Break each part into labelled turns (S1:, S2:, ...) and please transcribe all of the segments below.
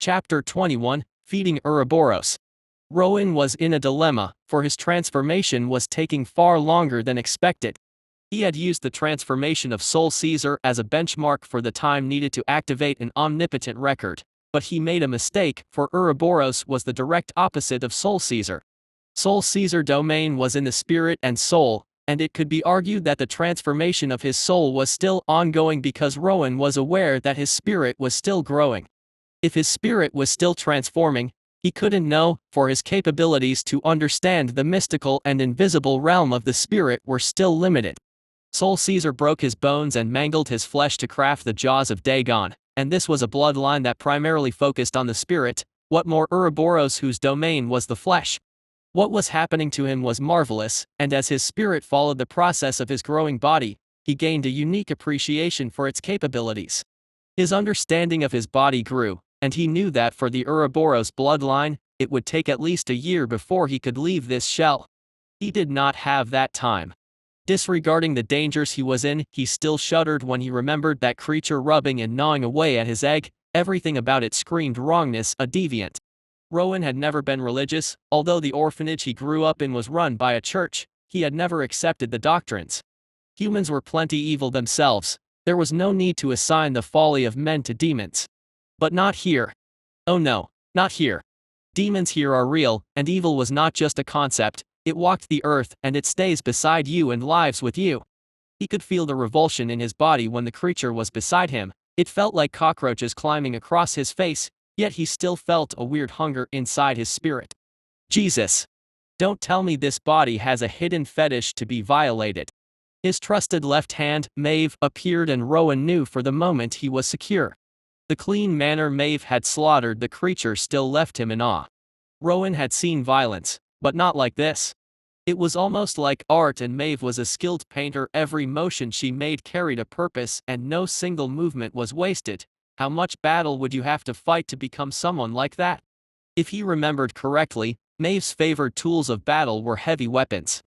S1: Chapter 21, Feeding Ouroboros. Rowan was in a dilemma, for his transformation was taking far longer than expected. He had used the transformation of Soul Caesar as a benchmark for the time needed to activate an omnipotent record, but he made a mistake, for Ouroboros was the direct opposite of Soul Caesar. Soul Caesar domain was in the spirit and soul, and it could be argued that the transformation of his soul was still ongoing because Rowan was aware that his spirit was still growing. If his spirit was still transforming, he couldn't know, for his capabilities to understand the mystical and invisible realm of the spirit were still limited. Soul Caesar broke his bones and mangled his flesh to craft the jaws of Dagon, and this was a bloodline that primarily focused on the spirit. What more, Ouroboros, whose domain was the flesh? What was happening to him was marvelous, and as his spirit followed the process of his growing body, he gained a unique appreciation for its capabilities. His understanding of his body grew, and he knew that for the Ouroboros bloodline, it would take at least a year before he could leave this shell. He did not have that time. Disregarding the dangers he was in, he still shuddered when he remembered that creature rubbing and gnawing away at his egg. Everything about it screamed wrongness, a deviant. Rowan had never been religious, although the orphanage he grew up in was run by a church. He had never accepted the doctrines. Humans were plenty evil themselves. There was no need to assign the folly of men to demons. But not here. Oh no, not here. Demons here are real, and evil was not just a concept. It walked the earth, and it stays beside you and lives with you. He could feel the revulsion in his body when the creature was beside him. It felt like cockroaches climbing across his face, yet he still felt a weird hunger inside his spirit. Jesus! Don't tell me this body has a hidden fetish to be violated. His trusted left hand, Maeve, appeared, and Rowan knew for the moment he was secure. The clean manner Maeve had slaughtered the creature still left him in awe. Rowan had seen violence, but not like this. It was almost like art, and Maeve was a skilled painter. Every motion she made carried a purpose, and no single movement was wasted. How much battle would you have to fight to become someone like that? If he remembered correctly, Maeve's favored tools of battle were heavy weapons.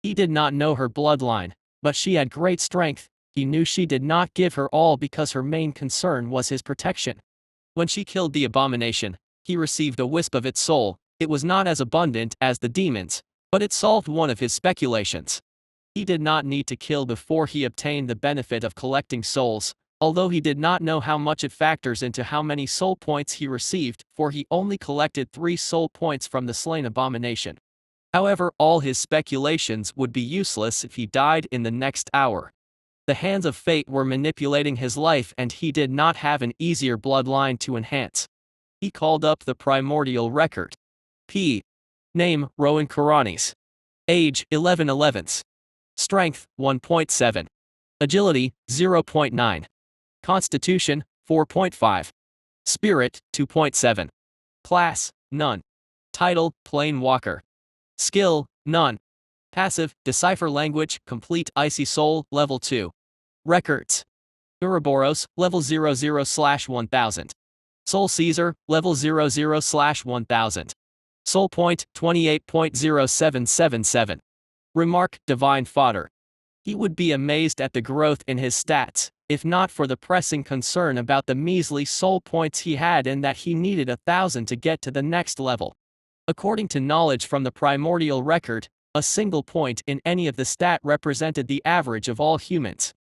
S1: He did not know her bloodline, but she had great strength. He knew she did not give her all because her main concern was his protection. When she killed the abomination, he received a wisp of its soul. It was not as abundant as the demons, but it solved one of his speculations. He did not need to kill before he obtained the benefit of collecting souls, although he did not know how much it factors into how many soul points he received, for he only collected 3 soul points from the slain abomination. However, all his speculations would be useless if he died in the next hour. The hands of fate were manipulating his life, and he did not have an easier bloodline to enhance. He called up the primordial record. Name, Rowan Kuranes. Age, 11/11. Strength, 1.7. Agility, 0.9. Constitution, 4.5. Spirit, 2.7. Class, none. Title, Plain Walker. Skill, none. Passive, Decipher Language, Complete Icy Soul, Level 2. Records. Ouroboros, Level 00/1000. Soul Caesar, Level 00/1000. Soul Point, 28.0777. Remark, Divine Fodder. He would be amazed at the growth in his stats, if not for the pressing concern about the measly soul points he had, and that he needed 1,000 to get to the next level. According to knowledge from the primordial record, a single point in any of the stat represented the average of all humans.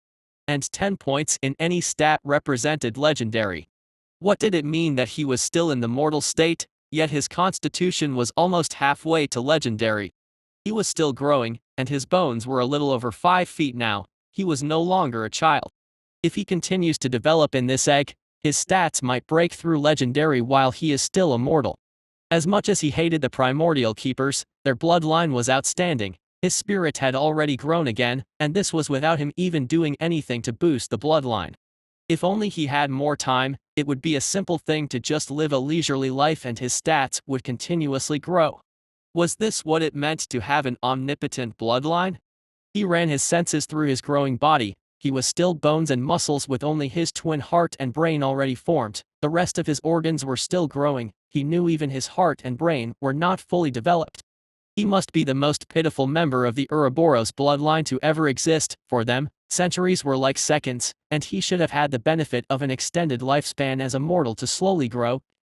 S1: And 10 points in any stat represented legendary. What did it mean that he was still in the mortal state, yet his constitution was almost halfway to legendary? He was still growing, and his bones were a little over 5 feet now. He was no longer a child. If he continues to develop in this egg, his stats might break through legendary while he is still immortal. As much as he hated the primordial keepers, their bloodline was outstanding. His spirit had already grown again, and this was without him even doing anything to boost the bloodline. If only he had more time, it would be a simple thing to just live a leisurely life and his stats would continuously grow. Was this what it meant to have an omnipotent bloodline? He ran his senses through his growing body. He was still bones and muscles with only his twin heart and brain already formed. The rest of his organs were still growing. He knew even his heart and brain were not fully developed. He must be the most pitiful member of the Ouroboros bloodline to ever exist. For them, centuries were like seconds, and he should have had the benefit of an extended lifespan as a mortal to slowly grow.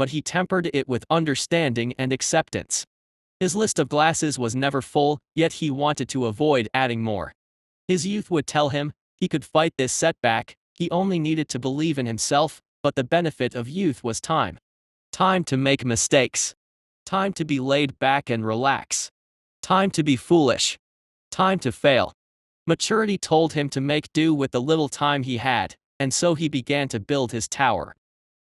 S1: but he tempered it with understanding and acceptance. His list of glasses was never full, yet he wanted to avoid adding more. His youth would tell him he could fight this setback, he only needed to believe in himself, but the benefit of youth was time. Time to make mistakes. Time to be laid back and relax. Time to be foolish. Time to fail. Maturity told him to make do with the little time he had, and so he began to build his tower.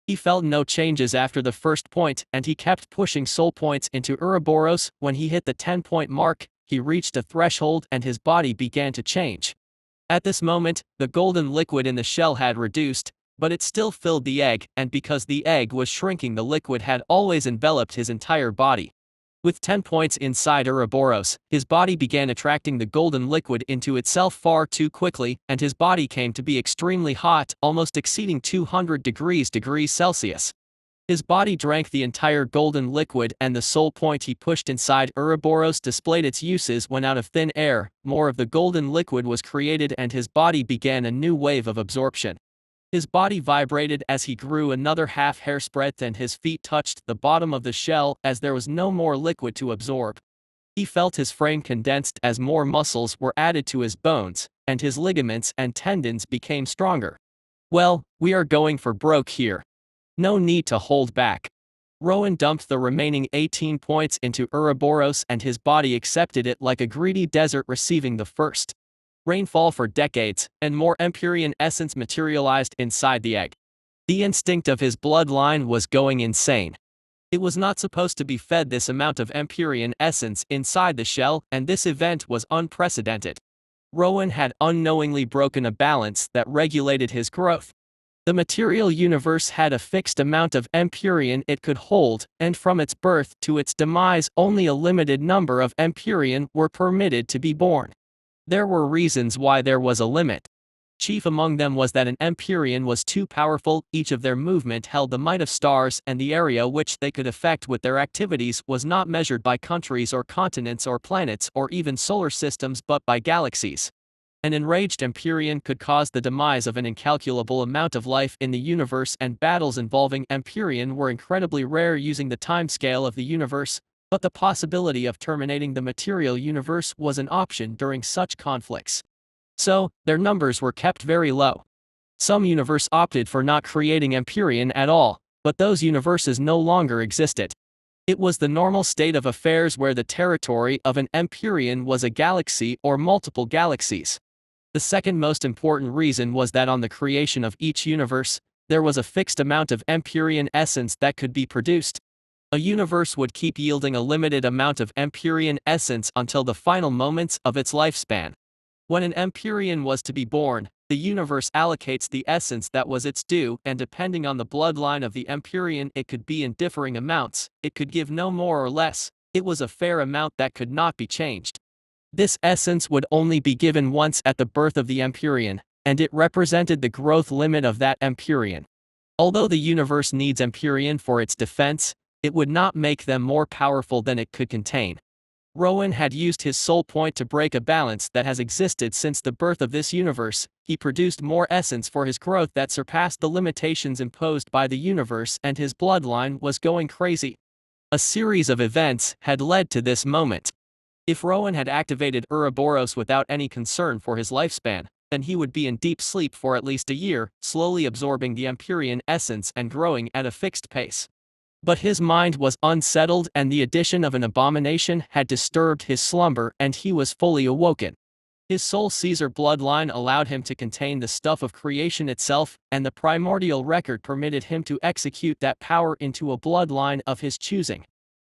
S1: He felt no changes after the first point, and he kept pushing soul points into Ouroboros. When he hit the 10-point mark, he reached a threshold and his body began to change. At this moment, the golden liquid in the shell had reduced, but it still filled the egg, and because the egg was shrinking, the liquid had always enveloped his entire body. With 10 points inside Ouroboros, his body began attracting the golden liquid into itself far too quickly, and his body came to be extremely hot, almost exceeding 200 degrees Celsius. His body drank the entire golden liquid, and the soul point he pushed inside Ouroboros displayed its uses when out of thin air. More of the golden liquid was created and his body began a new wave of absorption. His body vibrated as he grew another half hair's breadth, and his feet touched the bottom of the shell as there was no more liquid to absorb. He felt his frame condensed as more muscles were added to his bones, and his ligaments and tendons became stronger. Well, we are going for broke here. No need to hold back. Rowan dumped the remaining 18 points into Ouroboros and his body accepted it like a greedy desert receiving the first rainfall for decades, and more Empyrean essence materialized inside the egg. The instinct of his bloodline was going insane. It was not supposed to be fed this amount of Empyrean essence inside the shell, and this event was unprecedented. Rowan had unknowingly broken a balance that regulated his growth. The material universe had a fixed amount of Empyrean it could hold, and from its birth to its demise only a limited number of Empyrean were permitted to be born. There were reasons why there was a limit. Chief among them was that an Empyrean was too powerful, each of their movement held the might of stars, and the area which they could affect with their activities was not measured by countries or continents or planets or even solar systems but by galaxies. An enraged Empyrean could cause the demise of an incalculable amount of life in the universe, and battles involving Empyrean were incredibly rare using the timescale of the universe, but the possibility of terminating the material universe was an option during such conflicts. So, their numbers were kept very low. Some universes opted for not creating Empyrean at all, but those universes no longer existed. It was the normal state of affairs where the territory of an Empyrean was a galaxy or multiple galaxies. The second most important reason was that on the creation of each universe, there was a fixed amount of Empyrean essence that could be produced. A universe would keep yielding a limited amount of Empyrean essence until the final moments of its lifespan. When an Empyrean was to be born, the universe allocates the essence that was its due, and depending on the bloodline of the Empyrean, it could be in differing amounts, it could give no more or less, it was a fair amount that could not be changed. This essence would only be given once at the birth of the Empyrean, and it represented the growth limit of that Empyrean. Although the universe needs Empyrean for its defense, it would not make them more powerful than it could contain. Rowan had used his soul point to break a balance that has existed since the birth of this universe. He produced more essence for his growth that surpassed the limitations imposed by the universe, and his bloodline was going crazy. A series of events had led to this moment. If Rowan had activated Ouroboros without any concern for his lifespan, then he would be in deep sleep for at least a year, slowly absorbing the Empyrean essence and growing at a fixed pace. But his mind was unsettled, and the addition of an abomination had disturbed his slumber, and he was fully awoken. His soul Caesar bloodline allowed him to contain the stuff of creation itself, and the primordial record permitted him to execute that power into a bloodline of his choosing.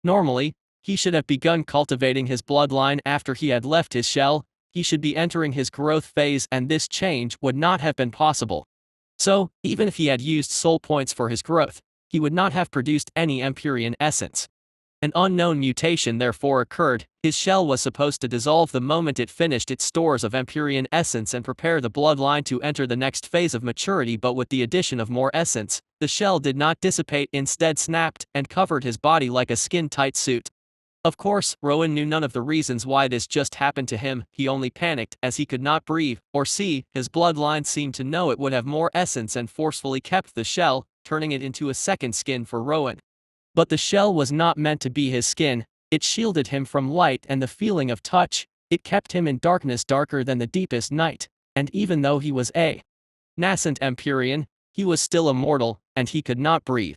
S1: Normally, he should have begun cultivating his bloodline after he had left his shell. He should be entering his growth phase, and this change would not have been possible. So, even if he had used soul points for his growth, he would not have produced any Empyrean essence. An unknown mutation therefore occurred. His shell was supposed to dissolve the moment it finished its stores of Empyrean essence and prepare the bloodline to enter the next phase of maturity, but with the addition of more essence, the shell did not dissipate, instead snapped and covered his body like a skin-tight suit. Of course, Rowan knew none of the reasons why this just happened to him. He only panicked as he could not breathe or see. His bloodline seemed to know it would have more essence and forcefully kept the shell, turning it into a second skin for Rowan. But the shell was not meant to be his skin, it shielded him from light and the feeling of touch, it kept him in darkness darker than the deepest night, and even though he was a nascent Empyrean, he was still immortal, and he could not breathe.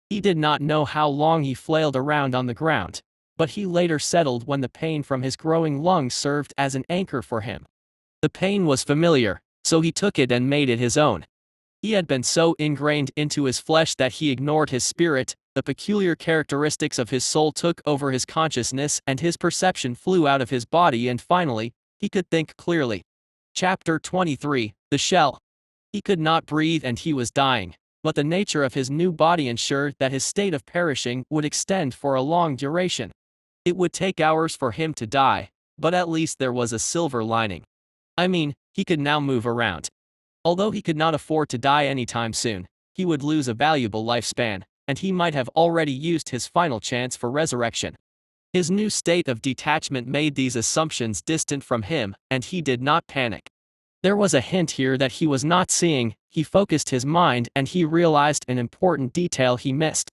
S1: He did not know how long he flailed around on the ground, but he later settled when the pain from his growing lungs served as an anchor for him. The pain was familiar, so he took it and made it his own. He had been so ingrained into his flesh that he ignored his spirit, the peculiar characteristics of his soul took over his consciousness and his perception flew out of his body and finally, he could think clearly. Chapter 23, The Shell. He could not breathe and he was dying, but the nature of his new body ensured that his state of perishing would extend for a long duration. It would take hours for him to die, but at least there was a silver lining. I mean, he could now move around. Although he could not afford to die anytime soon, he would lose a valuable lifespan, and he might have already used his final chance for resurrection. His new state of detachment made these assumptions distant from him, and he did not panic. There was a hint here that he was not seeing, he focused his mind and he realized an important detail he missed.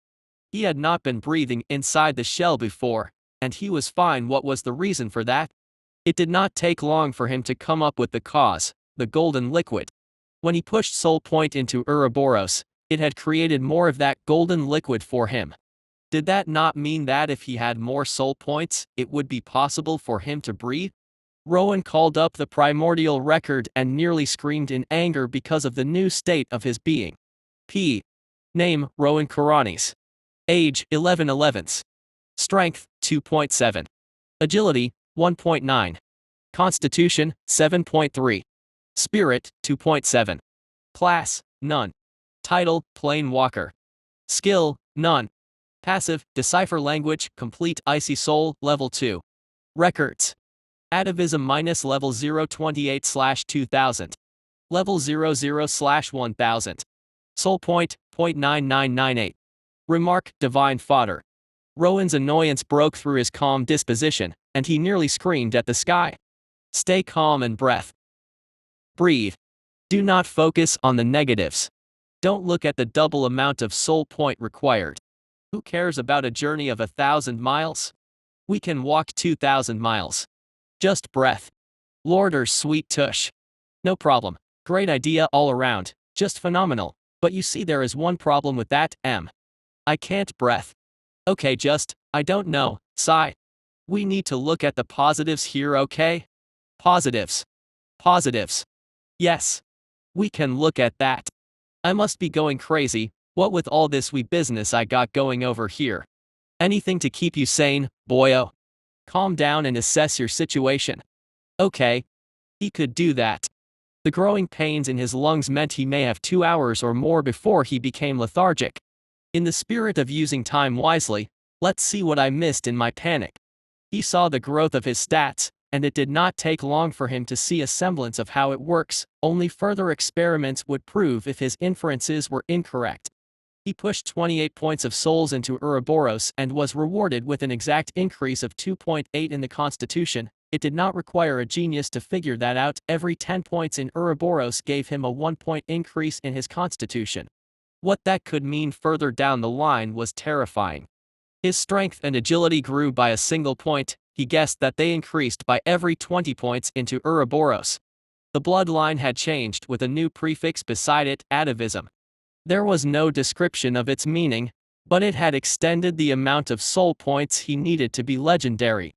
S1: He had not been breathing inside the shell before, and he was fine. What was the reason for that? It did not take long for him to come up with the cause, the golden liquid. When he pushed Soul Point into Ouroboros, it had created more of that golden liquid for him. Did that not mean that if he had more soul points, it would be possible for him to breathe? Rowan called up the primordial record and nearly screamed in anger because of the new state of his being. Name, Rowan Kuranes. Age, 11/11. Strength, 2.7. Agility, 1.9. Constitution, 7.3. Spirit, 2.7. Class, none. Title, Plain Walker. Skill, none. Passive, Decipher Language, Complete Icy Soul, Level 2. Records. Atavism minus level 028/2000. Level 00/1000. Soul Point, 0.9998. Remark, Divine Fodder. Rowan's annoyance broke through his calm disposition, and he nearly screamed at the sky. Stay calm and breathe. Do not focus on the negatives. Don't look at the double amount of soul point required. Who cares about a journey of 1,000 miles? We can walk 2,000 miles. Just breath. Lord or sweet tush. No problem. Great idea all around, just phenomenal. But you see there is one problem with that, I can't breath. Okay, I don't know, sigh. We need to look at the positives here, okay? Positives. Yes. We can look at that. I must be going crazy, what with all this wee business I got going over here. Anything to keep you sane, boyo. Calm down and assess your situation. Okay. He could do that. The growing pains in his lungs meant he may have 2 hours or more before he became lethargic. In the spirit of using time wisely, let's see what I missed in my panic. He saw the growth of his stats, and it did not take long for him to see a semblance of how it works, only further experiments would prove if his inferences were incorrect. He pushed 28 points of souls into Ouroboros and was rewarded with an exact increase of 2.8 in the Constitution. It did not require a genius to figure that out. Every 10 points in Ouroboros gave him a 1-point increase in his Constitution. What that could mean further down the line was terrifying. His strength and agility grew by a single point. He guessed that they increased by every 20 points into Ouroboros. The bloodline had changed with a new prefix beside it, atavism. There was no description of its meaning, but it had extended the amount of soul points he needed to be legendary.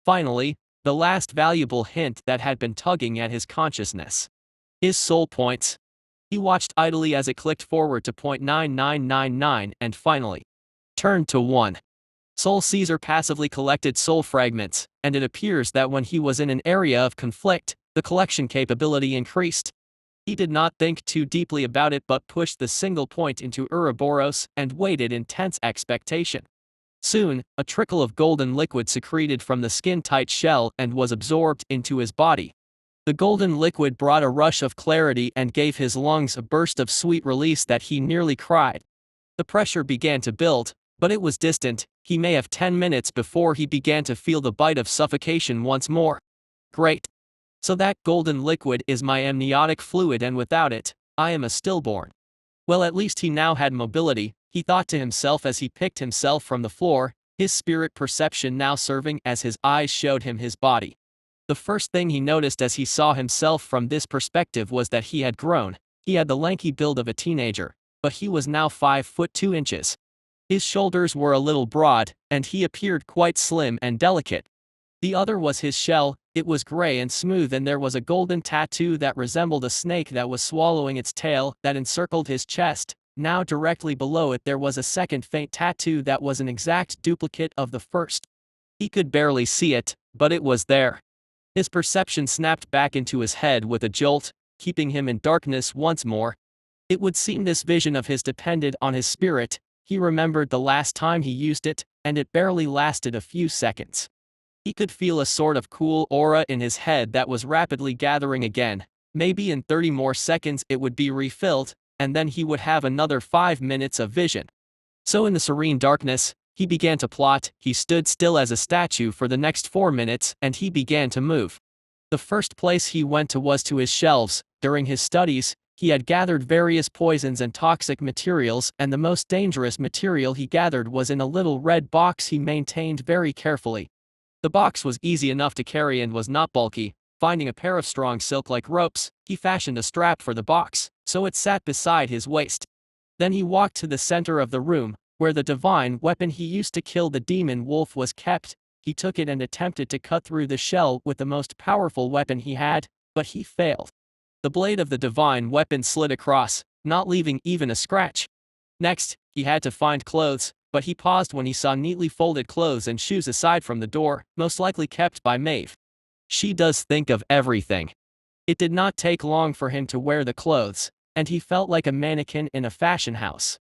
S1: Finally, the last valuable hint that had been tugging at his consciousness. His soul points. He watched idly as it clicked forward to 0.9999 and finally turned to 1. Soul Caesar passively collected soul fragments, and it appears that when he was in an area of conflict, the collection capability increased. He did not think too deeply about it but pushed the single point into Ouroboros and waited in tense expectation. Soon, a trickle of golden liquid secreted from the skin-tight shell and was absorbed into his body. The golden liquid brought a rush of clarity and gave his lungs a burst of sweet release that he nearly cried. The pressure began to build, but it was distant. He may have 10 minutes before he began to feel the bite of suffocation once more. Great. So that golden liquid is my amniotic fluid and without it, I am a stillborn. Well, at least he now had mobility, he thought to himself as he picked himself from the floor, his spirit perception now serving as his eyes showed him his body. The first thing he noticed as he saw himself from this perspective was that he had grown. He had the lanky build of a teenager, but he was now 5 foot 2 inches. His shoulders were a little broad, and he appeared quite slim and delicate. The other was his shell. It was gray and smooth, and there was a golden tattoo that resembled a snake that was swallowing its tail that encircled his chest. Now directly below it there was a second faint tattoo that was an exact duplicate of the first. He could barely see it, but it was there. His perception snapped back into his head with a jolt, keeping him in darkness once more. It would seem this vision of his depended on his spirit. He remembered the last time he used it, and it barely lasted a few seconds. He could feel a sort of cool aura in his head that was rapidly gathering again. Maybe in 30 more seconds it would be refilled, and then he would have another 5 minutes of vision. So in the serene darkness, he began to plot. He stood still as a statue for the next 4 minutes, and he began to move. The first place he went to was to his shelves. During his studies, he had gathered various poisons and toxic materials, and the most dangerous material he gathered was in a little red box he maintained very carefully. The box was easy enough to carry and was not bulky. Finding a pair of strong silk-like ropes, he fashioned a strap for the box, so it sat beside his waist. Then he walked to the center of the room, where the divine weapon he used to kill the demon wolf was kept. He took it and attempted to cut through the shell with the most powerful weapon he had, but he failed. The blade of the divine weapon slid across, not leaving even a scratch. Next, he had to find clothes, but he paused when he saw neatly folded clothes and shoes aside from the door, most likely kept by Maeve. She does think of everything. It did not take long for him to wear the clothes, and he felt like a mannequin in a fashion house.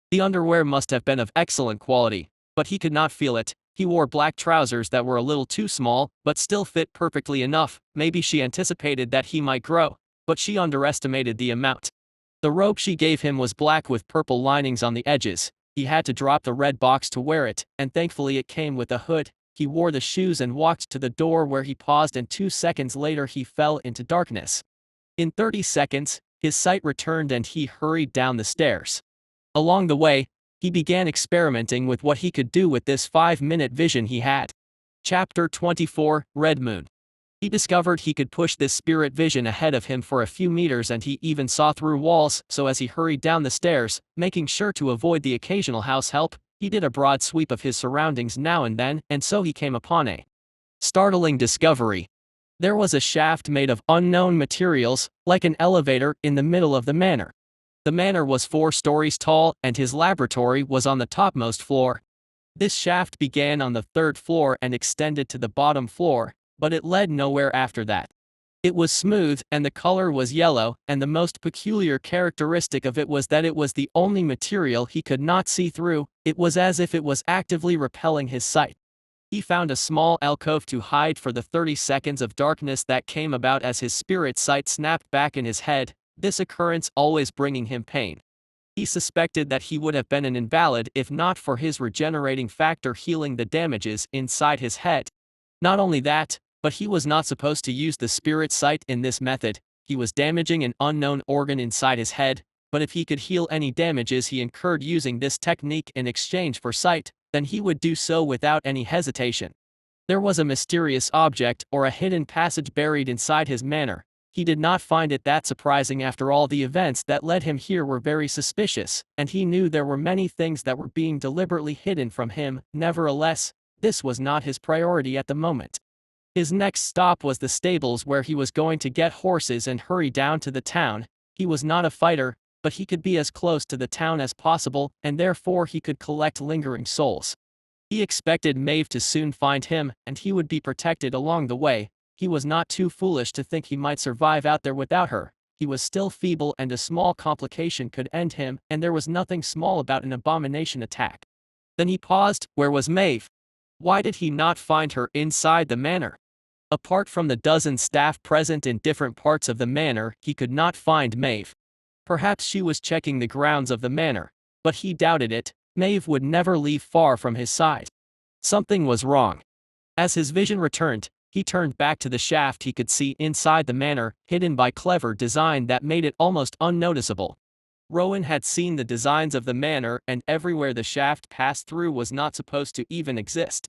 S1: The underwear must have been of excellent quality, but he could not feel it. He wore black trousers that were a little too small, but still fit perfectly enough. Maybe she anticipated that he might grow, but she underestimated the amount. The robe she gave him was black with purple linings on the edges. He had to drop the red box to wear it, and thankfully it came with a hood. He wore the shoes and walked to the door, where he paused, and 2 seconds later he fell into darkness. In 30 seconds, his sight returned and he hurried down the stairs. Along the way, he began experimenting with what he could do with this 5-minute vision he had. Chapter 24, Red Moon. He discovered he could push this spirit vision ahead of him for a few meters, and he even saw through walls. So as he hurried down the stairs, making sure to avoid the occasional house help, he did a broad sweep of his surroundings now and then, and so he came upon a startling discovery. There was a shaft made of unknown materials, like an elevator, in the middle of the manor. The manor was 4 stories tall, and his laboratory was on the topmost floor. This shaft began on the 3rd floor and extended to the bottom floor, but it led nowhere after that. It was smooth, and the color was yellow, and the most peculiar characteristic of it was that it was the only material he could not see through. It was as if it was actively repelling his sight. He found a small alcove to hide for the 30 seconds of darkness that came about as his spirit sight snapped back in his head, this occurrence always bringing him pain. He suspected that he would have been an invalid if not for his regenerating factor healing the damages inside his head. Not only that, but he was not supposed to use the spirit sight in this method. He was damaging an unknown organ inside his head, but if he could heal any damages he incurred using this technique in exchange for sight, then he would do so without any hesitation. There was a mysterious object or a hidden passage buried inside his manor. He did not find it that surprising. After all, the events that led him here were very suspicious, and he knew there were many things that were being deliberately hidden from him. Nevertheless, this was not his priority at the moment. His next stop was the stables, where he was going to get horses and hurry down to the town. He was not a fighter, but he could be as close to the town as possible, and therefore he could collect lingering souls. He expected Maeve to soon find him, and he would be protected along the way. He was not too foolish to think he might survive out there without her. He was still feeble, and a small complication could end him, and there was nothing small about an abomination attack. Then he paused. Where was Maeve? Why did he not find her inside the manor? Apart from the dozen staff present in different parts of the manor, he could not find Maeve. Perhaps she was checking the grounds of the manor, but he doubted it. Maeve would never leave far from his side. Something was wrong. As his vision returned, he turned back to the shaft. He could see inside the manor, hidden by clever design that made it almost unnoticeable. Rowan had seen the designs of the manor, and everywhere the shaft passed through was not supposed to even exist.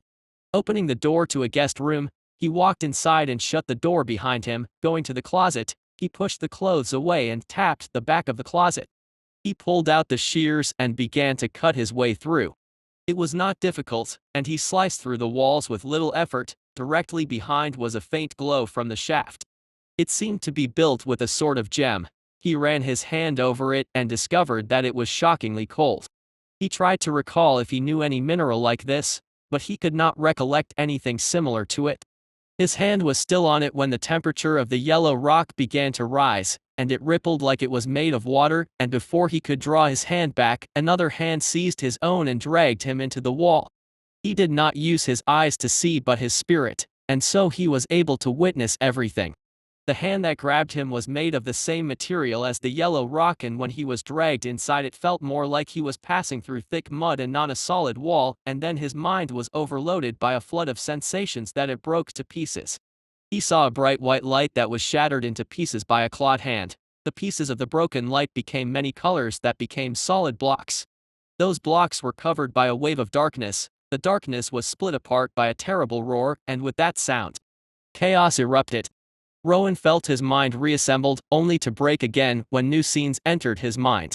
S1: Opening the door to a guest room, he walked inside and shut the door behind him. Going to the closet, he pushed the clothes away and tapped the back of the closet. He pulled out the shears and began to cut his way through. It was not difficult, and he sliced through the walls with little effort. Directly behind was a faint glow from the shaft. It seemed to be built with a sort of gem. He ran his hand over it and discovered that it was shockingly cold. He tried to recall if he knew any mineral like this, but he could not recollect anything similar to it. His hand was still on it when the temperature of the yellow rock began to rise, and it rippled like it was made of water, and before he could draw his hand back, another hand seized his own and dragged him into the wall. He did not use his eyes to see but his spirit, and so he was able to witness everything. The hand that grabbed him was made of the same material as the yellow rock, and when he was dragged inside it felt more like he was passing through thick mud and not a solid wall, and then his mind was overloaded by a flood of sensations that it broke to pieces. He saw a bright white light that was shattered into pieces by a clawed hand. The pieces of the broken light became many colors that became solid blocks. Those blocks were covered by a wave of darkness. The darkness was split apart by a terrible roar, and with that sound, chaos erupted. Rowan felt his mind reassembled, only to break again when new scenes entered his mind.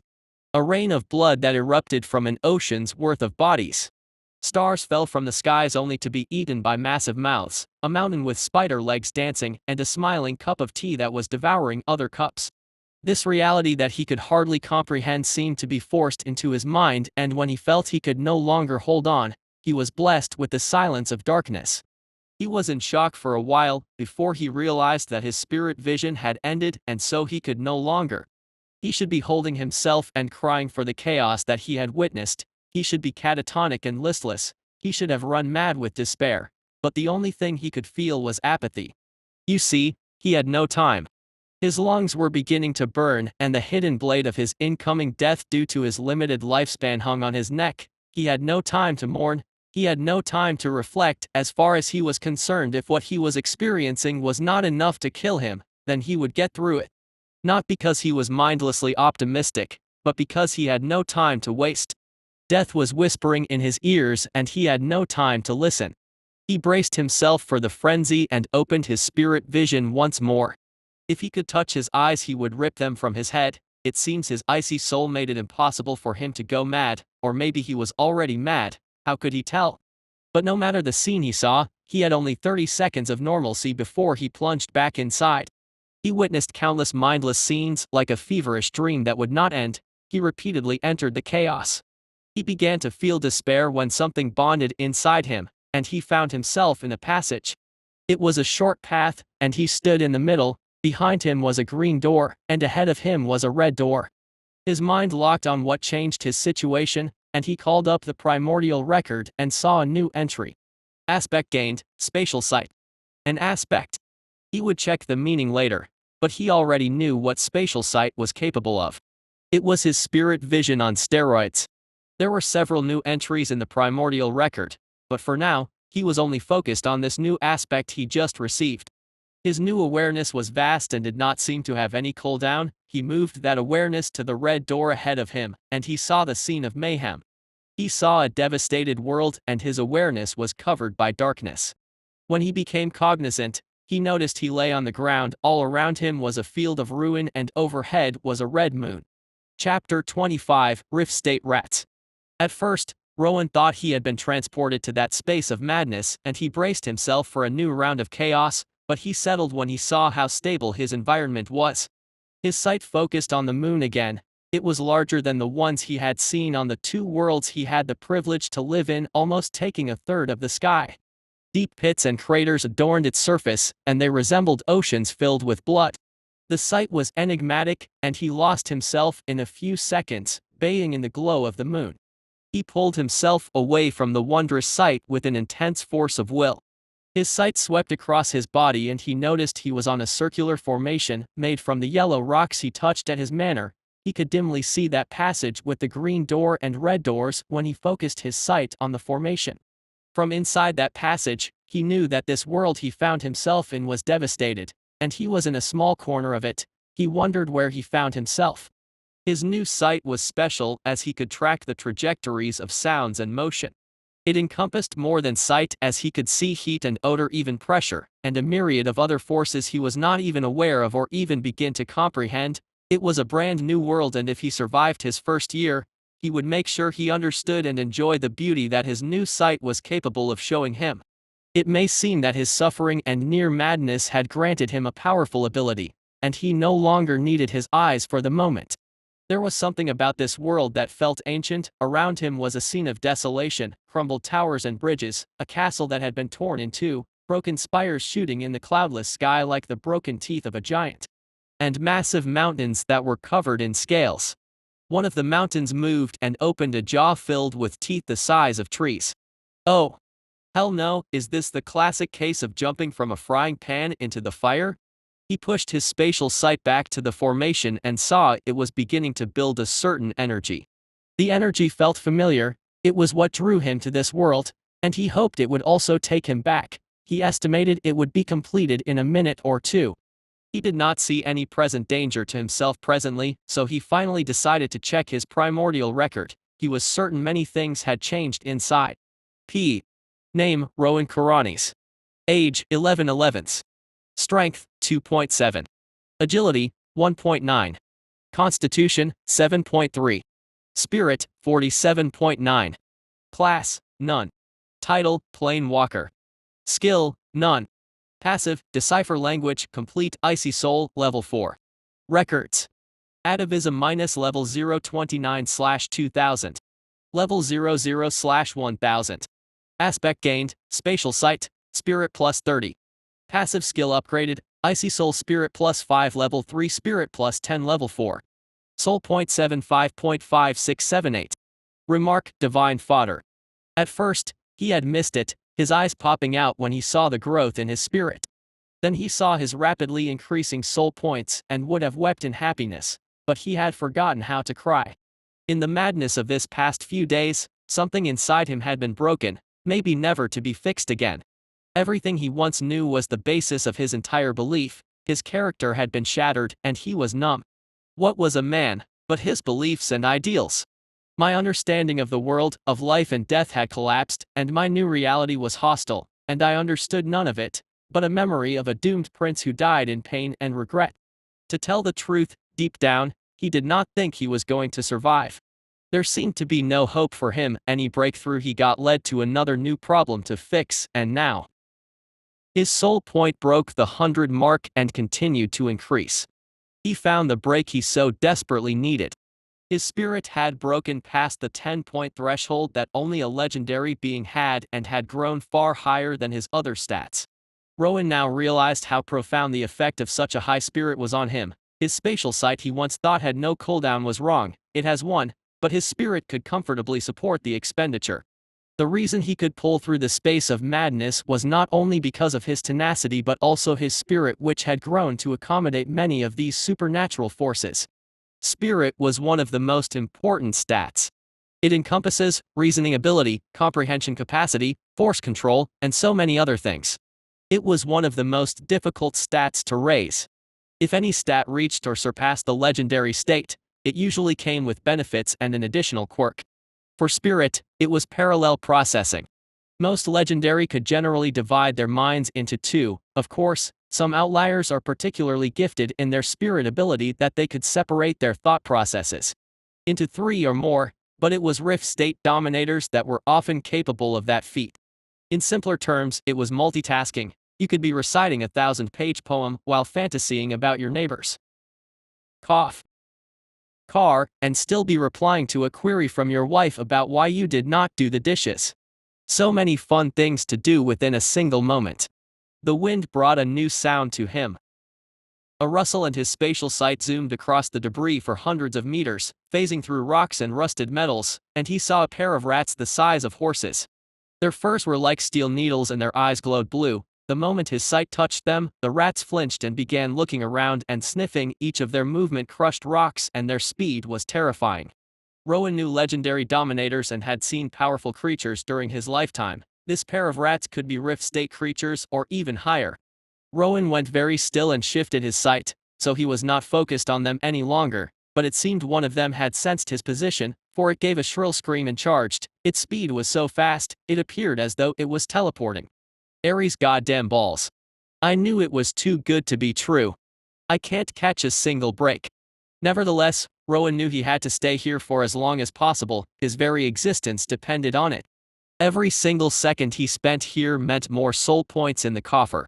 S1: A rain of blood that erupted from an ocean's worth of bodies. Stars fell from the skies only to be eaten by massive mouths, a mountain with spider legs dancing, and a smiling cup of tea that was devouring other cups. This reality that he could hardly comprehend seemed to be forced into his mind, and when he felt he could no longer hold on, he was blessed with the silence of darkness. He was in shock for a while, before he realized that his spirit vision had ended, and so he could no longer. He should be holding himself and crying for the chaos that he had witnessed. He should be catatonic and listless. He should have run mad with despair. But the only thing he could feel was apathy. You see, he had no time. His lungs were beginning to burn, and the hidden blade of his incoming death due to his limited lifespan hung on his neck. He had no time to mourn. He had no time to reflect. As far as he was concerned, if what he was experiencing was not enough to kill him, then he would get through it. Not because he was mindlessly optimistic, but because he had no time to waste. Death was whispering in his ears, and he had no time to listen. He braced himself for the frenzy and opened his spirit vision once more. If he could touch his eyes, he would rip them from his head. It seems his icy soul made it impossible for him to go mad, or maybe he was already mad. How could he tell? But no matter the scene he saw, he had only 30 seconds of normalcy before he plunged back inside. He witnessed countless mindless scenes, like a feverish dream that would not end. He repeatedly entered the chaos. He began to feel despair when something bonded inside him, and he found himself in a passage. It was a short path, and he stood in the middle. Behind him was a green door, and ahead of him was a red door. His mind locked on what changed his situation, and he called up the primordial record and saw a new entry. Aspect gained, spatial sight. An aspect. He would check the meaning later, but he already knew what spatial sight was capable of. It was his spirit vision on steroids. There were several new entries in the primordial record, but for now, he was only focused on this new aspect he just received. His new awareness was vast and did not seem to have any cooldown. He moved that awareness to the red door ahead of him, and he saw the scene of mayhem. He saw a devastated world, and his awareness was covered by darkness. When he became cognizant, he noticed he lay on the ground. All around him was a field of ruin, and overhead was a red moon. Chapter 25, Rift State Rats. At first, Rowan thought he had been transported to that space of madness, and he braced himself for a new round of chaos, but he settled when he saw how stable his environment was. His sight focused on the moon again. It was larger than the ones he had seen on the two worlds he had the privilege to live in, almost taking a third of the sky. Deep pits and craters adorned its surface, and they resembled oceans filled with blood. The sight was enigmatic, and he lost himself in a few seconds, baying in the glow of the moon. He pulled himself away from the wondrous sight with an intense force of will. His sight swept across his body, and he noticed he was on a circular formation made from the yellow rocks he touched at his manor. He could dimly see that passage with the green door and red doors when he focused his sight on the formation. From inside that passage, he knew that this world he found himself in was devastated, and he was in a small corner of it. He wondered where he found himself. His new sight was special as he could track the trajectories of sounds and motion. It encompassed more than sight as he could see heat and odor, even pressure, and a myriad of other forces he was not even aware of or even begin to comprehend. It was a brand new world, and if he survived his first year, he would make sure he understood and enjoyed the beauty that his new sight was capable of showing him. It may seem that his suffering and near madness had granted him a powerful ability, and he no longer needed his eyes for the moment. There was something about this world that felt ancient. Around him was a scene of desolation, crumbled towers and bridges, a castle that had been torn in two, broken spires shooting in the cloudless sky like the broken teeth of a giant, and massive mountains that were covered in scales. One of the mountains moved and opened a jaw filled with teeth the size of trees. Oh, hell no, is this the classic case of jumping from a frying pan into the fire? He pushed his spatial sight back to the formation and saw it was beginning to build a certain energy. The energy felt familiar. It was what drew him to this world, and he hoped it would also take him back. He estimated it would be completed in a minute or two. He did not see any present danger to himself presently, so he finally decided to check his primordial record. He was certain many things had changed inside. Name, Rowan Kuranes. Age, 11/11. Strength, 2.7. Agility, 1.9. Constitution, 7.3. Spirit, 47.9. Class, none. Title, Plain Walker. Skill, none. Passive, Decipher Language, Complete, Icy Soul, Level 4. Records. Atavism -level 029/2000. Level 00/1000. Aspect gained, Spatial Sight, Spirit +30. Passive skill upgraded, Icy Soul Spirit +5 Level 3 Spirit +10 Level 4. Soul point 75.5678. Remark, Divine Fodder. At first, he had missed it, his eyes popping out when he saw the growth in his spirit. Then he saw his rapidly increasing soul points and would have wept in happiness, but he had forgotten how to cry. In the madness of this past few days, something inside him had been broken, maybe never to be fixed again. Everything he once knew was the basis of his entire belief. His character had been shattered and he was numb. What was a man but his beliefs and ideals? My understanding of the world, of life and death had collapsed, and my new reality was hostile, and I understood none of it, but a memory of a doomed prince who died in pain and regret. To tell the truth, deep down, he did not think he was going to survive. There seemed to be no hope for him. Any breakthrough he got led to another new problem to fix, and now his soul point broke the 100 mark and continued to increase. He found the break he so desperately needed. His spirit had broken past the 10-point threshold that only a legendary being had and had grown far higher than his other stats. Rowan now realized how profound the effect of such a high spirit was on him. His spatial sight he once thought had no cooldown was wrong, it has one, but his spirit could comfortably support the expenditure. The reason he could pull through the space of madness was not only because of his tenacity but also his spirit, which had grown to accommodate many of these supernatural forces. Spirit was one of the most important stats. It encompasses reasoning ability, comprehension capacity, force control, and so many other things. It was one of the most difficult stats to raise. If any stat reached or surpassed the legendary state, it usually came with benefits and an additional quirk. For Spirit, it was parallel processing. Most legendary could generally divide their minds into two. Of course, some outliers are particularly gifted in their spirit ability that they could separate their thought processes into three or more, but it was Rift state dominators that were often capable of that feat. In simpler terms, it was multitasking. You could be reciting a 1,000-page poem while fantasying about your neighbors car, and still be replying to a query from your wife about why you did not do the dishes. So many fun things to do within a single moment. The wind brought a new sound to him. A rustle, and his spatial sight zoomed across the debris for hundreds of meters, phasing through rocks and rusted metals, and he saw a pair of rats the size of horses. Their furs were like steel needles and their eyes glowed blue. The moment his sight touched them, the rats flinched and began looking around and sniffing. Each of their movement crushed rocks, and their speed was terrifying. Rowan knew legendary dominators and had seen powerful creatures during his lifetime. This pair of rats could be Rift state creatures or even higher. Rowan went very still and shifted his sight, so he was not focused on them any longer, but it seemed one of them had sensed his position, for it gave a shrill scream and charged. Its speed was so fast, it appeared as though it was teleporting. Ares goddamn balls. I knew it was too good to be true. I can't catch a single break. Nevertheless, Rowan knew he had to stay here for as long as possible, his very existence depended on it. Every single second he spent here meant more soul points in the coffer.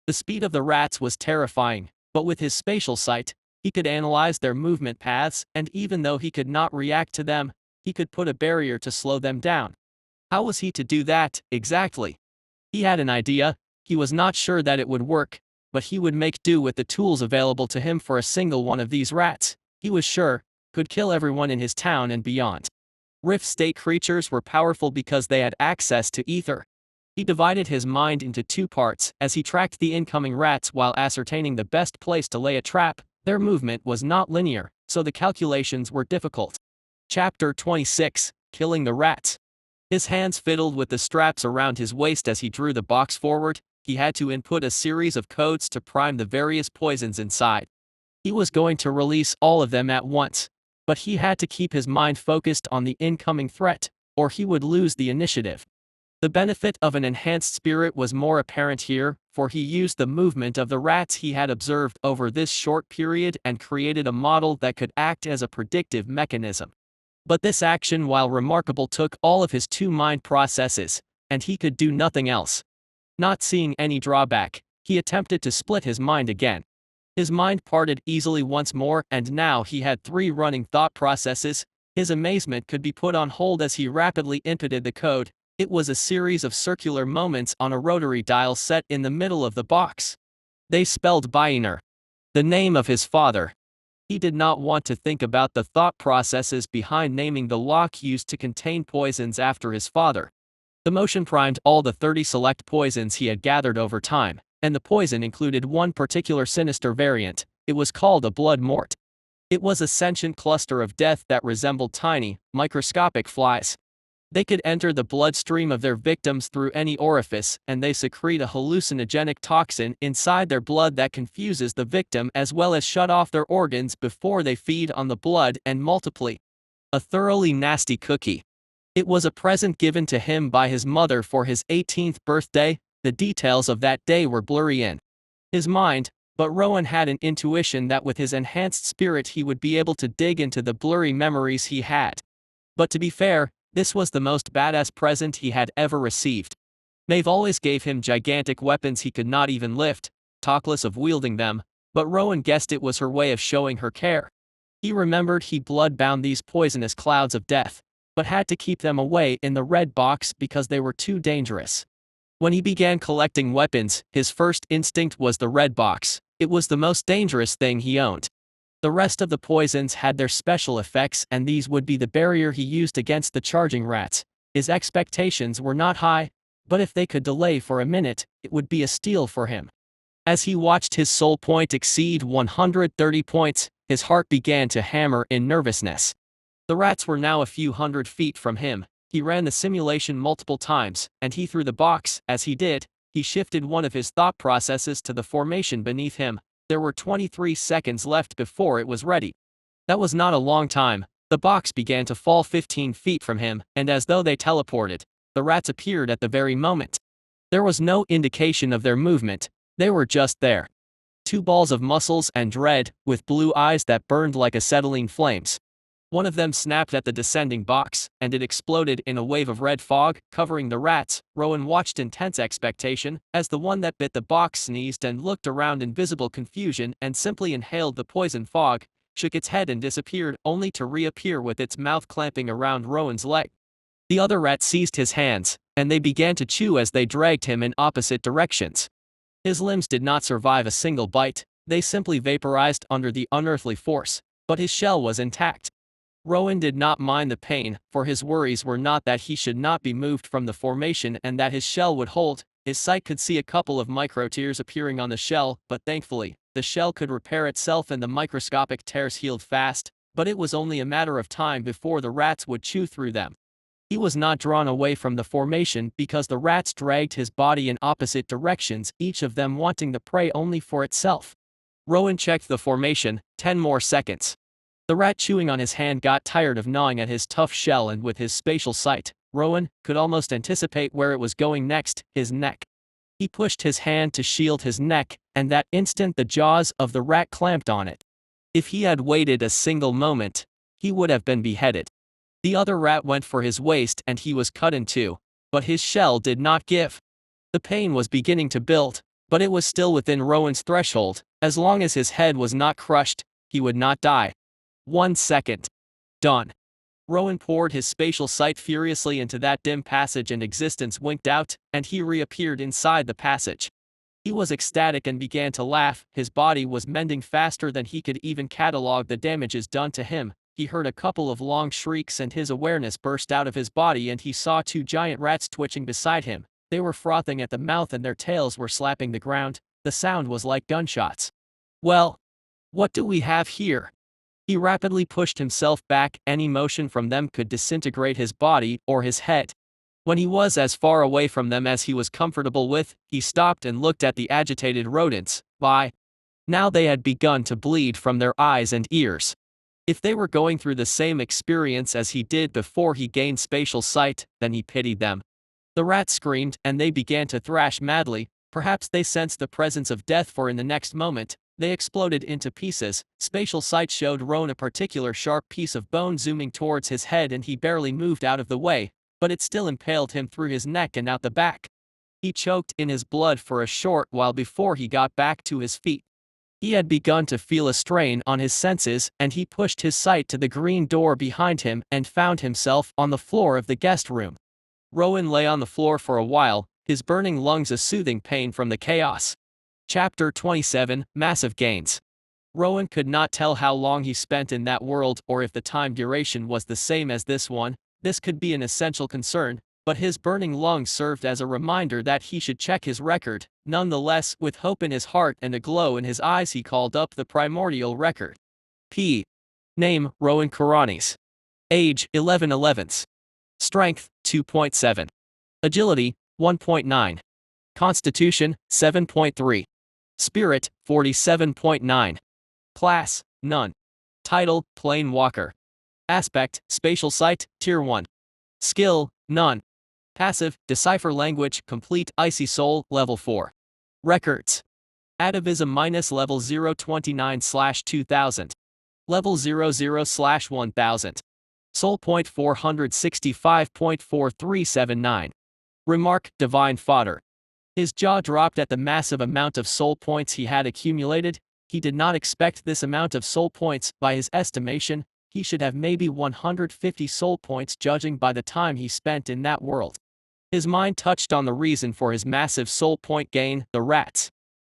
S1: The speed of the rats was terrifying, but with his spatial sight, he could analyze their movement paths, and even though he could not react to them, he could put a barrier to slow them down. How was he to do that, exactly? He had an idea. He was not sure that it would work, but he would make do with the tools available to him, for a single one of these rats, he was sure, could kill everyone in his town and beyond. Rift State creatures were powerful because they had access to ether. He divided his mind into two parts as he tracked the incoming rats while ascertaining the best place to lay a trap. Their movement was not linear, so the calculations were difficult. Chapter 26, Killing the Rats. His hands fiddled with the straps around his waist as he drew the box forward. He had to input a series of codes to prime the various poisons inside. He was going to release all of them at once, but he had to keep his mind focused on the incoming threat, or he would lose the initiative. The benefit of an enhanced spirit was more apparent here, for he used the movement of the rats he had observed over this short period and created a model that could act as a predictive mechanism. But this action, while remarkable, took all of his two mind processes, and he could do nothing else. Not seeing any drawback, he attempted to split his mind again. His mind parted easily once more, and now he had 3 running thought processes. His amazement could be put on hold as he rapidly inputted the code. It was a series of circular moments on a rotary dial set in the middle of the box. They spelled Biener, the name of his father. He did not want to think about the thought processes behind naming the lock used to contain poisons after his father. The motion primed all the 30 select poisons he had gathered over time, and the poison included one particular sinister variant. It was called a blood mort. It was a sentient cluster of death that resembled tiny, microscopic flies. They could enter the bloodstream of their victims through any orifice, and they secrete a hallucinogenic toxin inside their blood that confuses the victim as well as shut off their organs before they feed on the blood and multiply. A thoroughly nasty cookie. It was a present given to him by his mother for his 18th birthday. The details of that day were blurry in his mind, but Rowan had an intuition that with his enhanced spirit he would be able to dig into the blurry memories he had. But to be fair, this was the most badass present he had ever received. Maeve always gave him gigantic weapons he could not even lift, talkless of wielding them, but Rowan guessed it was her way of showing her care. He remembered he blood-bound these poisonous clouds of death, but had to keep them away in the red box because they were too dangerous. When he began collecting weapons, his first instinct was the red box. It was the most dangerous thing he owned. The rest of the poisons had their special effects, and these would be the barrier he used against the charging rats. His expectations were not high, but if they could delay for a minute, it would be a steal for him. As he watched his soul point exceed 130 points, his heart began to hammer in nervousness. The rats were now a few hundred feet from him. He ran the simulation multiple times, and he threw the box. As he did, he shifted one of his thought processes to the formation beneath him. There were 23 seconds left before it was ready. That was not a long time. The box began to fall 15 feet from him, and as though they teleported, the rats appeared at the very moment. There was no indication of their movement, they were just there. 2 balls of muscles and dread, with blue eyes that burned like acetylene flames. One of them snapped at the descending box, and it exploded in a wave of red fog, covering the rats. Rowan watched in tense expectation, as the one that bit the box sneezed and looked around in visible confusion and simply inhaled the poison fog, shook its head and disappeared, only to reappear with its mouth clamping around Rowan's leg. The other rat seized his hands, and they began to chew as they dragged him in opposite directions. His limbs did not survive a single bite, they simply vaporized under the unearthly force, but his shell was intact. Rowan did not mind the pain, for his worries were not that he should not be moved from the formation and that his shell would hold. His sight could see a couple of micro-tears appearing on the shell, but thankfully, the shell could repair itself and the microscopic tears healed fast, but it was only a matter of time before the rats would chew through them. He was not drawn away from the formation because the rats dragged his body in opposite directions, each of them wanting the prey only for itself. Rowan checked the formation. 10 more seconds. The rat chewing on his hand got tired of gnawing at his tough shell, and with his spatial sight, Rowan could almost anticipate where it was going next: his neck. He pushed his hand to shield his neck, and that instant the jaws of the rat clamped on it. If he had waited a single moment, he would have been beheaded. The other rat went for his waist and he was cut in two, but his shell did not give. The pain was beginning to build, but it was still within Rowan's threshold. As long as his head was not crushed, he would not die. 1 second. Done. Rowan poured his spatial sight furiously into that dim passage, and existence winked out, and he reappeared inside the passage. He was ecstatic and began to laugh. His body was mending faster than he could even catalog the damages done to him. He heard a couple of long shrieks and his awareness burst out of his body, and he saw two giant rats twitching beside him. They were frothing at the mouth and their tails were slapping the ground. The sound was like gunshots. Well, what do we have here? He rapidly pushed himself back. Any motion from them could disintegrate his body or his head. When he was as far away from them as he was comfortable with, he stopped and looked at the agitated rodents. By now they had begun to bleed from their eyes and ears. If they were going through the same experience as he did before he gained spatial sight, then he pitied them. The rats screamed and they began to thrash madly. Perhaps they sensed the presence of death, for in the next moment, they exploded into pieces. Spatial sight showed Rowan a particular sharp piece of bone zooming towards his head, and he barely moved out of the way, but it still impaled him through his neck and out the back. He choked in his blood for a short while before he got back to his feet. He had begun to feel a strain on his senses, and he pushed his sight to the green door behind him and found himself on the floor of the guest room. Rowan lay on the floor for a while, his burning lungs a soothing pain from the chaos. Chapter 27, Massive Gains. Rowan could not tell how long he spent in that world, or if the time duration was the same as this one. This could be an essential concern, but his burning lungs served as a reminder that he should check his record. Nonetheless, with hope in his heart and a glow in his eyes, he called up the primordial record. Name: Rowan Kuranes. Age: 11/11. Strength: 2.7. Agility: 1.9. Constitution: 7.3. Spirit: 47.9. Class: None. Title: Plain Walker. Aspect: Spatial Sight, Tier 1. Skill: None. Passive: Decipher Language, Complete. Icy Soul, Level 4. Records: Atavism -level 029/2000. Level 00/1000. Soul Point 465.4379. Remark: Divine Fodder. His jaw dropped at the massive amount of soul points he had accumulated. He did not expect this amount of soul points. By his estimation, he should have maybe 150 soul points, judging by the time he spent in that world. His mind touched on the reason for his massive soul point gain: the rats.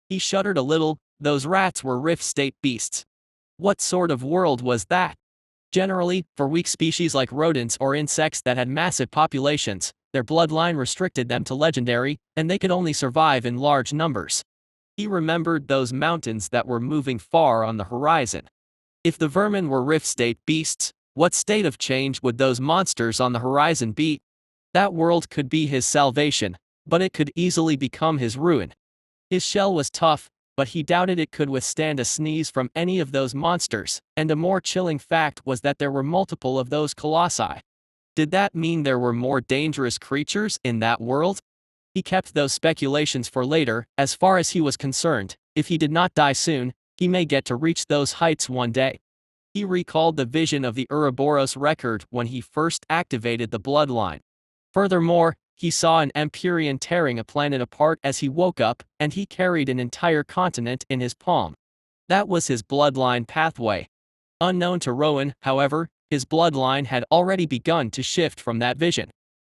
S1: He shuddered a little. Those rats were rift state beasts. What sort of world was that? Generally, for weak species like rodents or insects that had massive populations, their bloodline restricted them to legendary, and they could only survive in large numbers. He remembered those mountains that were moving far on the horizon. If the vermin were rift state beasts, what state of change would those monsters on the horizon be? That world could be his salvation, but it could easily become his ruin. His shell was tough, but he doubted it could withstand a sneeze from any of those monsters, and a more chilling fact was that there were multiple of those colossi. Did that mean there were more dangerous creatures in that world? He kept those speculations for later. As far as he was concerned, if he did not die soon, he may get to reach those heights one day. He recalled the vision of the Ouroboros record when he first activated the bloodline. Furthermore, he saw an Empyrean tearing a planet apart as he woke up, and he carried an entire continent in his palm. That was his bloodline pathway. Unknown to Rowan, however, his bloodline had already begun to shift from that vision.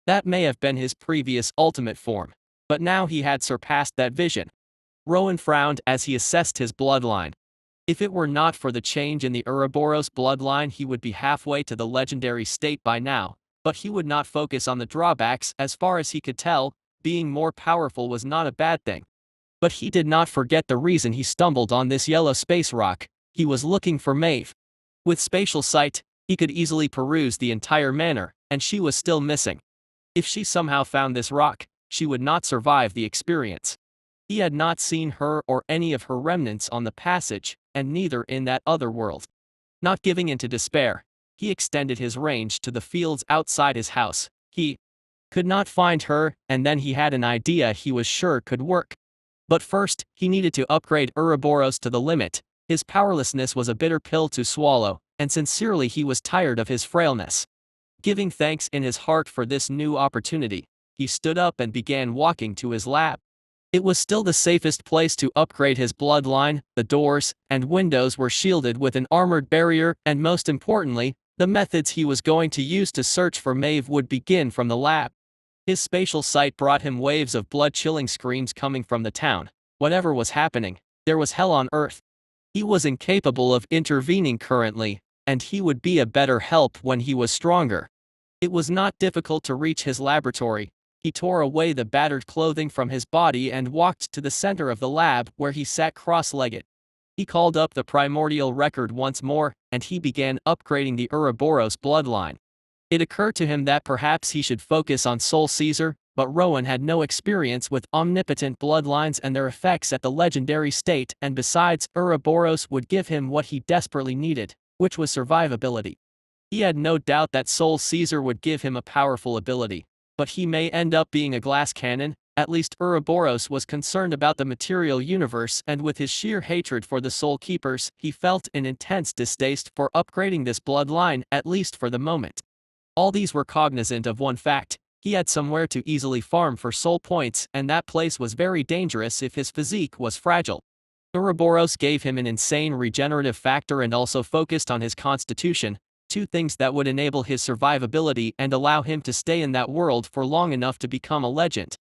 S1: That may have been his previous ultimate form, but now he had surpassed that vision. Rowan frowned as he assessed his bloodline. If it were not for the change in the Ouroboros bloodline, he would be halfway to the legendary state by now. But he would not focus on the drawbacks. As far as he could tell, being more powerful was not a bad thing. But he did not forget the reason he stumbled on this yellow space rock. He was looking for Maeve. With spatial sight, he could easily peruse the entire manor, and she was still missing. If she somehow found this rock, she would not survive the experience. He had not seen her or any of her remnants on the passage, and neither in that other world. Not giving in to despair, he extended his range to the fields outside his house. He could not find her, and then he had an idea he was sure could work. But first, he needed to upgrade Ouroboros to the limit. His powerlessness was a bitter pill to swallow, and sincerely he was tired of his frailness. Giving thanks in his heart for this new opportunity, he stood up and began walking to his lab. It was still the safest place to upgrade his bloodline. The doors and windows were shielded with an armored barrier, and most importantly, the methods he was going to use to search for Maeve would begin from the lab. His spatial sight brought him waves of blood-chilling screams coming from the town. Whatever was happening, there was hell on earth. He was incapable of intervening currently, and he would be a better help when he was stronger. It was not difficult to reach his laboratory. He tore away the battered clothing from his body and walked to the center of the lab where he sat cross-legged. He called up the primordial record once more, and he began upgrading the Ouroboros bloodline. It occurred to him that perhaps he should focus on Soul Caesar, but Rowan had no experience with omnipotent bloodlines and their effects at the legendary state, and besides, Ouroboros would give him what he desperately needed, which was survivability. He had no doubt that Soul Caesar would give him a powerful ability, but he may end up being a glass cannon. At least Ouroboros was concerned about the material universe, and with his sheer hatred for the Soul Keepers, he felt an intense distaste for upgrading this bloodline, at least for the moment. All these were cognizant of one fact: he had somewhere to easily farm for soul points, and that place was very dangerous if his physique was fragile. Ouroboros gave him an insane regenerative factor and also focused on his constitution, two things that would enable his survivability and allow him to stay in that world for long enough to become a legend.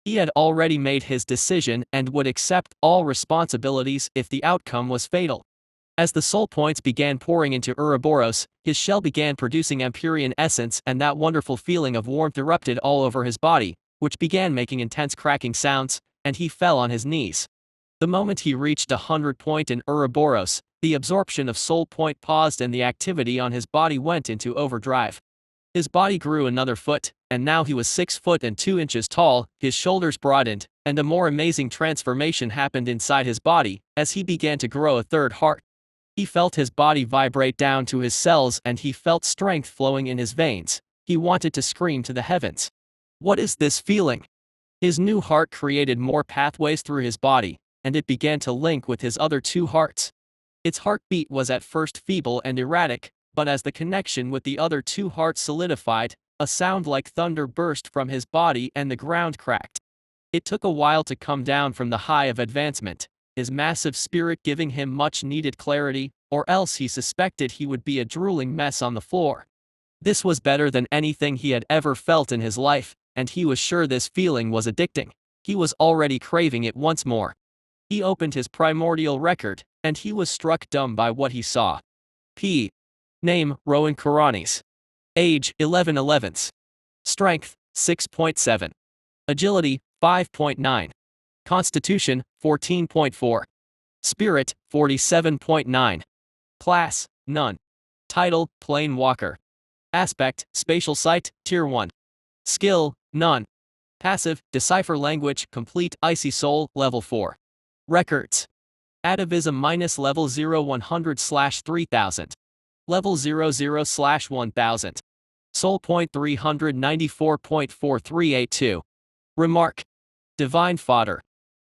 S1: He had already made his decision and would accept all responsibilities if the outcome was fatal. As the soul points began pouring into Ouroboros, his shell began producing Empyrean essence, and that wonderful feeling of warmth erupted all over his body, which began making intense cracking sounds, and he fell on his knees. The moment he reached 100 point in Ouroboros, the absorption of soul point paused and the activity on his body went into overdrive. His body grew another foot, and now he was 6 foot and 2 inches tall. His shoulders broadened, and a more amazing transformation happened inside his body, as he began to grow a third heart. He felt his body vibrate down to his cells, and he felt strength flowing in his veins. He wanted to scream to the heavens. What is this feeling? His new heart created more pathways through his body, and it began to link with his other 2 hearts. Its heartbeat was at first feeble and erratic, but as the connection with the other 2 hearts solidified, a sound like thunder burst from his body and the ground cracked. It took a while to come down from the high of advancement, his massive spirit giving him much-needed clarity, or else he suspected he would be a drooling mess on the floor. This was better than anything he had ever felt in his life, and he was sure this feeling was addicting. He was already craving it once more. He opened his primordial record, and he was struck dumb by what he saw. Name: Rowan Kuranes. Age: 11/11. Strength: 6.7. Agility: 5.9. Constitution: 14.4. Spirit: 47.9. Class: None. Title: Plain Walker. Aspect: Spatial Sight, Tier 1. Skill: None. Passive: Decipher Language, Complete. Icy Soul, Level 4. Records: Atavism -level 0 100/3000. Level 00/1000. Soul Point 394.4382. Remark: Divine Fodder.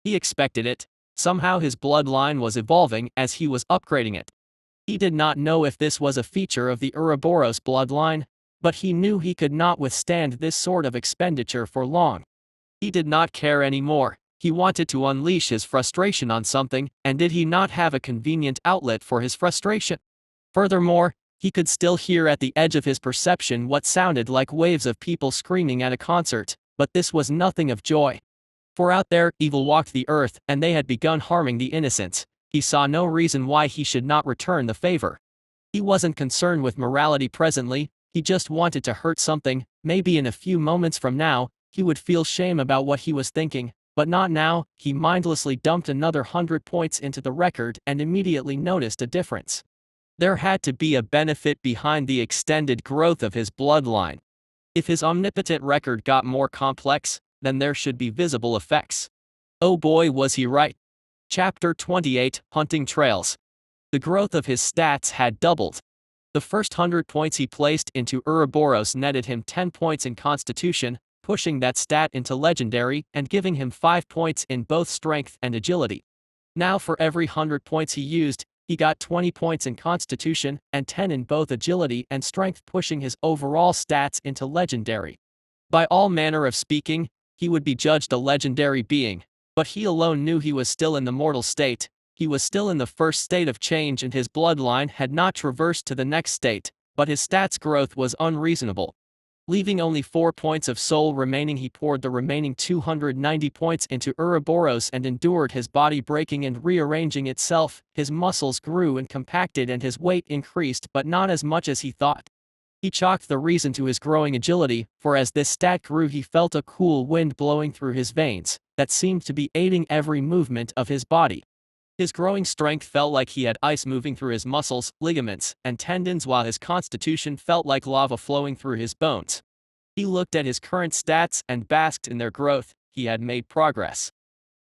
S1: He expected it. Somehow his bloodline was evolving as he was upgrading it. He did not know if this was a feature of the Ouroboros bloodline, but he knew he could not withstand this sort of expenditure for long. He did not care anymore. He wanted to unleash his frustration on something, and did he not have a convenient outlet for his frustration? Furthermore, he could still hear at the edge of his perception what sounded like waves of people screaming at a concert, but this was nothing of joy. For out there, evil walked the earth, and they had begun harming the innocents. He saw no reason why he should not return the favor. He wasn't concerned with morality presently, he just wanted to hurt something. Maybe in a few moments from now, he would feel shame about what he was thinking, but not now. He mindlessly dumped another 100 points into the record and immediately noticed a difference. There had to be a benefit behind the extended growth of his bloodline. If his omnipotent record got more complex, then there should be visible effects. Oh boy, was he right. Chapter 28, Hunting Trails. The growth of his stats had doubled. The first 100 points he placed into Ouroboros netted him 10 points in Constitution, pushing that stat into Legendary and giving him 5 points in both Strength and Agility. Now for every 100 points he used, he got 20 points in Constitution and 10 in both Agility and Strength, pushing his overall stats into Legendary. By all manner of speaking, he would be judged a legendary being, but he alone knew he was still in the mortal state. He was still in the first state of change and his bloodline had not traversed to the next state, but his stats growth was unreasonable. Leaving only 4 points of soul remaining, he poured the remaining 290 points into Ouroboros and endured his body breaking and rearranging itself. His muscles grew and compacted and his weight increased, but not as much as he thought. He chalked the reason to his growing agility, for as this stat grew he felt a cool wind blowing through his veins, that seemed to be aiding every movement of his body. His growing strength felt like he had ice moving through his muscles, ligaments, and tendons, while his constitution felt like lava flowing through his bones. He looked at his current stats and basked in their growth. He had made progress.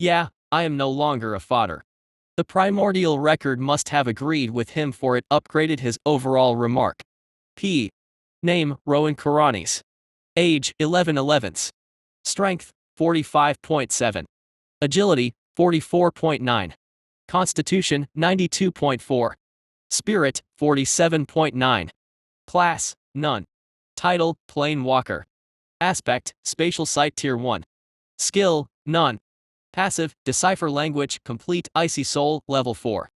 S1: Yeah, I am no longer a fodder. The primordial record must have agreed with him, for it upgraded his overall remark. P. Name, Rowan Kuranes. Age, 11/11. Strength, 45.7. Agility, 44.9. Constitution, 92.4. Spirit, 47.9. Class, none. Title, Plain Walker. Aspect, Spatial Sight Tier 1. Skill, none. Passive, Decipher Language, Complete Icy Soul, Level 4.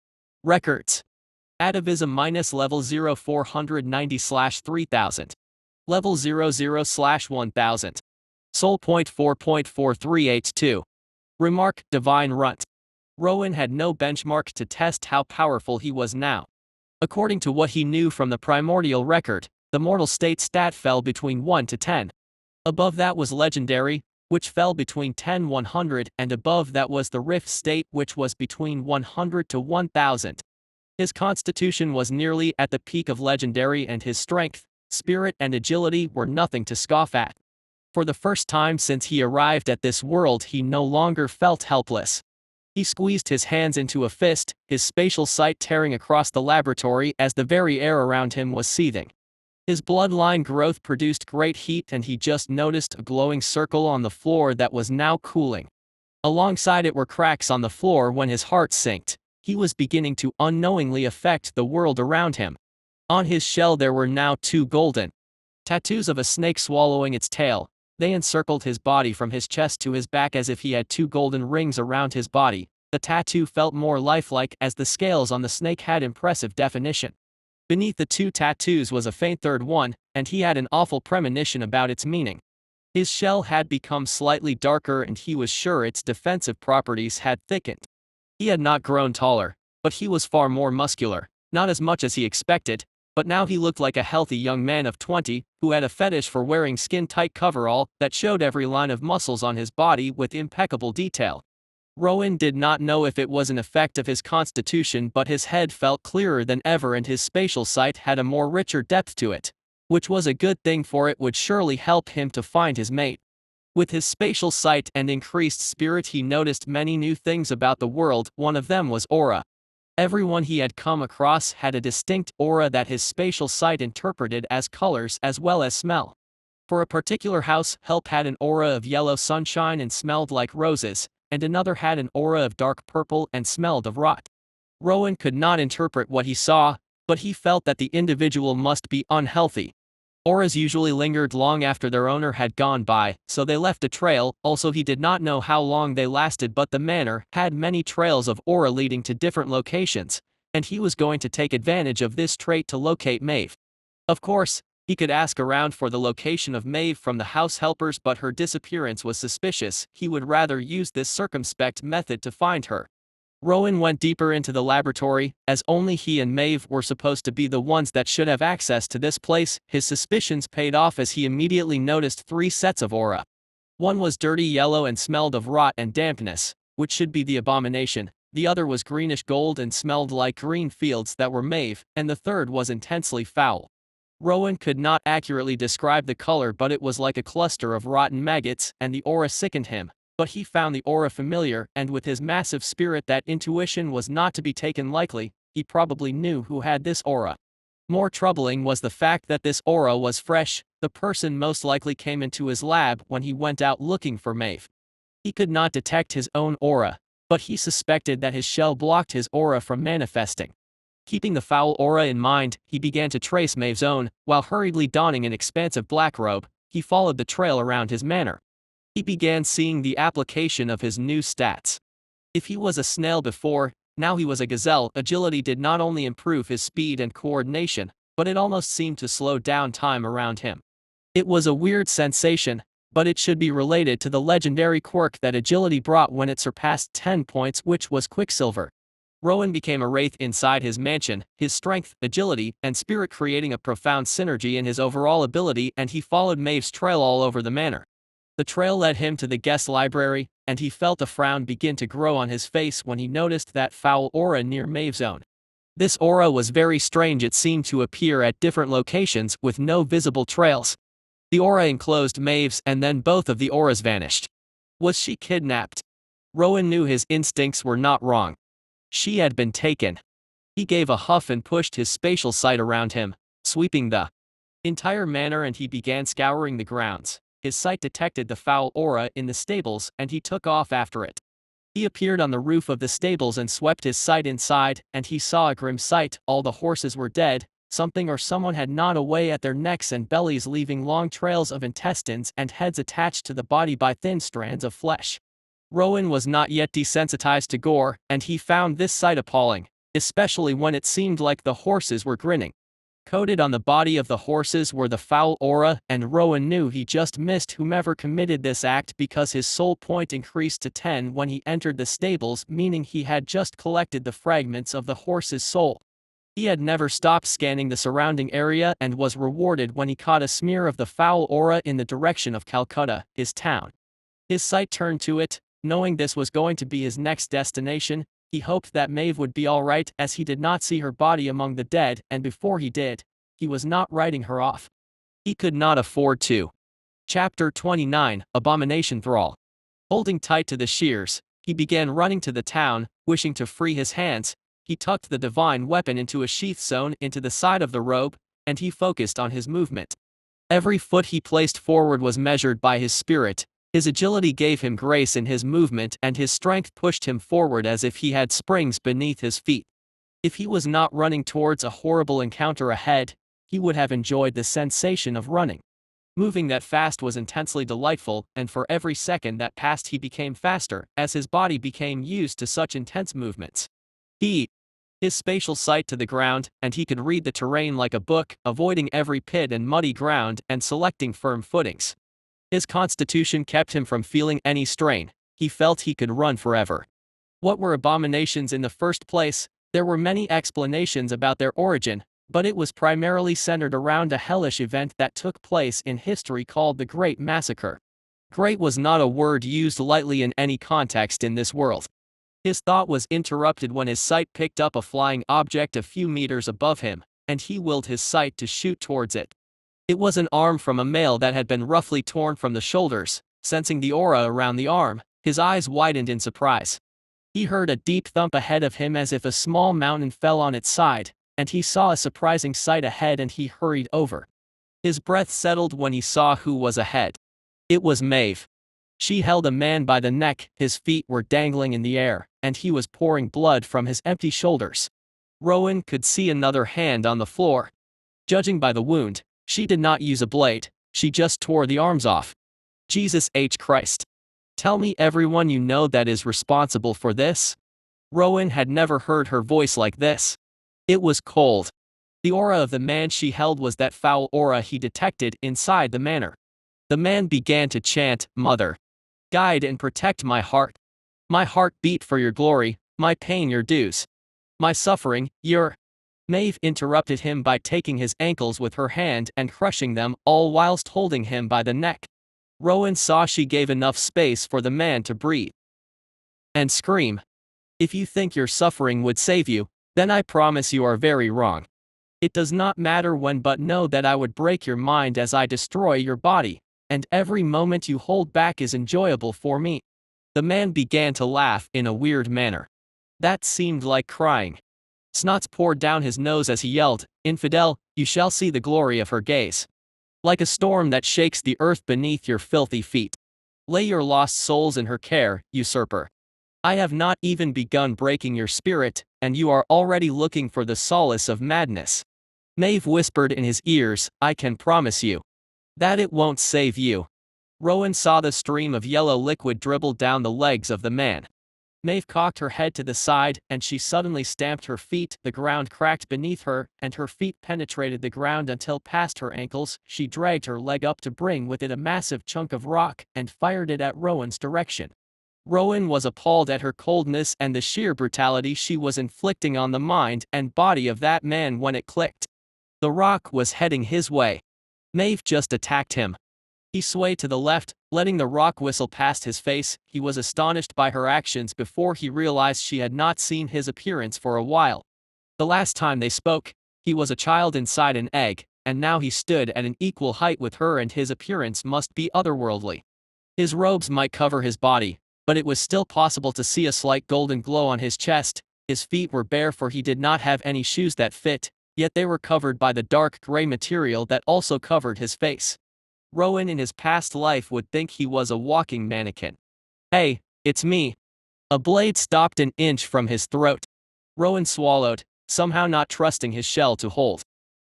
S1: Records. Atavism -level 0 490/3000. Level 00/1000. Soul Point 4.4382. Remark, Divine Runt. Rowan had no benchmark to test how powerful he was now. According to what he knew from the primordial record, the mortal state stat fell between 1 to 10. Above that was legendary, which fell between 10-100, and above that was the rift state, which was between 100 to 1000. His constitution was nearly at the peak of legendary, and his strength, spirit, and agility were nothing to scoff at. For the first time since he arrived at this world, he no longer felt helpless. He squeezed his hands into a fist, his spatial sight tearing across the laboratory as the very air around him was seething. His bloodline growth produced great heat, and he just noticed a glowing circle on the floor that was now cooling. Alongside it were cracks on the floor. When his heart sank, he was beginning to unknowingly affect the world around him. On his shell there were now 2 golden tattoos of a snake swallowing its tail. They encircled his body from his chest to his back as if he had 2 golden rings around his body. The tattoo felt more lifelike as the scales on the snake had impressive definition. Beneath the 2 tattoos was a faint third one, and he had an awful premonition about its meaning. His shell had become slightly darker, and he was sure its defensive properties had thickened. He had not grown taller, but he was far more muscular, not as much as he expected, but now he looked like a healthy young man of 20, who had a fetish for wearing skin-tight coverall that showed every line of muscles on his body with impeccable detail. Rowan did not know if it was an effect of his constitution, but his head felt clearer than ever and his spatial sight had a more richer depth to it, which was a good thing, for it would surely help him to find his mate. With his spatial sight and increased spirit, he noticed many new things about the world. One of them was aura. Everyone he had come across had a distinct aura that his spatial sight interpreted as colors as well as smell. For a particular house, Help had an aura of yellow sunshine and smelled like roses, and another had an aura of dark purple and smelled of rot. Rowan could not interpret what he saw, but he felt that the individual must be unhealthy. Auras usually lingered long after their owner had gone by, so they left a trail. Also, he did not know how long they lasted, but the manor had many trails of aura leading to different locations, and he was going to take advantage of this trait to locate Maeve. Of course, he could ask around for the location of Maeve from the house helpers, but her disappearance was suspicious. He would rather use this circumspect method to find her. Rowan went deeper into the laboratory, as only he and Maeve were supposed to be the ones that should have access to this place. His suspicions paid off as he immediately noticed 3 sets of aura. One was dirty yellow and smelled of rot and dampness, which should be the abomination. The other was greenish gold and smelled like green fields that were Maeve, and the third was intensely foul. Rowan could not accurately describe the color, but it was like a cluster of rotten maggots, and the aura sickened him. But he found the aura familiar, and with his massive spirit that intuition was not to be taken lightly. he probably knew who had this aura. More troubling was the fact that this aura was fresh. The person most likely came into his lab when he went out looking for Maeve. He could not detect his own aura, but he suspected that his shell blocked his aura from manifesting. Keeping the foul aura in mind, he began to trace Maeve's own. While hurriedly donning an expansive black robe, he followed the trail around his manor. He began seeing the application of his new stats. If he was a snail before, now he was a gazelle. Agility did not only improve his speed and coordination, but it almost seemed to slow down time around him. It was a weird sensation, but it should be related to the legendary quirk that agility brought when it surpassed 10 points, which was Quicksilver. Rowan became a wraith inside his mansion, his strength, agility, and spirit creating a profound synergy in his overall ability, and he followed Maeve's trail all over the manor. The trail led him to the guest library, and he felt a frown begin to grow on his face when he noticed that foul aura near Maeve's own. This aura was very strange. It seemed to appear at different locations with no visible trails. The aura enclosed Maeve's, and then both of the auras vanished. Was she kidnapped? Rowan knew his instincts were not wrong. She had been taken. He gave a huff and pushed his spatial sight around him, sweeping the entire manor, and he began scouring the grounds. His sight detected the foul aura in the stables, and he took off after it. He appeared on the roof of the stables and swept his sight inside, and he saw a grim sight. All the horses were dead. Something or someone had gnawed away at their necks and bellies, leaving long trails of intestines and heads attached to the body by thin strands of flesh. Rowan was not yet desensitized to gore, and he found this sight appalling, especially when it seemed like the horses were grinning. Coated on the body of the horses were the foul aura, and Rowan knew he just missed whomever committed this act because his soul point increased to 10 when he entered the stables, meaning he had just collected the fragments of the horse's soul. He had never stopped scanning the surrounding area and was rewarded when he caught a smear of the foul aura in the direction of Calcutta, his town. His sight turned to it, knowing this was going to be his next destination. He hoped that Maeve would be alright, as he did not see her body among the dead, and before he did, he was not writing her off. He could not afford to. Chapter 29, Abomination Thrall. Holding tight to the shears, he began running to the town, wishing to free his hands. He tucked the divine weapon into a sheath sewn into the side of the robe, and he focused on his movement. Every foot he placed forward was measured by his spirit. His agility gave him grace in his movement, and his strength pushed him forward as if he had springs beneath his feet. If he was not running towards a horrible encounter ahead, he would have enjoyed the sensation of running. Moving that fast was intensely delightful, and for every second that passed he became faster, as his body became used to such intense movements. His spatial sight to the ground, and he could read the terrain like a book, avoiding every pit and muddy ground and selecting firm footings. His constitution kept him from feeling any strain. He felt he could run forever. What were abominations in the first place? There were many explanations about their origin, but it was primarily centered around a hellish event that took place in history called the Great Massacre. Great was not a word used lightly in any context in this world. His thought was interrupted when his sight picked up a flying object a few meters above him, and he willed his sight to shoot towards it. It was an arm from a male that had been roughly torn from the shoulders. Sensing the aura around the arm, his eyes widened in surprise. He heard a deep thump ahead of him as if a small mountain fell on its side, and he saw a surprising sight ahead, and he hurried over. His breath settled when he saw who was ahead. It was Maeve. She held a man by the neck, his feet were dangling in the air, and he was pouring blood from his empty shoulders. Rowan could see another hand on the floor. Judging by the wound, she did not use a blade, she just tore the arms off. Jesus H. Christ. Tell me everyone you know that is responsible for this? Rowan had never heard her voice like this. It was cold. The aura of the man she held was that foul aura he detected inside the manor. The man began to chant, "Mother, guide and protect my heart. My heart beat for your glory, my pain your dues. My suffering, your..." Maeve interrupted him by taking his ankles with her hand and crushing them, all whilst holding him by the neck. Rowan saw she gave enough space for the man to breathe and scream. If you think your suffering would save you, then I promise you are very wrong. It does not matter when, but know that I would break your mind as I destroy your body, and every moment you hold back is enjoyable for me. The man began to laugh in a weird manner. That seemed like crying. Snots poured down his nose as he yelled, "Infidel, you shall see the glory of her gaze. Like a storm that shakes the earth beneath your filthy feet. Lay your lost souls in her care, usurper. I have not even begun breaking your spirit, and you are already looking for the solace of madness." Maeve whispered in his ears, "I can promise you that it won't save you." Rowan saw the stream of yellow liquid dribble down the legs of the man. Maeve cocked her head to the side, and she suddenly stamped her feet. The ground cracked beneath her, and her feet penetrated the ground until past her ankles. She dragged her leg up to bring with it a massive chunk of rock, and fired it at Rowan's direction. Rowan was appalled at her coldness and the sheer brutality she was inflicting on the mind and body of that man when it clicked. The rock was heading his way. Maeve just attacked him. He swayed to the left, letting the rock whistle past his face. He was astonished by her actions before he realized she had not seen his appearance for a while. The last time they spoke, he was a child inside an egg, and now he stood at an equal height with her, and his appearance must be otherworldly. His robes might cover his body, but it was still possible to see a slight golden glow on his chest. His feet were bare, for he did not have any shoes that fit, yet they were covered by the dark gray material that also covered his face. Rowan in his past life would think he was a walking mannequin. "Hey, it's me." A blade stopped an inch from his throat. Rowan swallowed, somehow not trusting his shell to hold.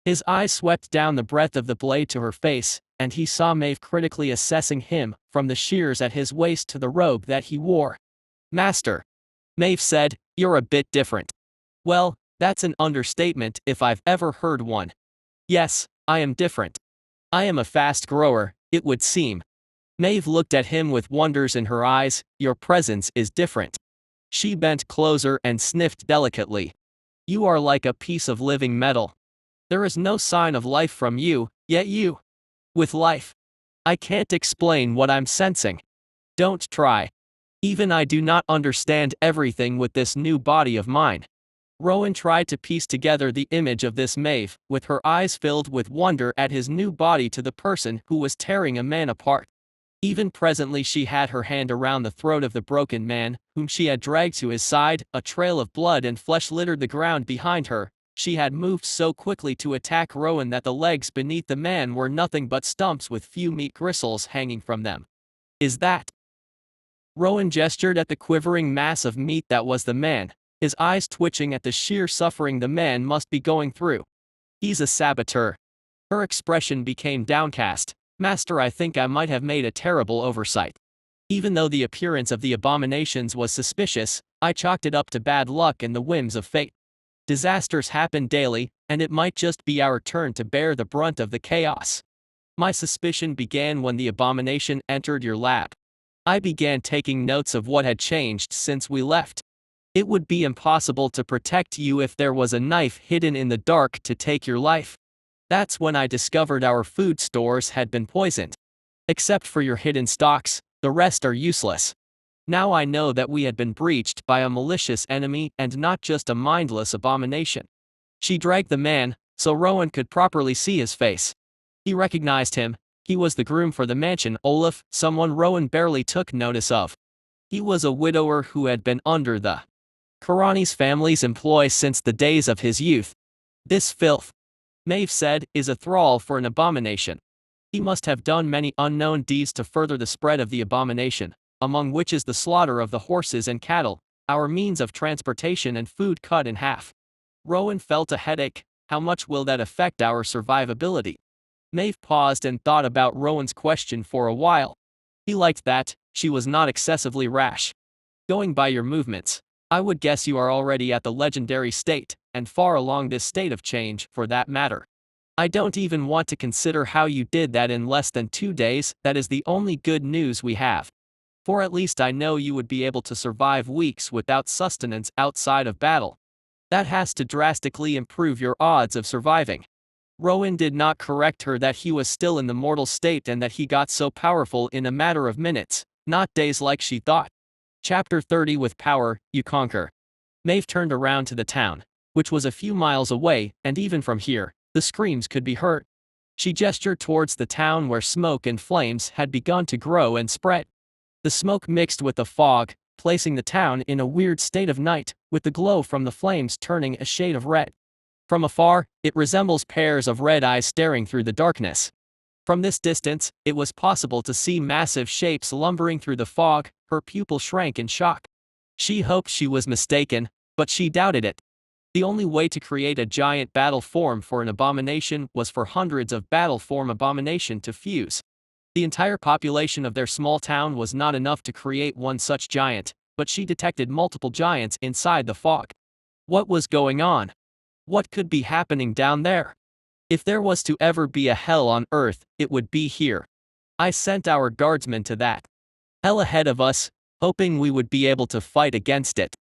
S1: His eyes swept down the breadth of the blade to her face, and he saw Maeve critically assessing him, from the shears at his waist to the robe that he wore. "Master," Maeve said, "you're a bit different." "Well, that's an understatement if I've ever heard one. Yes, I am different. I am a fast grower, it would seem." Maeve looked at him with wonders in her eyes. "Your presence is different." She bent closer and sniffed delicately. "You are like a piece of living metal. There is no sign of life from you, yet you with life. I can't explain what I'm sensing. Don't try. Even I do not understand everything with this new body of mine." Rowan tried to piece together the image of this Maeve, with her eyes filled with wonder at his new body to the person who was tearing a man apart. Even presently she had her hand around the throat of the broken man, whom she had dragged to his side. A trail of blood and flesh littered the ground behind her. She had moved so quickly to attack Rowan that the legs beneath the man were nothing but stumps with few meat gristles hanging from them. "Is that?" Rowan gestured at the quivering mass of meat that was the man, his eyes twitching at the sheer suffering the man must be going through. "He's a saboteur." Her expression became downcast. "Master, I think I might have made a terrible oversight. Even though the appearance of the abominations was suspicious, I chalked it up to bad luck and the whims of fate. Disasters happen daily, and it might just be our turn to bear the brunt of the chaos. My suspicion began when the abomination entered your lab. I began taking notes of what had changed since we left. It would be impossible to protect you if there was a knife hidden in the dark to take your life. That's when I discovered our food stores had been poisoned. Except for your hidden stocks, the rest are useless. Now I know that we had been breached by a malicious enemy and not just a mindless abomination." She dragged the man, so Rowan could properly see his face. He recognized him. He was the groom for the mansion, Olaf, someone Rowan barely took notice of. He was a widower who had been under the Kuranes family's employ since the days of his youth. "This filth," Maeve said, "is a thrall for an abomination. He must have done many unknown deeds to further the spread of the abomination, among which is the slaughter of the horses and cattle, our means of transportation and food cut in half." Rowan felt a headache. "How much will that affect our survivability?" Maeve paused and thought about Rowan's question for a while. He liked that. She was not excessively rash. "Going by your movements, I would guess you are already at the legendary state, and far along this state of change, for that matter. I don't even want to consider how you did that in less than 2 days. That is the only good news we have. For at least I know you would be able to survive weeks without sustenance outside of battle. That has to drastically improve your odds of surviving." Rowan did not correct her that he was still in the mortal state and that he got so powerful in a matter of minutes, not days like she thought. Chapter 30. With power, you conquer. Maeve turned around to the town, which was a few miles away, and even from here, the screams could be heard. She gestured towards the town where smoke and flames had begun to grow and spread. The smoke mixed with the fog, placing the town in a weird state of night, with the glow from the flames turning a shade of red. From afar, it resembles pairs of red eyes staring through the darkness. From this distance, it was possible to see massive shapes lumbering through the fog. Her pupil shrank in shock. She hoped she was mistaken, but she doubted it. The only way to create a giant battle form for an abomination was for hundreds of battle form abomination to fuse. The entire population of their small town was not enough to create one such giant, but she detected multiple giants inside the fog. What was going on? What could be happening down there? If there was to ever be a hell on earth, it would be here. I sent our guardsmen to that hell ahead of us, hoping we would be able to fight against it,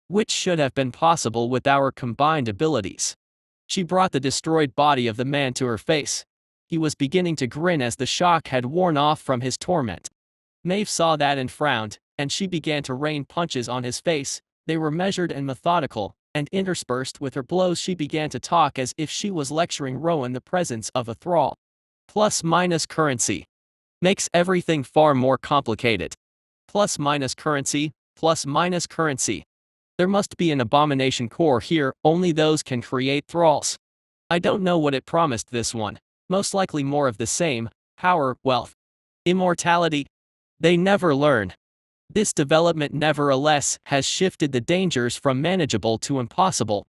S1: which should have been possible with our combined abilities. She brought the destroyed body of the man to her face. He was beginning to grin as the shock had worn off from his torment. Maeve saw that and frowned, and she began to rain punches on his face. They were measured and methodical, and interspersed with her blows she began to talk as if she was lecturing Rowan the presence of a thrall. Plus minus currency makes everything far more complicated. Plus minus currency, plus minus currency. There must be an abomination core here, only those can create thralls. I don't know what it promised this one. Most likely more of the same, power, wealth, immortality. They never learn. This development nevertheless has shifted the dangers from manageable to impossible.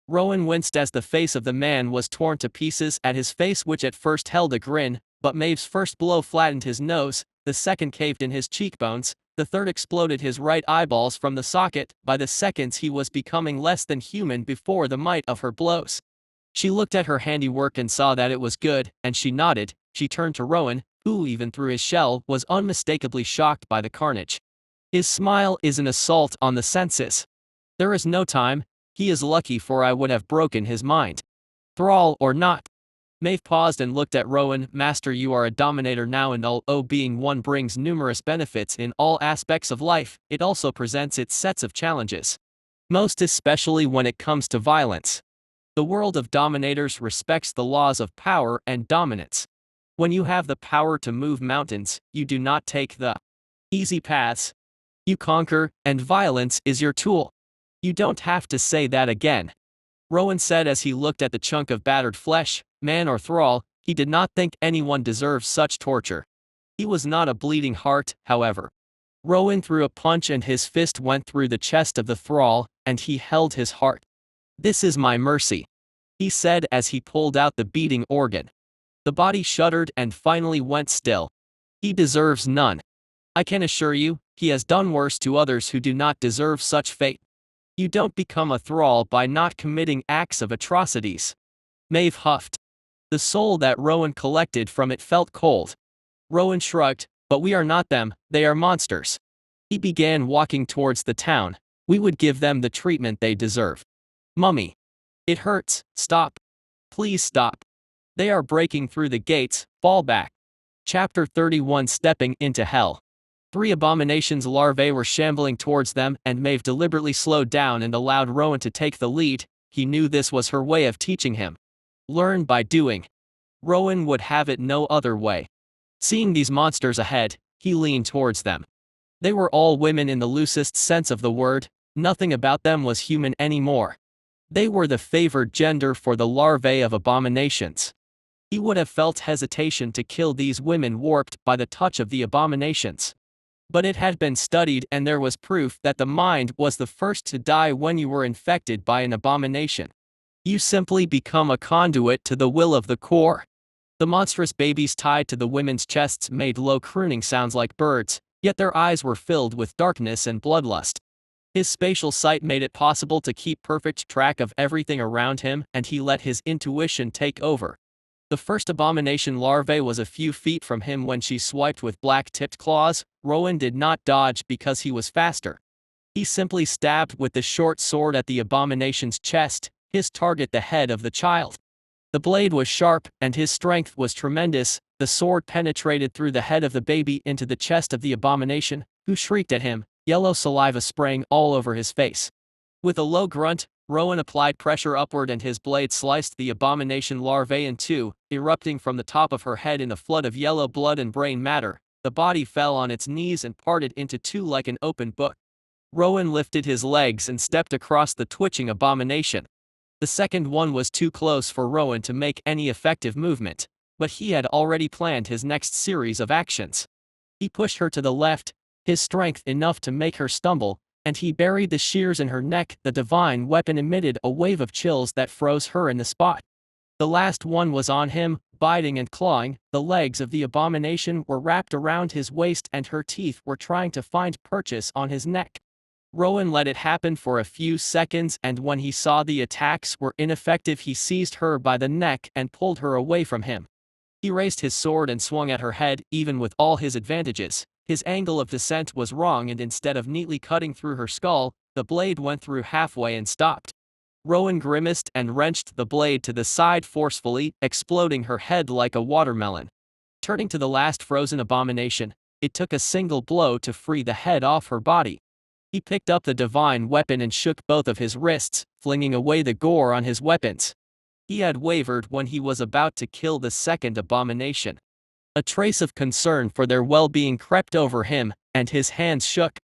S1: Rowan winced as the face of the man was torn to pieces at his face, which at first held a grin, but Maeve's first blow flattened his nose, the second caved in his cheekbones, the third exploded his right eyeballs from the socket. By the seconds he was becoming less than human before the might of her blows. She looked at her handiwork and saw that it was good, and she nodded. She turned to Rowan, who even through his shell was unmistakably shocked by the carnage. His smile is an assault on the senses. There is no time. He is lucky, for I would have broken his mind. Thrall or not. Maeve paused and looked at Rowan. Master, you are a dominator now, and although being one brings numerous benefits in all aspects of life, it also presents its sets of challenges. Most especially when it comes to violence. The world of dominators respects the laws of power and dominance. When you have the power to move mountains, you do not take the easy paths. You conquer, and violence is your tool. You don't have to say that again. Rowan said as he looked at the chunk of battered flesh. Man or thrall, he did not think anyone deserved such torture. He was not a bleeding heart, however. Rowan threw a punch and his fist went through the chest of the thrall, and he held his heart. This is my mercy, he said as he pulled out the beating organ. The body shuddered and finally went still. He deserves none. I can assure you, he has done worse to others who do not deserve such fate. You don't become a thrall by not committing acts of atrocities. Maeve huffed. The soul that Rowan collected from it felt cold. Rowan shrugged, but we are not them, they are monsters. He began walking towards the town. We would give them the treatment they deserve. Mummy. It hurts, stop. Please stop. They are breaking through the gates, fall back. Chapter 31. Stepping into Hell. 3 abominations larvae were shambling towards them, and Maeve deliberately slowed down and allowed Rowan to take the lead. He knew this was her way of teaching him. Learn by doing. Rowan would have it no other way. Seeing these monsters ahead, he leaned towards them. They were all women in the loosest sense of the word. Nothing about them was human anymore. They were the favored gender for the larvae of abominations. He would have felt hesitation to kill these women warped by the touch of the abominations. But it had been studied, and there was proof that the mind was the first to die when you were infected by an abomination. You simply become a conduit to the will of the core. The monstrous babies tied to the women's chests made low crooning sounds like birds, yet their eyes were filled with darkness and bloodlust. His spatial sight made it possible to keep perfect track of everything around him, and he let his intuition take over. The first abomination larvae was a few feet from him when she swiped with black-tipped claws. Rowan did not dodge because he was faster. He simply stabbed with the short sword at the abomination's chest, his target the head of the child. The blade was sharp, and his strength was tremendous. The sword penetrated through the head of the baby into the chest of the abomination, who shrieked at him, yellow saliva spraying all over his face. With a low grunt, Rowan applied pressure upward and his blade sliced the abomination larvae in two, erupting from the top of her head in a flood of yellow blood and brain matter. The body fell on its knees and parted into two like an open book. Rowan lifted his legs and stepped across the twitching abomination. The second one was too close for Rowan to make any effective movement, but he had already planned his next series of actions. He pushed her to the left, his strength enough to make her stumble, and he buried the shears in her neck. The divine weapon emitted a wave of chills that froze her in the spot. The last one was on him, biting and clawing. The legs of the abomination were wrapped around his waist and her teeth were trying to find purchase on his neck. Rowan let it happen for a few seconds, and when he saw the attacks were ineffective, he seized her by the neck and pulled her away from him. He raised his sword and swung at her head. Even with all his advantages, his angle of descent was wrong, and instead of neatly cutting through her skull, the blade went through halfway and stopped. Rowan grimaced and wrenched the blade to the side forcefully, exploding her head like a watermelon. Turning to the last frozen abomination, it took a single blow to free the head off her body. He picked up the divine weapon and shook both of his wrists, flinging away the gore on his weapons. He had wavered when he was about to kill the second abomination. A trace of concern for their well-being crept over him, and his hands shook.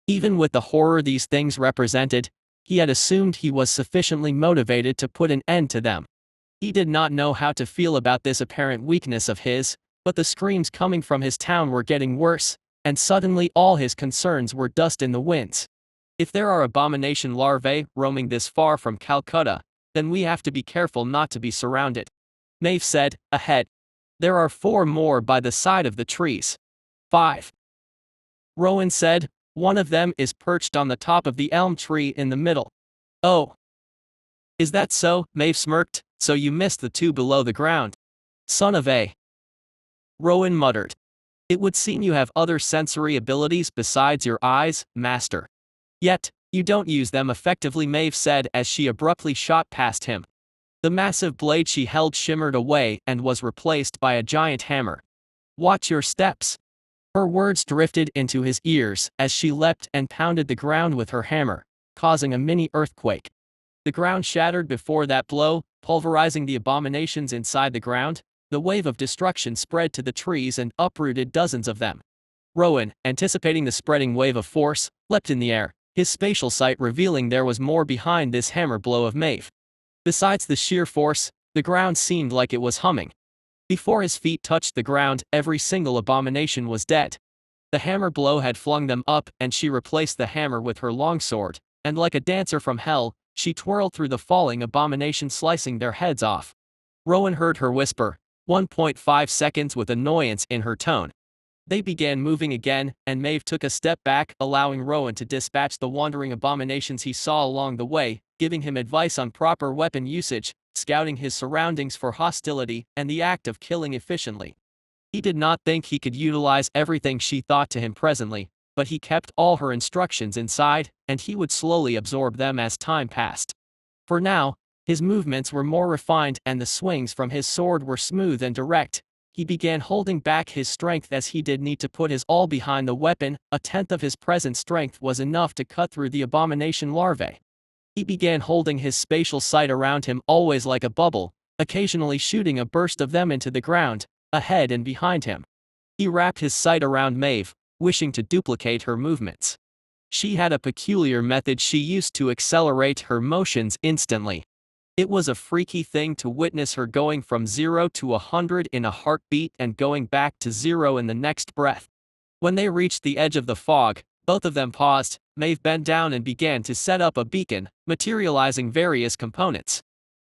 S1: Even with the horror these things represented, he had assumed he was sufficiently motivated to put an end to them. He did not know how to feel about this apparent weakness of his, but the screams coming from his town were getting worse, and suddenly all his concerns were dust in the winds. If there are abomination larvae roaming this far from Calcutta, then we have to be careful not to be surrounded. Maeve said, ahead. There are 4 more by the side of the trees. 5. Rowan said, one of them is perched on the top of the elm tree in the middle. Oh. Is that so? Maeve smirked. So you missed the 2 below the ground. Son of a. Rowan muttered. It would seem you have other sensory abilities besides your eyes, master. Yet, you don't use them effectively, Maeve said as she abruptly shot past him. The massive blade she held shimmered away and was replaced by a giant hammer. Watch your steps. Her words drifted into his ears as she leapt and pounded the ground with her hammer, causing a mini earthquake. The ground shattered before that blow, pulverizing the abominations inside the ground. The wave of destruction spread to the trees and uprooted dozens of them. Rowan, anticipating the spreading wave of force, leapt in the air, his spatial sight revealing there was more behind this hammer blow of Maeve. Besides the sheer force, the ground seemed like it was humming. Before his feet touched the ground, every single abomination was dead. The hammer blow had flung them up, and she replaced the hammer with her longsword, and like a dancer from hell, she twirled through the falling abomination, slicing their heads off. Rowan heard her whisper, 1.5 seconds, with annoyance in her tone. They began moving again, and Maeve took a step back, allowing Rowan to dispatch the wandering abominations he saw along the way, giving him advice on proper weapon usage, scouting his surroundings for hostility, and the act of killing efficiently. He did not think he could utilize everything she thought to him presently, but he kept all her instructions inside, and he would slowly absorb them as time passed. For now, his movements were more refined and the swings from his sword were smooth and direct. He began holding back his strength as he did need to put his all behind the weapon. 1/10 of his present strength was enough to cut through the abomination larvae. He began holding his spatial sight around him, always like a bubble, occasionally shooting a burst of them into the ground, ahead and behind him. He wrapped his sight around Maeve, wishing to duplicate her movements. She had a peculiar method she used to accelerate her motions instantly. It was a freaky thing to witness her going from 0 to 100 in a heartbeat and going back to 0 in the next breath. When they reached the edge of the fog, both of them paused. Maeve bent down and began to set up a beacon, materializing various components.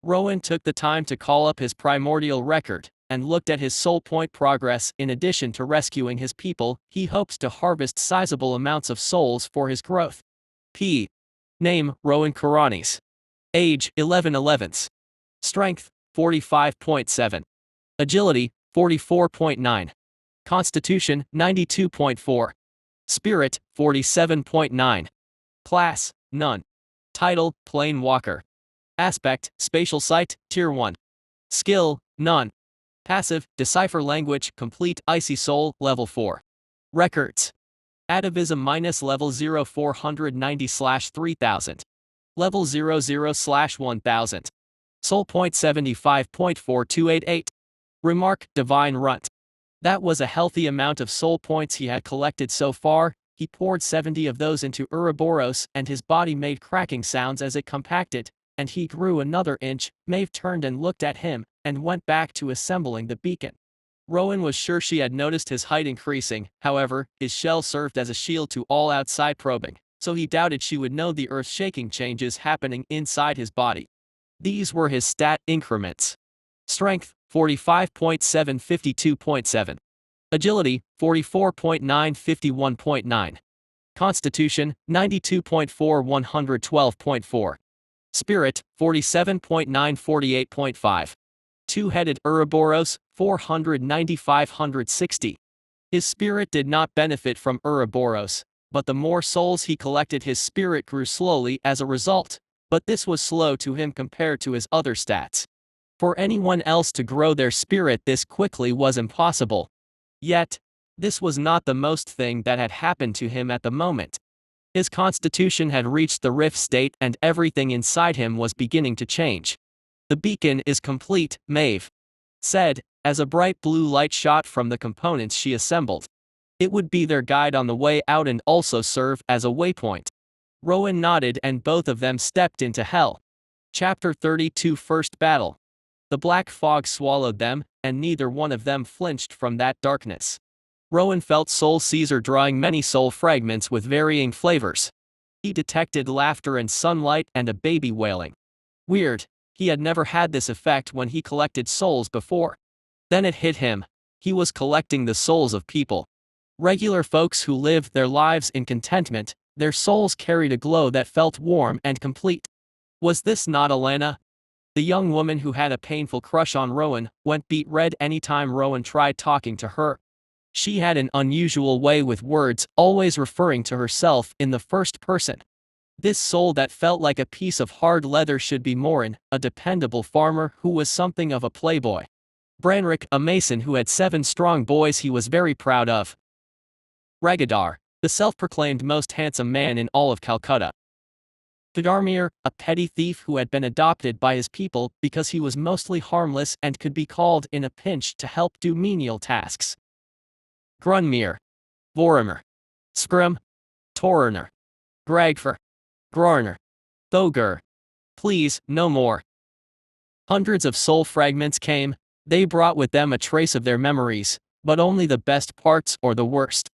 S1: Rowan took the time to call up his primordial record, and looked at his soul point progress. In addition to rescuing his people, he hopes to harvest sizable amounts of souls for his growth. P. Name, Rowan Kuranes. Age, 11/11. Strength, 45.7. Agility, 44.9. Constitution, 92.4. Spirit, 47.9. Class, none. Title, Plain Walker. Aspect, Spatial Sight, Tier 1. Skill, none. Passive, Decipher Language, Complete. Icy Soul, Level 4. Records. Atavism -level 0 490/3000. Level 00/1000. Soul point 75.4288. Remark, Divine Runt. That was a healthy amount of soul points he had collected so far. he poured 70 of those into Ouroboros, and his body made cracking sounds as it compacted, and he grew another inch. Maeve turned and looked at him, and went back to assembling the beacon. Rowan was sure she had noticed his height increasing. However, his shell served as a shield to all outside probing, so he doubted she would know the earth-shaking changes happening inside his body. These were his stat increments. Strength, 45.7 52.7. Agility, 44.9 51.9. Constitution, 92.4 112.4. Spirit, 47.9 48.5. Two-headed Ouroboros, 490 560. His spirit did not benefit from Ouroboros, but the more souls he collected, his spirit grew slowly as a result, but this was slow to him compared to his other stats. For anyone else to grow their spirit this quickly was impossible. Yet, this was not the most thing that had happened to him at the moment. His constitution had reached the rift state and everything inside him was beginning to change. "The beacon is complete," Maeve said, as a bright blue light shot from the components she assembled. It would be their guide on the way out and also serve as a waypoint. Rowan nodded and both of them stepped into hell. Chapter 32 First Battle. The black fog swallowed them, and neither one of them flinched from that darkness. Rowan felt Soul Caesar drawing many soul fragments with varying flavors. He detected laughter and sunlight and a baby wailing. Weird, he had never had this effect when he collected souls before. Then it hit him. He was collecting the souls of people. Regular folks who lived their lives in contentment. Their souls carried a glow that felt warm and complete. Was this not Elena? The young woman who had a painful crush on Rowan went beet red anytime Rowan tried talking to her. She had an unusual way with words, always referring to herself in the first person. This soul that felt like a piece of hard leather should be Morin, a dependable farmer who was something of a playboy. Branrick, a mason who had 7 strong boys he was very proud of. Ragadar, the self-proclaimed most handsome man in all of Calcutta. Vidarmir, a petty thief who had been adopted by his people because he was mostly harmless and could be called in a pinch to help do menial tasks. Grunmir, Vormir, Scrum, Torner, Gragfer, Grarner, Thogur. Please, no more. Hundreds of soul fragments came. They brought with them a trace of their memories, but only the best parts or the worst.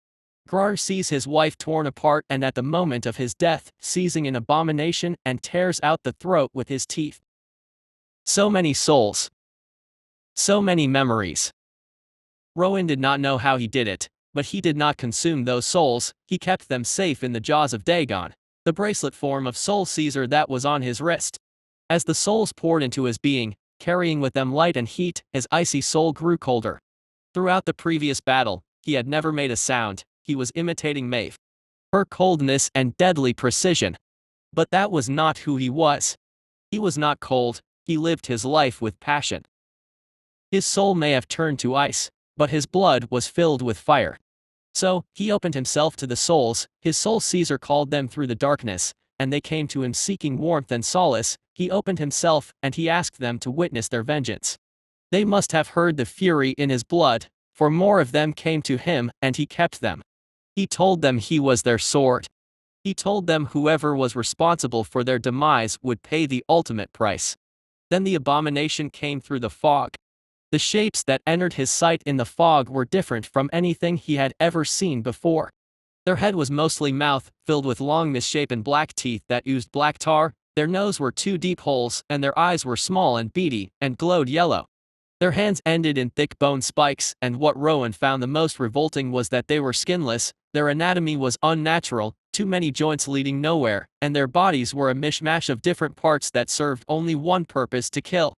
S1: Grar sees his wife torn apart and at the moment of his death, seizing an abomination and tears out the throat with his teeth. So many souls. So many memories. Rowan did not know how he did it, but he did not consume those souls, he kept them safe in the jaws of Dagon, the bracelet form of Soul Caesar that was on his wrist. As the souls poured into his being, carrying with them light and heat, his icy soul grew colder. Throughout the previous battle, he had never made a sound. He was imitating Maeve. Her coldness and deadly precision. But that was not who he was. He was not cold, he lived his life with passion. His soul may have turned to ice, but his blood was filled with fire. So, he opened himself to the souls, his Soul Caesar called them through the darkness, and they came to him seeking warmth and solace. He opened himself, and he asked them to witness their vengeance. They must have heard the fury in his blood, for more of them came to him, and he kept them. He told them he was their sword. He told them whoever was responsible for their demise would pay the ultimate price. Then the abomination came through the fog. The shapes that entered his sight in the fog were different from anything he had ever seen before. Their head was mostly mouth, filled with long misshapen black teeth that oozed black tar, their nose were 2 deep holes and their eyes were small and beady, and glowed yellow. Their hands ended in thick bone spikes, and what Rowan found the most revolting was that they were skinless. Their anatomy was unnatural, too many joints leading nowhere, and their bodies were a mishmash of different parts that served only one purpose: to kill.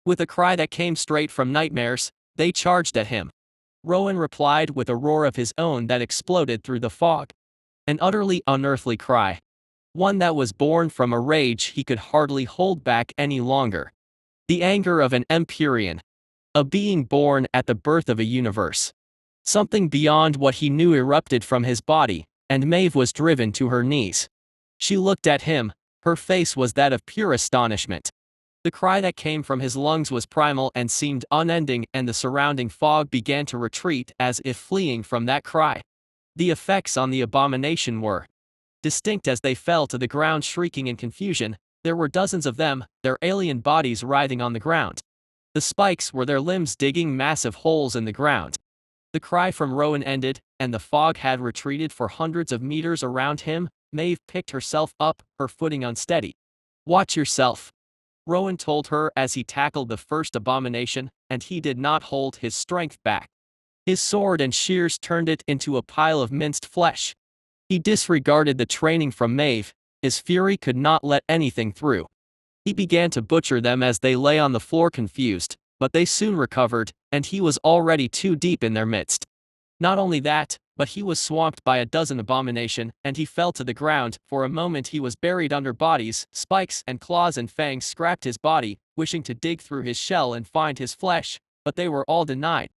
S1: With a cry that came straight from nightmares, they charged at him. Rowan replied with a roar of his own that exploded through the fog. An utterly unearthly cry. One that was born from a rage he could hardly hold back any longer. The anger of an Empyrean. A being born at the birth of a universe. Something beyond what he knew erupted from his body, and Maeve was driven to her knees. She looked at him, her face was that of pure astonishment. The cry that came from his lungs was primal and seemed unending, and the surrounding fog began to retreat as if fleeing from that cry. The effects on the abomination were distinct as they fell to the ground shrieking in confusion. There were dozens of them, their alien bodies writhing on the ground. The spikes were their limbs digging massive holes in the ground. The cry from Rowan ended, and the fog had retreated for hundreds of meters around him. Maeve picked herself up, her footing unsteady. "Watch yourself," Rowan told her as he tackled the first abomination, and he did not hold his strength back. His sword and shears turned it into a pile of minced flesh. He disregarded the training from Maeve. His fury could not let anything through. He began to butcher them as they lay on the floor confused, but they soon recovered, and he was already too deep in their midst. Not only that, but he was swamped by a dozen abomination, and he fell to the ground. For a moment he was buried under bodies. Spikes and claws and fangs scrapped his body, wishing to dig through his shell and find his flesh, but they were all denied.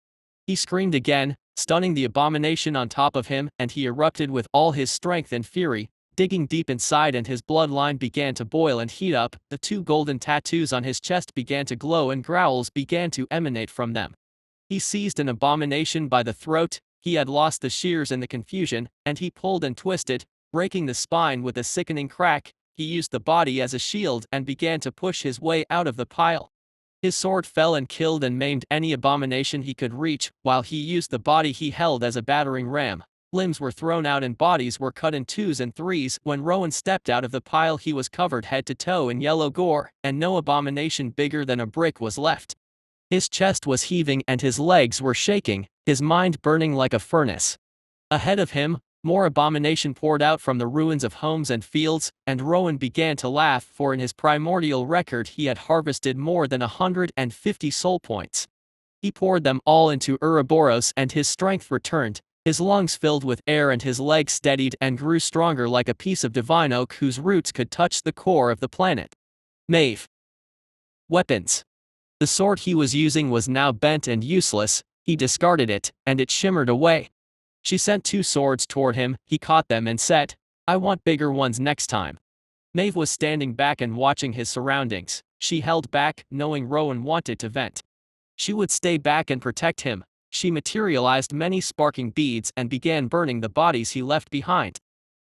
S1: He screamed again, stunning the abomination on top of him, and he erupted with all his strength and fury, digging deep inside, and his bloodline began to boil and heat up. The two golden tattoos on his chest began to glow and growls began to emanate from them. He seized an abomination by the throat. He had lost the shears in the confusion, and he pulled and twisted, breaking the spine with a sickening crack. He used the body as a shield and began to push his way out of the pile. His sword fell and killed and maimed any abomination he could reach, while he used the body he held as a battering ram. Limbs were thrown out and bodies were cut in twos and threes. When Rowan stepped out of the pile, he was covered head to toe in yellow gore, and no abomination bigger than a brick was left. His chest was heaving and his legs were shaking, his mind burning like a furnace. Ahead of him, more abomination poured out from the ruins of homes and fields, and Rowan began to laugh, for in his primordial record he had harvested more than 150 soul points. He poured them all into Ouroboros, and his strength returned. His lungs filled with air and his legs steadied and grew stronger like a piece of divine oak whose roots could touch the core of the planet. Maeve. Weapons. The sword he was using was now bent and useless. He discarded it, and it shimmered away. She sent two swords toward him. He caught them and said, "I want bigger ones next time." Maeve was standing back and watching his surroundings. She held back, knowing Rowan wanted to vent. She would stay back and protect him. She materialized many sparking beads and began burning the bodies he left behind.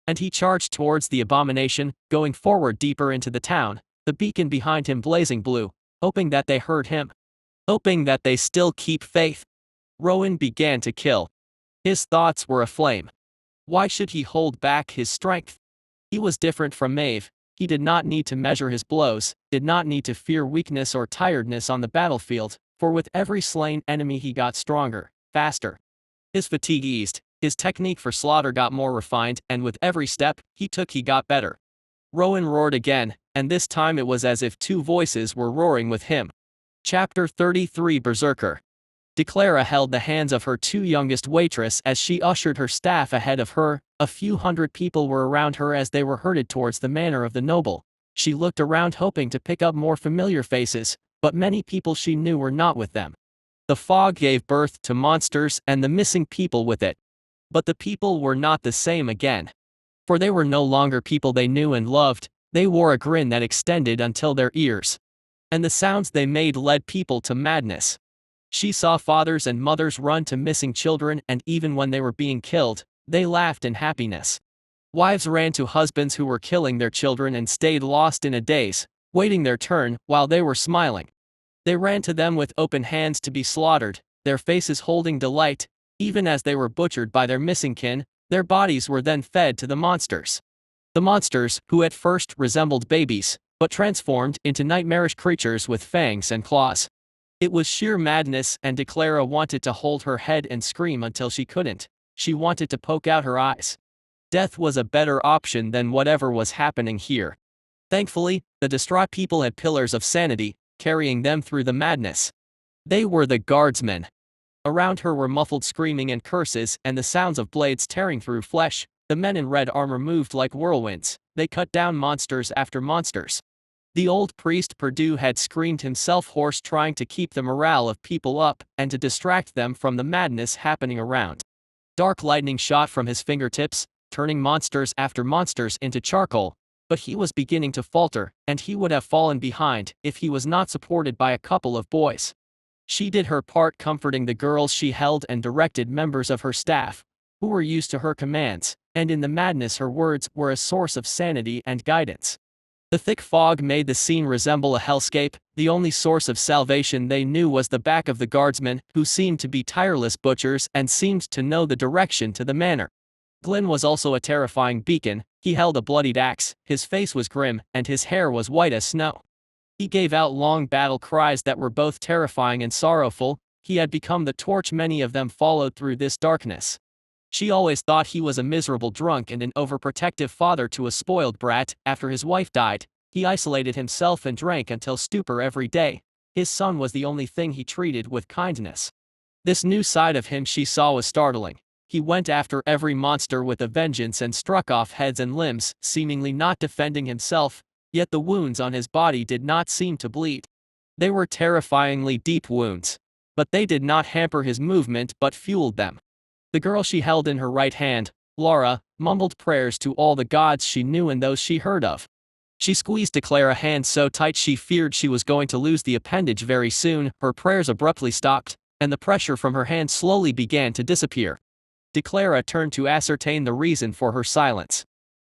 S1: And he charged towards the abomination, going forward deeper into the town, the beacon behind him blazing blue, hoping that they heard him. Hoping that they still keep faith. Rowan began to kill. His thoughts were aflame. Why should he hold back his strength? He was different from Maeve. He did not need to measure his blows, did not need to fear weakness or tiredness on the battlefield, for with every slain enemy he got stronger, faster. His fatigue eased, his technique for slaughter got more refined, and with every step he took he got better. Rowan roared again, and this time it was as if two voices were roaring with him. Chapter 33 Berserker. Declara held the hands of her two youngest waitress as she ushered her staff ahead of her. A few hundred people were around her as they were herded towards the manor of the noble. She looked around hoping to pick up more familiar faces, but many people she knew were not with them. The fog gave birth to monsters and the missing people with it. But the people were not the same again. For they were no longer people they knew and loved. They wore a grin that extended until their ears. And the sounds they made led people to madness. She saw fathers and mothers run to missing children, and even when they were being killed, they laughed in happiness. Wives ran to husbands who were killing their children and stayed lost in a daze, waiting their turn while they were smiling. They ran to them with open hands to be slaughtered, their faces holding delight. Even as they were butchered by their missing kin, their bodies were then fed to the monsters. The monsters, who at first resembled babies, but transformed into nightmarish creatures with fangs and claws. It was sheer madness, and Declara wanted to hold her head and scream until she couldn't. She wanted to poke out her eyes. Death was a better option than whatever was happening here. Thankfully, the distraught people had pillars of sanity, carrying them through the madness. They were the guardsmen. Around her were muffled screaming and curses and the sounds of blades tearing through flesh. The men in red armor moved like whirlwinds. They cut down monsters after monsters. The old priest Perdue had screamed himself hoarse, trying to keep the morale of people up and to distract them from the madness happening around. Dark lightning shot from his fingertips, turning monsters after monsters into charcoal, but he was beginning to falter, and he would have fallen behind if he was not supported by a couple of boys. She did her part, comforting the girls she held and directed members of her staff. who were used to her commands, and in the madness her words were a source of sanity and guidance. The thick fog made the scene resemble a hellscape. The only source of salvation they knew was the back of the guardsmen, who seemed to be tireless butchers and seemed to know the direction to the manor. Glyn was also a terrifying beacon. He held a bloodied axe, his face was grim, and his hair was white as snow. He gave out long battle cries that were both terrifying and sorrowful. He had become the torch many of them followed through this darkness. She always thought he was a miserable drunk and an overprotective father to a spoiled brat. After his wife died, he isolated himself and drank until stupor every day. His son was the only thing he treated with kindness. This new side of him she saw was startling. He went after every monster with a vengeance and struck off heads and limbs, seemingly not defending himself, yet the wounds on his body did not seem to bleed. They were terrifyingly deep wounds. But they did not hamper his movement but fueled them. The girl she held in her right hand, Laura, mumbled prayers to all the gods she knew and those she heard of. She squeezed Declara's hand so tight she feared she was going to lose the appendage very soon. Her prayers abruptly stopped, and the pressure from her hand slowly began to disappear. Declara turned to ascertain the reason for her silence.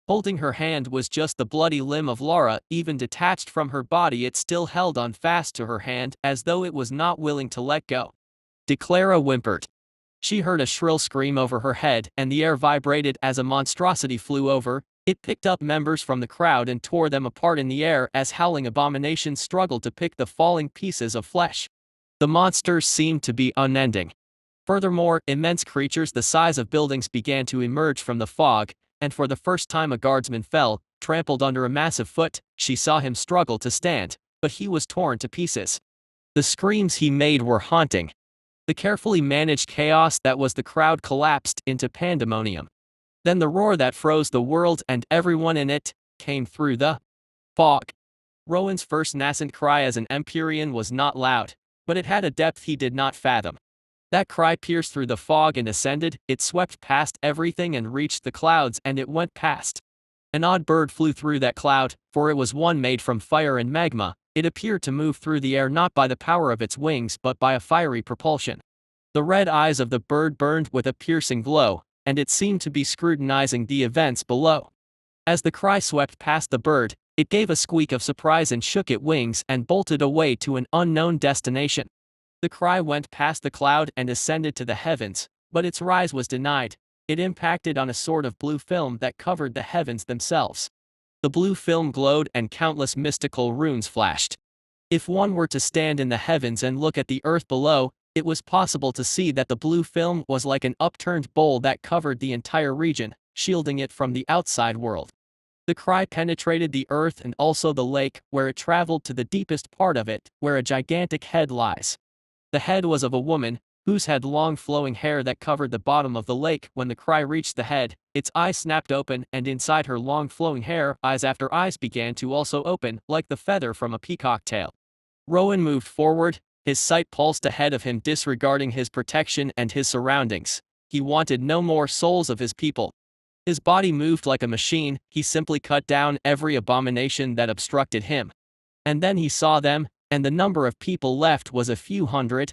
S1: Holding her hand was just the bloody limb of Laura. Even detached from her body it still held on fast to her hand as though it was not willing to let go. Declara whimpered. She heard a shrill scream over her head, and the air vibrated as a monstrosity flew over. It picked up members from the crowd and tore them apart in the air as howling abominations struggled to pick the falling pieces of flesh. The monsters seemed to be unending. Furthermore, immense creatures the size of buildings began to emerge from the fog, and for the first time a guardsman fell, trampled under a massive foot. She saw him struggle to stand, but he was torn to pieces. The screams he made were haunting. The carefully managed chaos that was the crowd collapsed into pandemonium. Then the roar that froze the world and everyone in it came through the fog. Rowan's first nascent cry as an Empyrean was not loud, but it had a depth he did not fathom. That cry pierced through the fog and ascended. It swept past everything and reached the clouds, and it went past. An odd bird flew through that cloud, for it was one made from fire and magma. It appeared to move through the air not by the power of its wings but by a fiery propulsion. The red eyes of the bird burned with a piercing glow, and it seemed to be scrutinizing the events below. As the cry swept past the bird, it gave a squeak of surprise and shook its wings and bolted away to an unknown destination. The cry went past the cloud and ascended to the heavens, but its rise was denied. It impacted on a sort of blue film that covered the heavens themselves. The blue film glowed and countless mystical runes flashed. If one were to stand in the heavens and look at the earth below, it was possible to see that the blue film was like an upturned bowl that covered the entire region, shielding it from the outside world. The cry penetrated the earth and also the lake, where it traveled to the deepest part of it, where a gigantic head lies. The head was of a woman, whose had long flowing hair that covered the bottom of the lake. When the cry reached the head, its eyes snapped open, and inside her long flowing hair, eyes after eyes began to also open, like the feather from a peacock tail. Rowan moved forward, his sight pulsed ahead of him, disregarding his protection and his surroundings. He wanted no more souls of his people. His body moved like a machine. He simply cut down every abomination that obstructed him. And then he saw them, and the number of people left was a few hundred.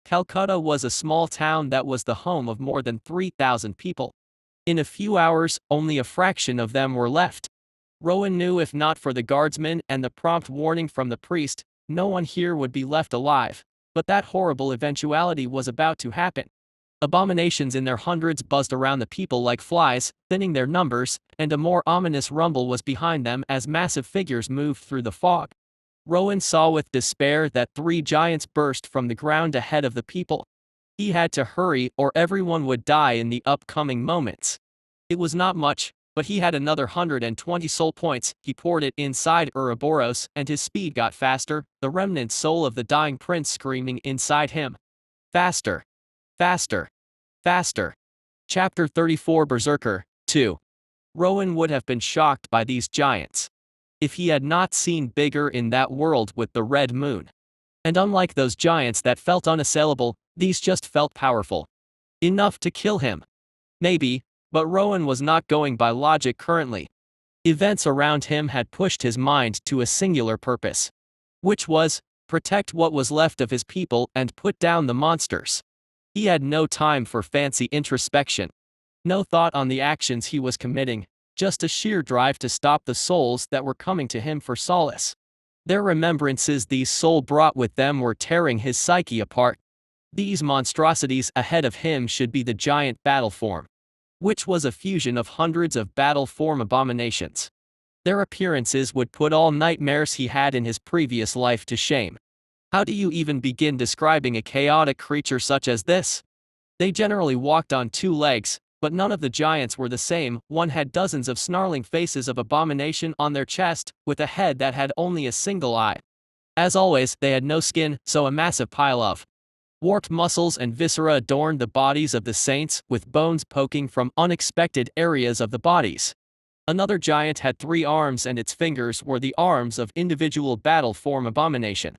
S1: Calcutta was a small town that was the home of more than 3,000 people. In a few hours, only a fraction of them were left. Rowan knew if not for the guardsmen and the prompt warning from the priest, no one here would be left alive. But that horrible eventuality was about to happen. Abominations in their hundreds buzzed around the people like flies, thinning their numbers, and a more ominous rumble was behind them as massive figures moved through the fog. Rowan saw with despair that 3 giants burst from the ground ahead of the people. He had to hurry or everyone would die in the upcoming moments. It was not much, but he had another 120 soul points. He poured it inside Ouroboros, and his speed got faster, the remnant soul of the dying prince screaming inside him. Faster. Faster. Faster. Chapter 34 Berserker 2. Rowan would have been shocked by these giants if he had not seen bigger in that world with the red moon. And unlike those giants that felt unassailable, these just felt powerful. Enough to kill him. Maybe, but Rowan was not going by logic currently. Events around him had pushed his mind to a singular purpose, which was, protect what was left of his people and put down the monsters. He had no time for fancy introspection. No thought on the actions he was committing, just a sheer drive to stop the souls that were coming to him for solace. Their remembrances these souls brought with them were tearing his psyche apart. These monstrosities ahead of him should be the giant battle form, which was a fusion of hundreds of battle form abominations. Their appearances would put all nightmares he had in his previous life to shame. How do you even begin describing a chaotic creature such as this? They generally walked on two legs, but none of the giants were the same. One had dozens of snarling faces of abomination on their chest, with a head that had only a single eye. As always, they had no skin, so a massive pile of warped muscles and viscera adorned the bodies of the saints, with bones poking from unexpected areas of the bodies. Another giant had 3 arms, and its fingers were the arms of individual battle form abomination.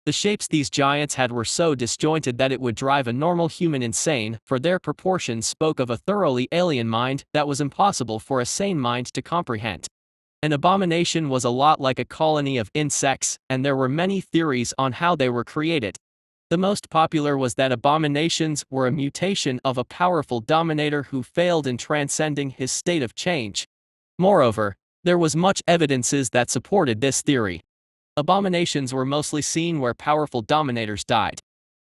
S1: The shapes these giants had were so disjointed that it would drive a normal human insane, for their proportions spoke of a thoroughly alien mind that was impossible for a sane mind to comprehend. An abomination was a lot like a colony of insects, and there were many theories on how they were created. The most popular was that abominations were a mutation of a powerful dominator who failed in transcending his state of change. Moreover, there was much evidences that supported this theory. Abominations were mostly seen where powerful dominators died.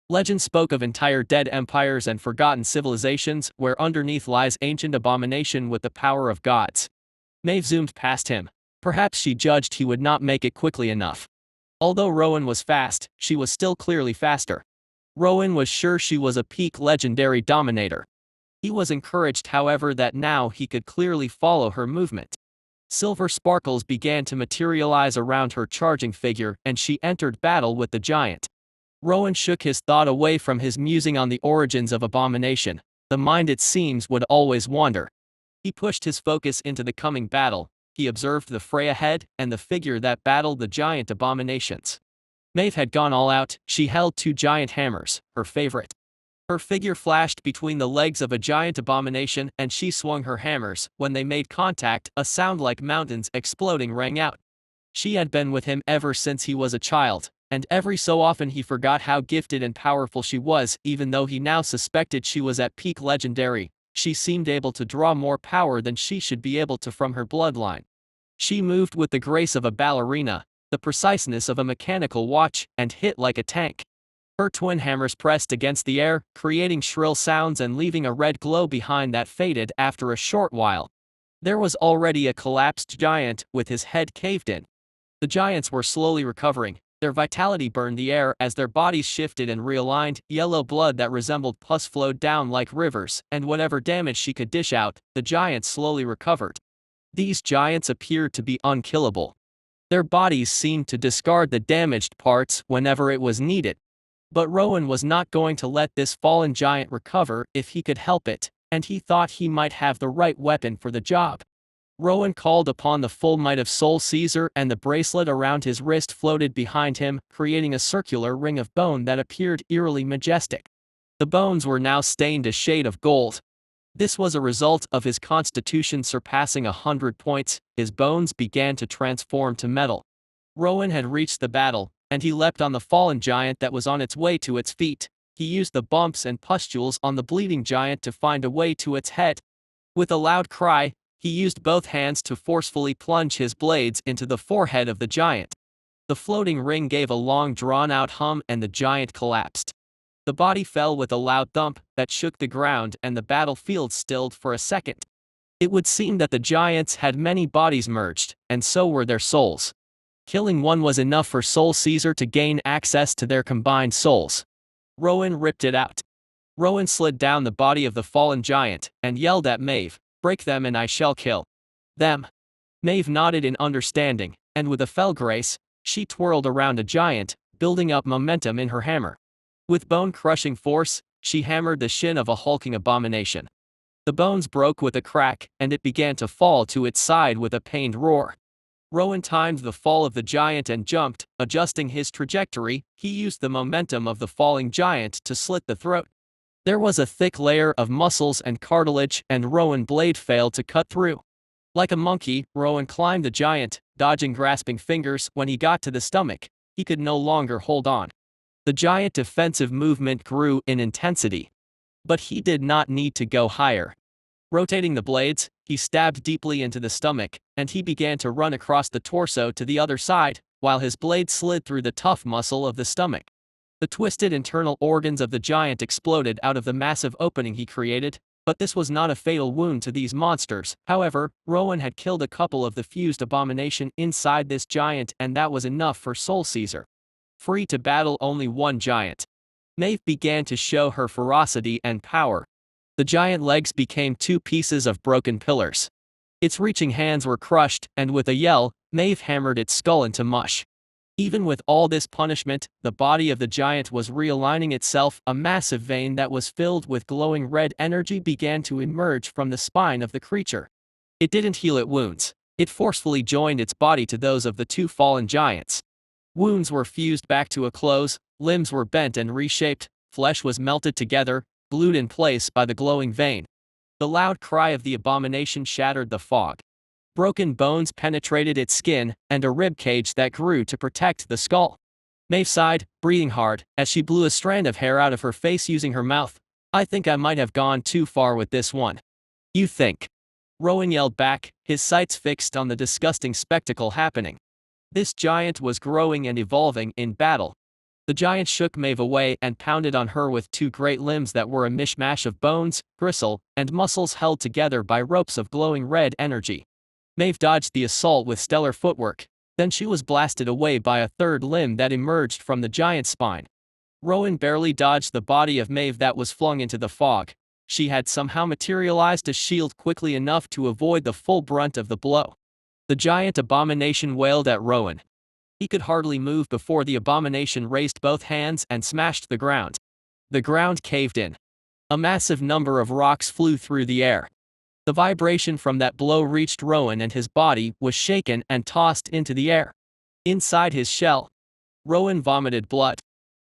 S1: Legend spoke of entire dead empires and forgotten civilizations where underneath lies ancient abomination with the power of gods. Maeve zoomed past him. Perhaps she judged he would not make it quickly enough. Although Rowan was fast, she was still clearly faster. Rowan was sure she was a peak legendary dominator. He was encouraged, however, that now he could clearly follow her movement. Silver sparkles began to materialize around her charging figure, and she entered battle with the giant. Rowan shook his thought away from his musing on the origins of abomination. The mind, it seems, would always wander. He pushed his focus into the coming battle. He observed the fray ahead and the figure that battled the giant abominations. Maeve had gone all out. She held 2 giant hammers, her favorite. Her figure flashed between the legs of a giant abomination, and she swung her hammers. When they made contact, a sound like mountains exploding rang out. She had been with him ever since he was a child, and every so often he forgot how gifted and powerful she was. Even though he now suspected she was at peak legendary, she seemed able to draw more power than she should be able to from her bloodline. She moved with the grace of a ballerina, the preciseness of a mechanical watch, and hit like a tank. Her twin hammers pressed against the air, creating shrill sounds and leaving a red glow behind that faded after a short while. There was already a collapsed giant, with his head caved in. The giants were slowly recovering. Their vitality burned the air as their bodies shifted and realigned. Yellow blood that resembled pus flowed down like rivers, and whatever damage she could dish out, the giants slowly recovered. These giants appeared to be unkillable. Their bodies seemed to discard the damaged parts whenever it was needed. But Rowan was not going to let this fallen giant recover if he could help it, and he thought he might have the right weapon for the job. Rowan called upon the full might of Soul Caesar, and the bracelet around his wrist floated behind him, creating a circular ring of bone that appeared eerily majestic. The bones were now stained a shade of gold. This was a result of his constitution surpassing 100 points. His bones began to transform to metal. Rowan had reached the battle, and he leapt on the fallen giant that was on its way to its feet. He used the bumps and pustules on the bleeding giant to find a way to its head. With a loud cry, he used both hands to forcefully plunge his blades into the forehead of the giant. The floating ring gave a long drawn-out hum, and the giant collapsed. The body fell with a loud thump that shook the ground, and the battlefield stilled for a second. It would seem that the giants had many bodies merged, and so were their souls. Killing one was enough for Soul Caesar to gain access to their combined souls. Rowan ripped it out. Rowan slid down the body of the fallen giant, and yelled at Maeve, "Break them and I shall kill them." Maeve nodded in understanding, and with a fell grace, she twirled around a giant, building up momentum in her hammer. With bone-crushing force, she hammered the shin of a hulking abomination. The bones broke with a crack, and it began to fall to its side with a pained roar. Rowan timed the fall of the giant and jumped. Adjusting his trajectory, he used the momentum of the falling giant to slit the throat. There was a thick layer of muscles and cartilage, and Rowan's blade failed to cut through. Like a monkey, Rowan climbed the giant, dodging grasping fingers. When he got to the stomach, he could no longer hold on. The giant defensive movement grew in intensity. But he did not need to go higher. Rotating the blades, he stabbed deeply into the stomach, and he began to run across the torso to the other side, while his blade slid through the tough muscle of the stomach. The twisted internal organs of the giant exploded out of the massive opening he created, but this was not a fatal wound to these monsters. However, Rowan had killed a couple of the fused abomination inside this giant, and that was enough for Soul Caesar. Free to battle only one giant, Maeve began to show her ferocity and power. The giant legs became two pieces of broken pillars. Its reaching hands were crushed, and with a yell, Maeve hammered its skull into mush. Even with all this punishment, the body of the giant was realigning itself. A massive vein that was filled with glowing red energy began to emerge from the spine of the creature. It didn't heal its wounds. It forcefully joined its body to those of the two fallen giants. Wounds were fused back to a close, limbs were bent and reshaped, flesh was melted together, glued in place by the glowing vein. The loud cry of the abomination shattered the fog. Broken bones penetrated its skin, and a rib cage that grew to protect the skull. Maeve sighed, breathing hard, as she blew a strand of hair out of her face using her mouth. I think I might have gone too far with this one. You think? Rowan yelled back, his sights fixed on the disgusting spectacle happening. This giant was growing and evolving in battle. The giant shook Maeve away and pounded on her with two great limbs that were a mishmash of bones, gristle, and muscles held together by ropes of glowing red energy. Maeve dodged the assault with stellar footwork, then she was blasted away by a third limb that emerged from the giant's spine. Rowan barely dodged the body of Maeve that was flung into the fog. She had somehow materialized a shield quickly enough to avoid the full brunt of the blow. The giant abomination wailed at Rowan. He could hardly move before the abomination raised both hands and smashed the ground. The ground caved in. A massive number of rocks flew through the air. The vibration from that blow reached Rowan, and his body was shaken and tossed into the air. Inside his shell, Rowan vomited blood.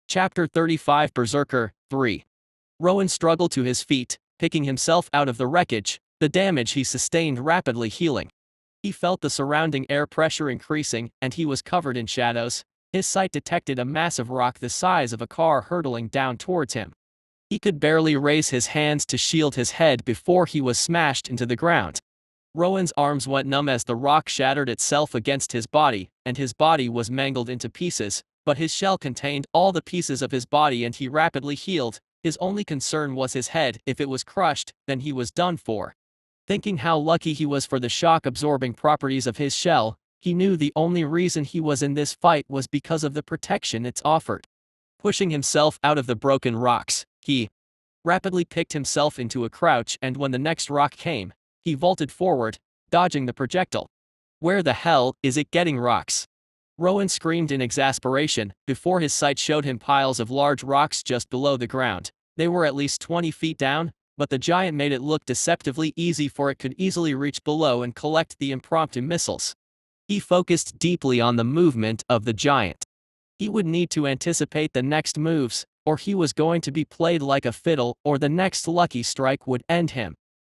S1: Chapter 35 Berserker 3. Rowan struggled to his feet, picking himself out of the wreckage, the damage he sustained rapidly healing. He felt the surrounding air pressure increasing, and he was covered in shadows. His sight detected a massive rock the size of a car hurtling down towards him. He could barely raise his hands to shield his head before he was smashed into the ground. Rowan's arms went numb as the rock shattered itself against his body, and his body was mangled into pieces, but his shell contained all the pieces of his body and he rapidly healed. His only concern was his head. If it was crushed, then he was done for. Thinking how lucky he was for the shock-absorbing properties of his shell, he knew the only reason he was in this fight was because of the protection it's offered. Pushing himself out of the broken rocks, he rapidly picked himself into a crouch, and when the next rock came, he vaulted forward, dodging the projectile. Where the hell is it getting rocks? Rowan screamed in exasperation, before his sight showed him piles of large rocks just below the ground. They were at least 20 feet down, but the giant made it look deceptively easy, for it could easily reach below and collect the impromptu missiles. He focused deeply on the movement of the giant. He would need to anticipate the next moves, or he was going to be played like a fiddle, or the next lucky strike would end him.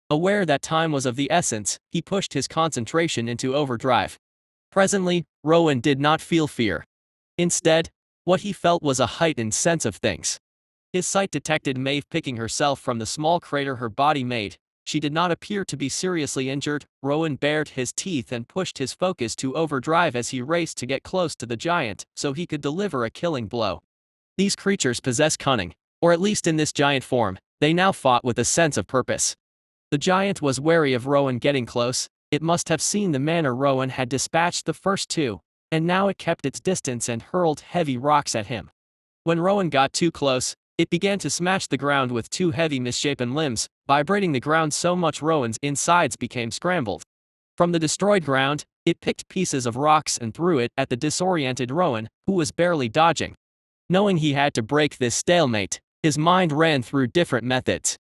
S1: Aware that time was of the essence, he pushed his concentration into overdrive. Presently, Rowan did not feel fear. Instead, what he felt was a heightened sense of things. His sight detected Maeve picking herself from the small crater her body made. She did not appear to be seriously injured. Rowan bared his teeth and pushed his focus to overdrive as he raced to get close to the giant, so he could deliver a killing blow. These creatures possess cunning, or at least in this giant form, they now fought with a sense of purpose. The giant was wary of Rowan getting close. It must have seen the manner Rowan had dispatched the first two, and now it kept its distance and hurled heavy rocks at him. When Rowan got too close, it began to smash the ground with two heavy misshapen limbs, vibrating the ground so much Rowan's insides became scrambled. From the destroyed ground, it picked pieces of rocks and threw it at the disoriented Rowan, who was barely dodging. Knowing he had to break this stalemate, his mind ran through different methods.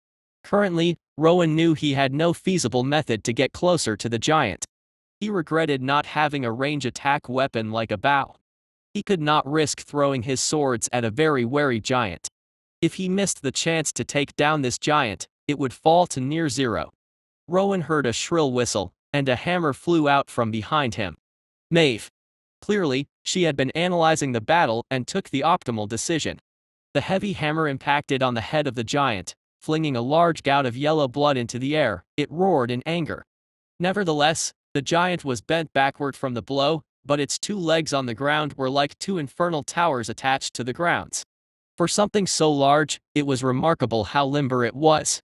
S1: Currently, Rowan knew he had no feasible method to get closer to the giant. He regretted not having a range attack weapon like a bow. He could not risk throwing his swords at a very wary giant. If he missed the chance to take down this giant, it would fall to near zero. Rowan heard a shrill whistle, and a hammer flew out from behind him. Maeve. Clearly, she had been analyzing the battle and took the optimal decision. The heavy hammer impacted on the head of the giant, flinging a large gout of yellow blood into the air. It roared in anger. Nevertheless, the giant was bent backward from the blow, but its 2 legs on the ground were like 2 infernal towers attached to the grounds. For something so large, it was remarkable how limber it was.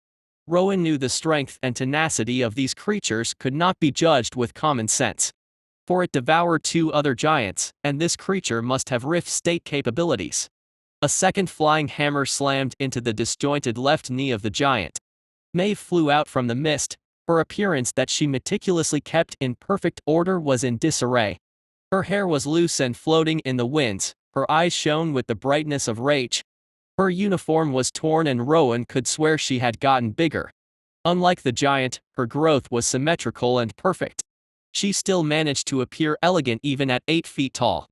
S1: Rowan knew the strength and tenacity of these creatures could not be judged with common sense. For it devoured 2 other giants, and this creature must have Rift State capabilities. A second flying hammer slammed into the disjointed left knee of the giant. Maeve flew out from the mist. Her appearance that she meticulously kept in perfect order was in disarray. Her hair was loose and floating in the winds, her eyes shone with the brightness of rage. Her uniform was torn and Rowan could swear she had gotten bigger. Unlike the giant, her growth was symmetrical and perfect. She still managed to appear elegant even at 8 feet tall.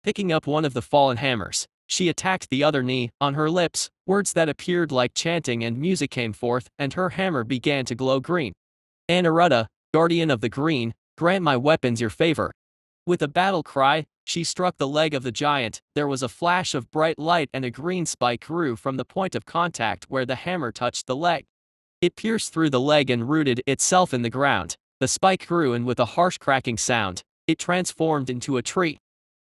S1: Picking up one of the fallen hammers, she attacked the other knee. On her lips, words that appeared like chanting and music came forth, and her hammer began to glow green. Anarutta, guardian of the green, grant my weapons your favor. With a battle cry, she struck the leg of the giant. There was a flash of bright light and a green spike grew from the point of contact where the hammer touched the leg. It pierced through the leg and rooted itself in the ground. The spike grew and with a harsh cracking sound, it transformed into a tree.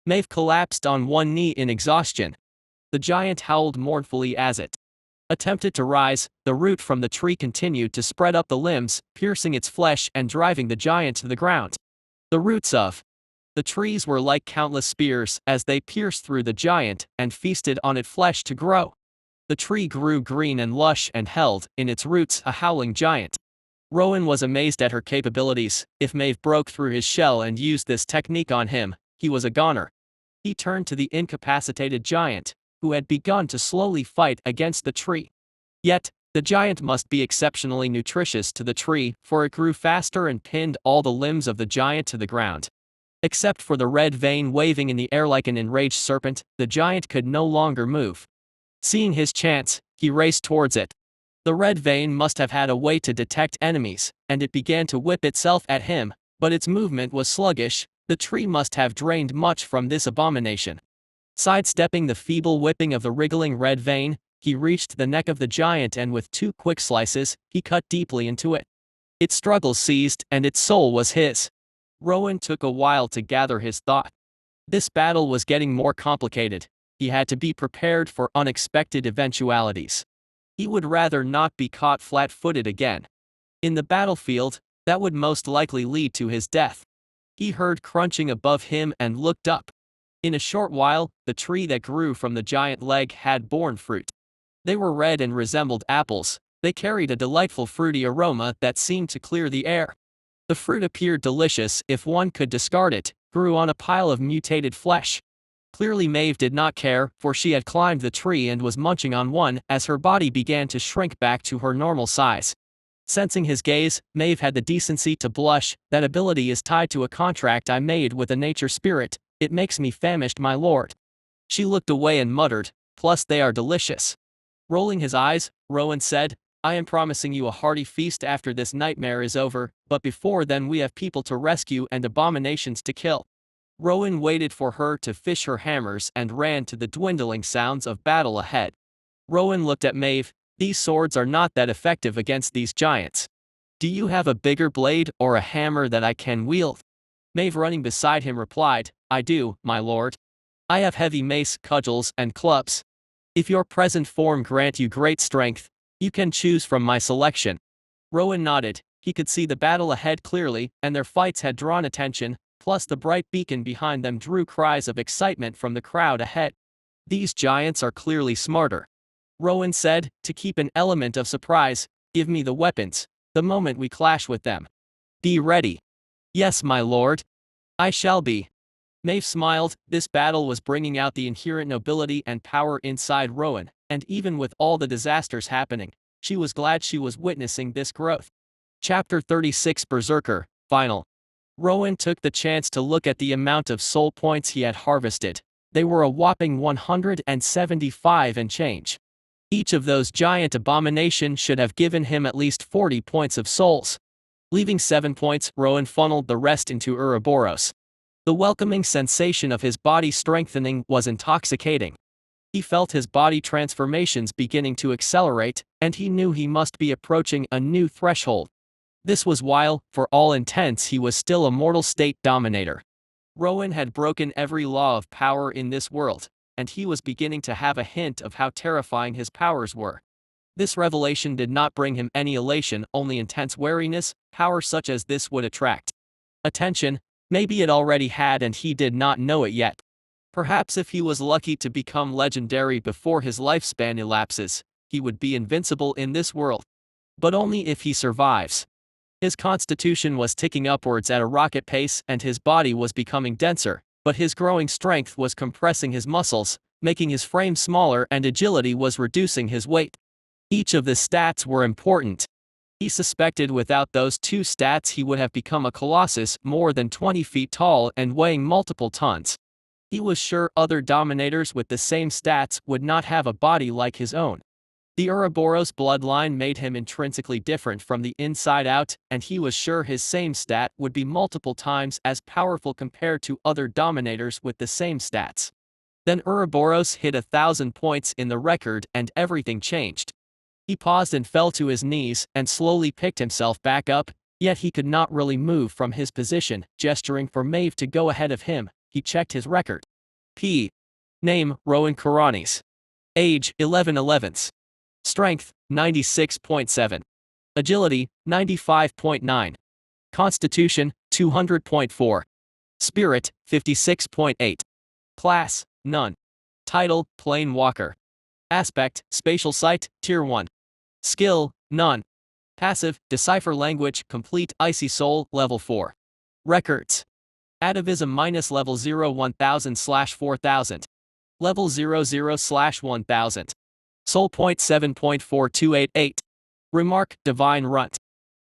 S1: Maeve collapsed on one knee in exhaustion. The giant howled mournfully as it attempted to rise. The root from the tree continued to spread up the limbs, piercing its flesh and driving the giant to the ground. The roots of the trees were like countless spears as they pierced through the giant and feasted on its flesh to grow. The tree grew green and lush and held, in its roots, a howling giant. Rowan was amazed at her capabilities. If Maeve broke through his shell and used this technique on him, he was a goner. He turned to the incapacitated giant, who had begun to slowly fight against the tree. Yet, the giant must be exceptionally nutritious to the tree, for it grew faster and pinned all the limbs of the giant to the ground. Except for the red vein waving in the air like an enraged serpent, the giant could no longer move. Seeing his chance, he raced towards it. The red vein must have had a way to detect enemies, and it began to whip itself at him, but its movement was sluggish. The tree must have drained much from this abomination. Sidestepping the feeble whipping of the wriggling red vein, he reached the neck of the giant and with 2 quick slices, he cut deeply into it. Its struggles ceased, and its soul was his. Rowan took a while to gather his thought. This battle was getting more complicated. He had to be prepared for unexpected eventualities. He would rather not be caught flat-footed again. In the battlefield, that would most likely lead to his death. He heard crunching above him and looked up. In a short while, the tree that grew from the giant leg had borne fruit. They were red and resembled apples. They carried a delightful fruity aroma that seemed to clear the air. The fruit appeared delicious if one could discard it, grew on a pile of mutated flesh. Clearly Maeve did not care, for she had climbed the tree and was munching on one as her body began to shrink back to her normal size. Sensing his gaze, Maeve had the decency to blush. That ability is tied to a contract I made with a nature spirit. It makes me famished, my lord. She looked away and muttered, plus they are delicious. Rolling his eyes, Rowan said, I am promising you a hearty feast after this nightmare is over, but before then we have people to rescue and abominations to kill. Rowan waited for her to fish her hammers and ran to the dwindling sounds of battle ahead. Rowan looked at Maeve. These swords are not that effective against these giants. Do you have a bigger blade or a hammer that I can wield? Maeve, running beside him, replied, I do, my lord. I have heavy mace, cudgels, and clubs. If your present form grant you great strength, you can choose from my selection. Rowan nodded. He could see the battle ahead clearly, and their fights had drawn attention, plus the bright beacon behind them drew cries of excitement from the crowd ahead. These giants are clearly smarter. Rowan said, to keep an element of surprise, give me the weapons, the moment we clash with them. Be ready. Yes, my lord. I shall be. Maeve smiled. This battle was bringing out the inherent nobility and power inside Rowan, and even with all the disasters happening, she was glad she was witnessing this growth. Chapter 36 Berserker, Final. Rowan took the chance to look at the amount of soul points he had harvested. They were a whopping 175 and change. Each of those giant abominations should have given him at least 40 points of souls. Leaving 7 points, Rowan funneled the rest into Ouroboros. The welcoming sensation of his body strengthening was intoxicating. He felt his body transformations beginning to accelerate, and he knew he must be approaching a new threshold. This was while, for all intents, he was still a mortal state dominator. Rowan had broken every law of power in this world, and he was beginning to have a hint of how terrifying his powers were. This revelation did not bring him any elation, only intense wariness. Power such as this would attract attention. Maybe it already had and he did not know it yet. Perhaps if he was lucky to become legendary before his lifespan elapses, he would be invincible in this world. But only if he survives. His constitution was ticking upwards at a rocket pace and his body was becoming denser, but his growing strength was compressing his muscles, making his frame smaller, and agility was reducing his weight. Each of the stats were important. He suspected without those two stats he would have become a colossus more than 20 feet tall and weighing multiple tons. He was sure other dominators with the same stats would not have a body like his own. The Ouroboros bloodline made him intrinsically different from the inside out, and he was sure his same stat would be multiple times as powerful compared to other dominators with the same stats. Then Ouroboros hit 1,000 points in the record and everything changed. He paused and fell to his knees and slowly picked himself back up, yet he could not really move from his position. Gesturing for Maeve to go ahead of him, he checked his record. Name, Rowan Kuranes. Age, 11/11. Strength, 96.7. Agility, 95.9. Constitution, 200.4. Spirit, 56.8. Class, none. Title, Plain Walker. Aspect, Spatial Sight, Tier 1. Skill, none. Passive, Decipher Language, Complete. Icy Soul, Level 4. Records. Atavism -level 0 1000/4000. Level 00/1000. Soul point 7.4288. Remark, Divine Runt.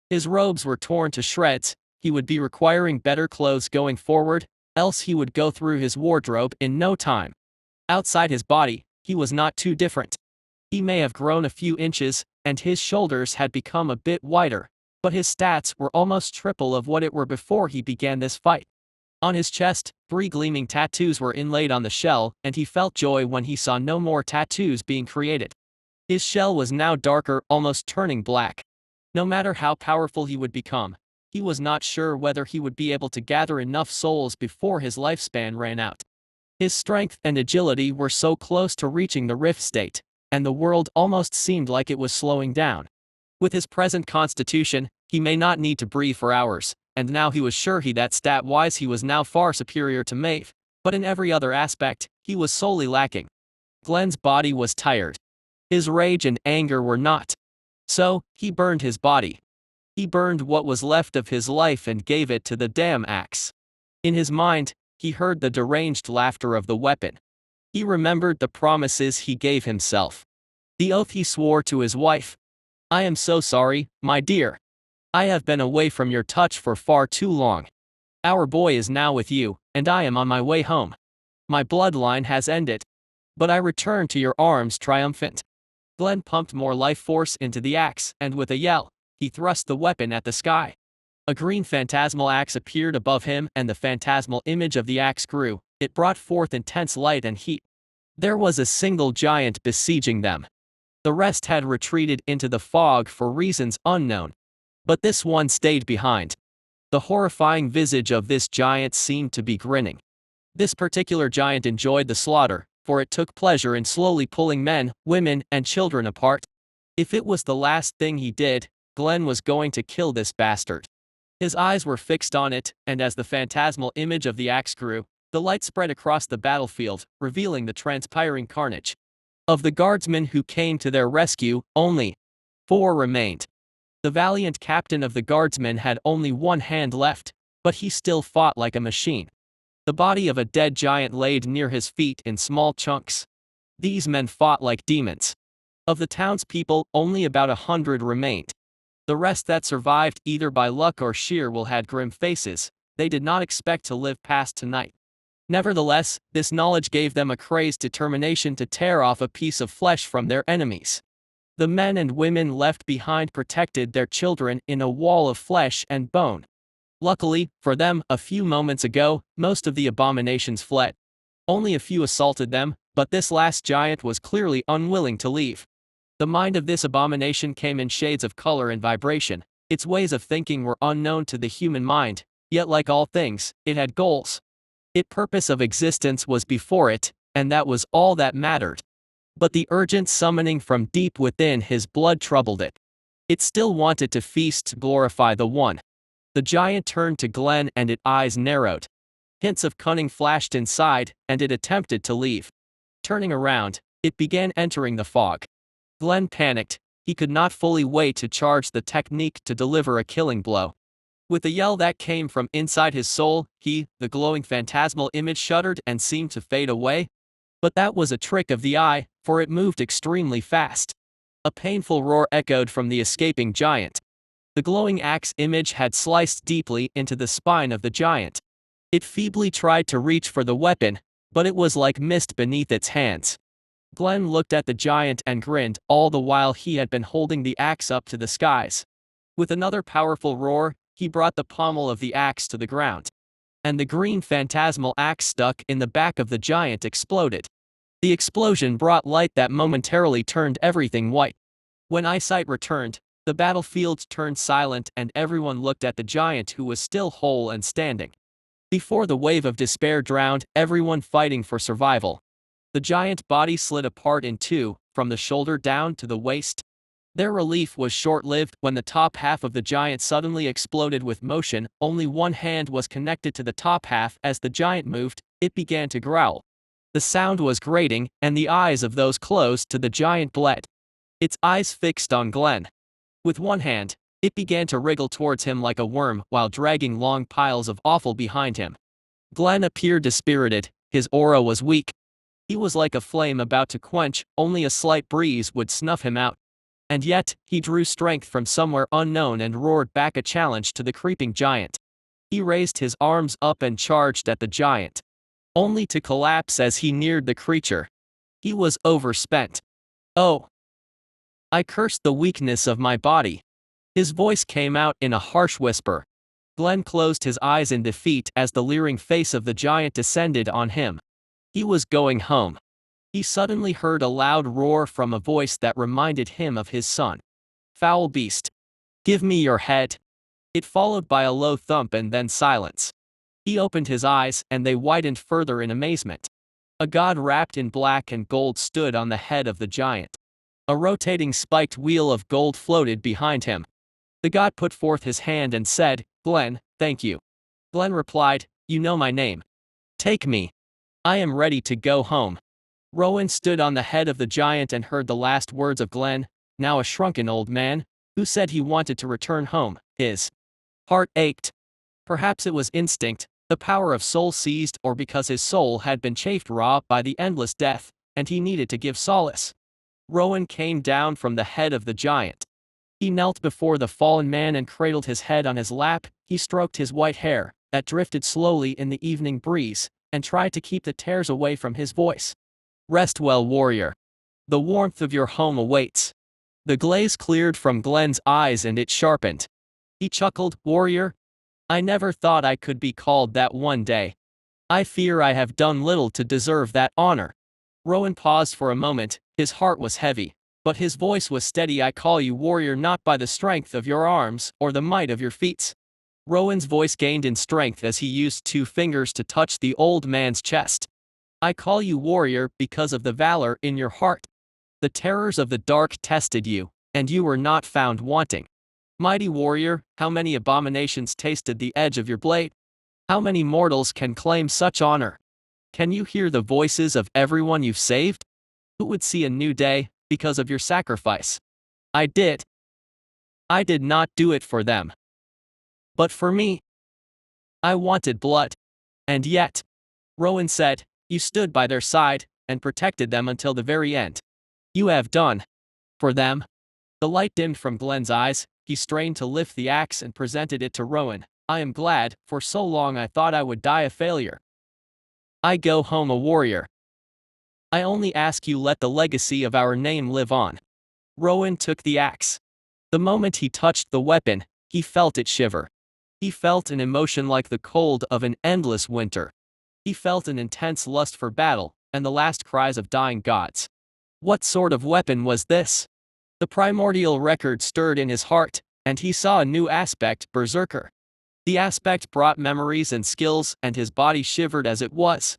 S1: His robes were torn to shreds. He would be requiring better clothes going forward, else he would go through his wardrobe in no time. Outside his body, he was not too different. He may have grown a few inches, and his shoulders had become a bit wider, but his stats were almost triple of what it were before he began this fight. On his chest, 3 gleaming tattoos were inlaid on the shell, and he felt joy when he saw no more tattoos being created. His shell was now darker, almost turning black. No matter how powerful he would become, he was not sure whether he would be able to gather enough souls before his lifespan ran out. His strength and agility were so close to reaching the rift state, and the world almost seemed like it was slowing down. With his present constitution, he may not need to breathe for hours, and now he was sure that stat-wise he was now far superior to Maeve, but in every other aspect, he was solely lacking. Glenn's body was tired. His rage and anger were not. So, he burned his body. He burned what was left of his life and gave it to the damn axe. In his mind, he heard the deranged laughter of the weapon. He remembered the promises he gave himself. The oath he swore to his wife. I am so sorry, my dear. I have been away from your touch for far too long. Our boy is now with you, and I am on my way home. My bloodline has ended. But I return to your arms triumphant. Glenn pumped more life force into the axe, and with a yell, he thrust the weapon at the sky. A green phantasmal axe appeared above him, and the phantasmal image of the axe grew. It brought forth intense light and heat. There was a single giant besieging them. The rest had retreated into the fog for reasons unknown. But this one stayed behind. The horrifying visage of this giant seemed to be grinning. This particular giant enjoyed the slaughter, for it took pleasure in slowly pulling men, women, and children apart. If it was the last thing he did, Glenn was going to kill this bastard. His eyes were fixed on it, and as the phantasmal image of the axe grew, the light spread across the battlefield, revealing the transpiring carnage. Of the guardsmen who came to their rescue, only 4 remained. The valiant captain of the guardsmen had only one hand left, but he still fought like a machine. The body of a dead giant laid near his feet in small chunks. These men fought like demons. Of the townspeople, only about 100 remained. The rest that survived, either by luck or sheer will, had grim faces. They did not expect to live past tonight. Nevertheless, this knowledge gave them a crazed determination to tear off a piece of flesh from their enemies. The men and women left behind protected their children in a wall of flesh and bone. Luckily, for them, a few moments ago, most of the abominations fled. Only a few assaulted them, but this last giant was clearly unwilling to leave. The mind of this abomination came in shades of color and vibration. Its ways of thinking were unknown to the human mind, yet like all things, it had goals. Its purpose of existence was before it, and that was all that mattered. But the urgent summoning from deep within his blood troubled it. It still wanted to feast to glorify the One. The giant turned to Glenn and its eyes narrowed. Hints of cunning flashed inside, and it attempted to leave. Turning around, it began entering the fog. Glenn panicked. He could not fully wait to charge the technique to deliver a killing blow. With a yell that came from inside his soul, the glowing phantasmal image shuddered and seemed to fade away. But that was a trick of the eye, for it moved extremely fast. A painful roar echoed from the escaping giant. The glowing axe image had sliced deeply into the spine of the giant. It feebly tried to reach for the weapon, but it was like mist beneath its hands. Glenn looked at the giant and grinned, all the while he had been holding the axe up to the skies. With another powerful roar, he brought the pommel of the axe to the ground. And the green phantasmal axe stuck in the back of the giant exploded. The explosion brought light that momentarily turned everything white. When eyesight returned, the battlefield turned silent and everyone looked at the giant who was still whole and standing. Before the wave of despair drowned everyone fighting for survival. The giant body slid apart in two, from the shoulder down to the waist. Their relief was short-lived when the top half of the giant suddenly exploded with motion. Only one hand was connected to the top half. As the giant moved, it began to growl. The sound was grating, and the eyes of those close to the giant bled. Its eyes fixed on Glenn. With one hand, it began to wriggle towards him like a worm while dragging long piles of offal behind him. Glenn appeared dispirited. His aura was weak. He was like a flame about to quench, only a slight breeze would snuff him out. And yet, he drew strength from somewhere unknown and roared back a challenge to the creeping giant. He raised his arms up and charged at the giant, only to collapse as he neared the creature. He was overspent. Oh! I cursed the weakness of my body. His voice came out in a harsh whisper. Glenn closed his eyes in defeat as the leering face of the giant descended on him. He was going home. He suddenly heard a loud roar from a voice that reminded him of his son. Foul beast! Give me your head! It followed by a low thump and then silence. He opened his eyes and they widened further in amazement. A god wrapped in black and gold stood on the head of the giant. A rotating spiked wheel of gold floated behind him. The god put forth his hand and said, "Glenn, thank you." Glenn replied, "You know my name. Take me. I am ready to go home." Rowan stood on the head of the giant and heard the last words of Glenn, now a shrunken old man, who said he wanted to return home. His heart ached. Perhaps it was instinct, the power of soul seized, or because his soul had been chafed raw by the endless death, and he needed to give solace. Rowan came down from the head of the giant. He knelt before the fallen man and cradled his head on his lap. He stroked his white hair, that drifted slowly in the evening breeze, and tried to keep the tears away from his voice. "Rest well, warrior. The warmth of your home awaits." The glaze cleared from Glenn's eyes and it sharpened. He chuckled, "Warrior? I never thought I could be called that one day. I fear I have done little to deserve that honor." Rowan paused for a moment. His heart was heavy, but his voice was steady. "I call you warrior not by the strength of your arms or the might of your feats." Rowan's voice gained in strength as he used 2 fingers to touch the old man's chest. "I call you warrior because of the valor in your heart. The terrors of the dark tested you, and you were not found wanting. Mighty warrior, how many abominations tasted the edge of your blade? How many mortals can claim such honor? Can you hear the voices of everyone you've saved? Who would see a new day because of your sacrifice? I did. I did not do it for them, but for me. I wanted blood. And yet," Rowan said, "you stood by their side and protected them until the very end. You have done for them." The light dimmed from Glenn's eyes. He strained to lift the axe and presented it to Rowan. "I am glad. For so long I thought I would die a failure. I go home a warrior. I only ask you let the legacy of our name live on." Rowan took the axe. The moment he touched the weapon, he felt it shiver. He felt an emotion like the cold of an endless winter. He felt an intense lust for battle, and the last cries of dying gods. What sort of weapon was this? The primordial record stirred in his heart, and he saw a new aspect, Berserker. The aspect brought memories and skills, and his body shivered as it was.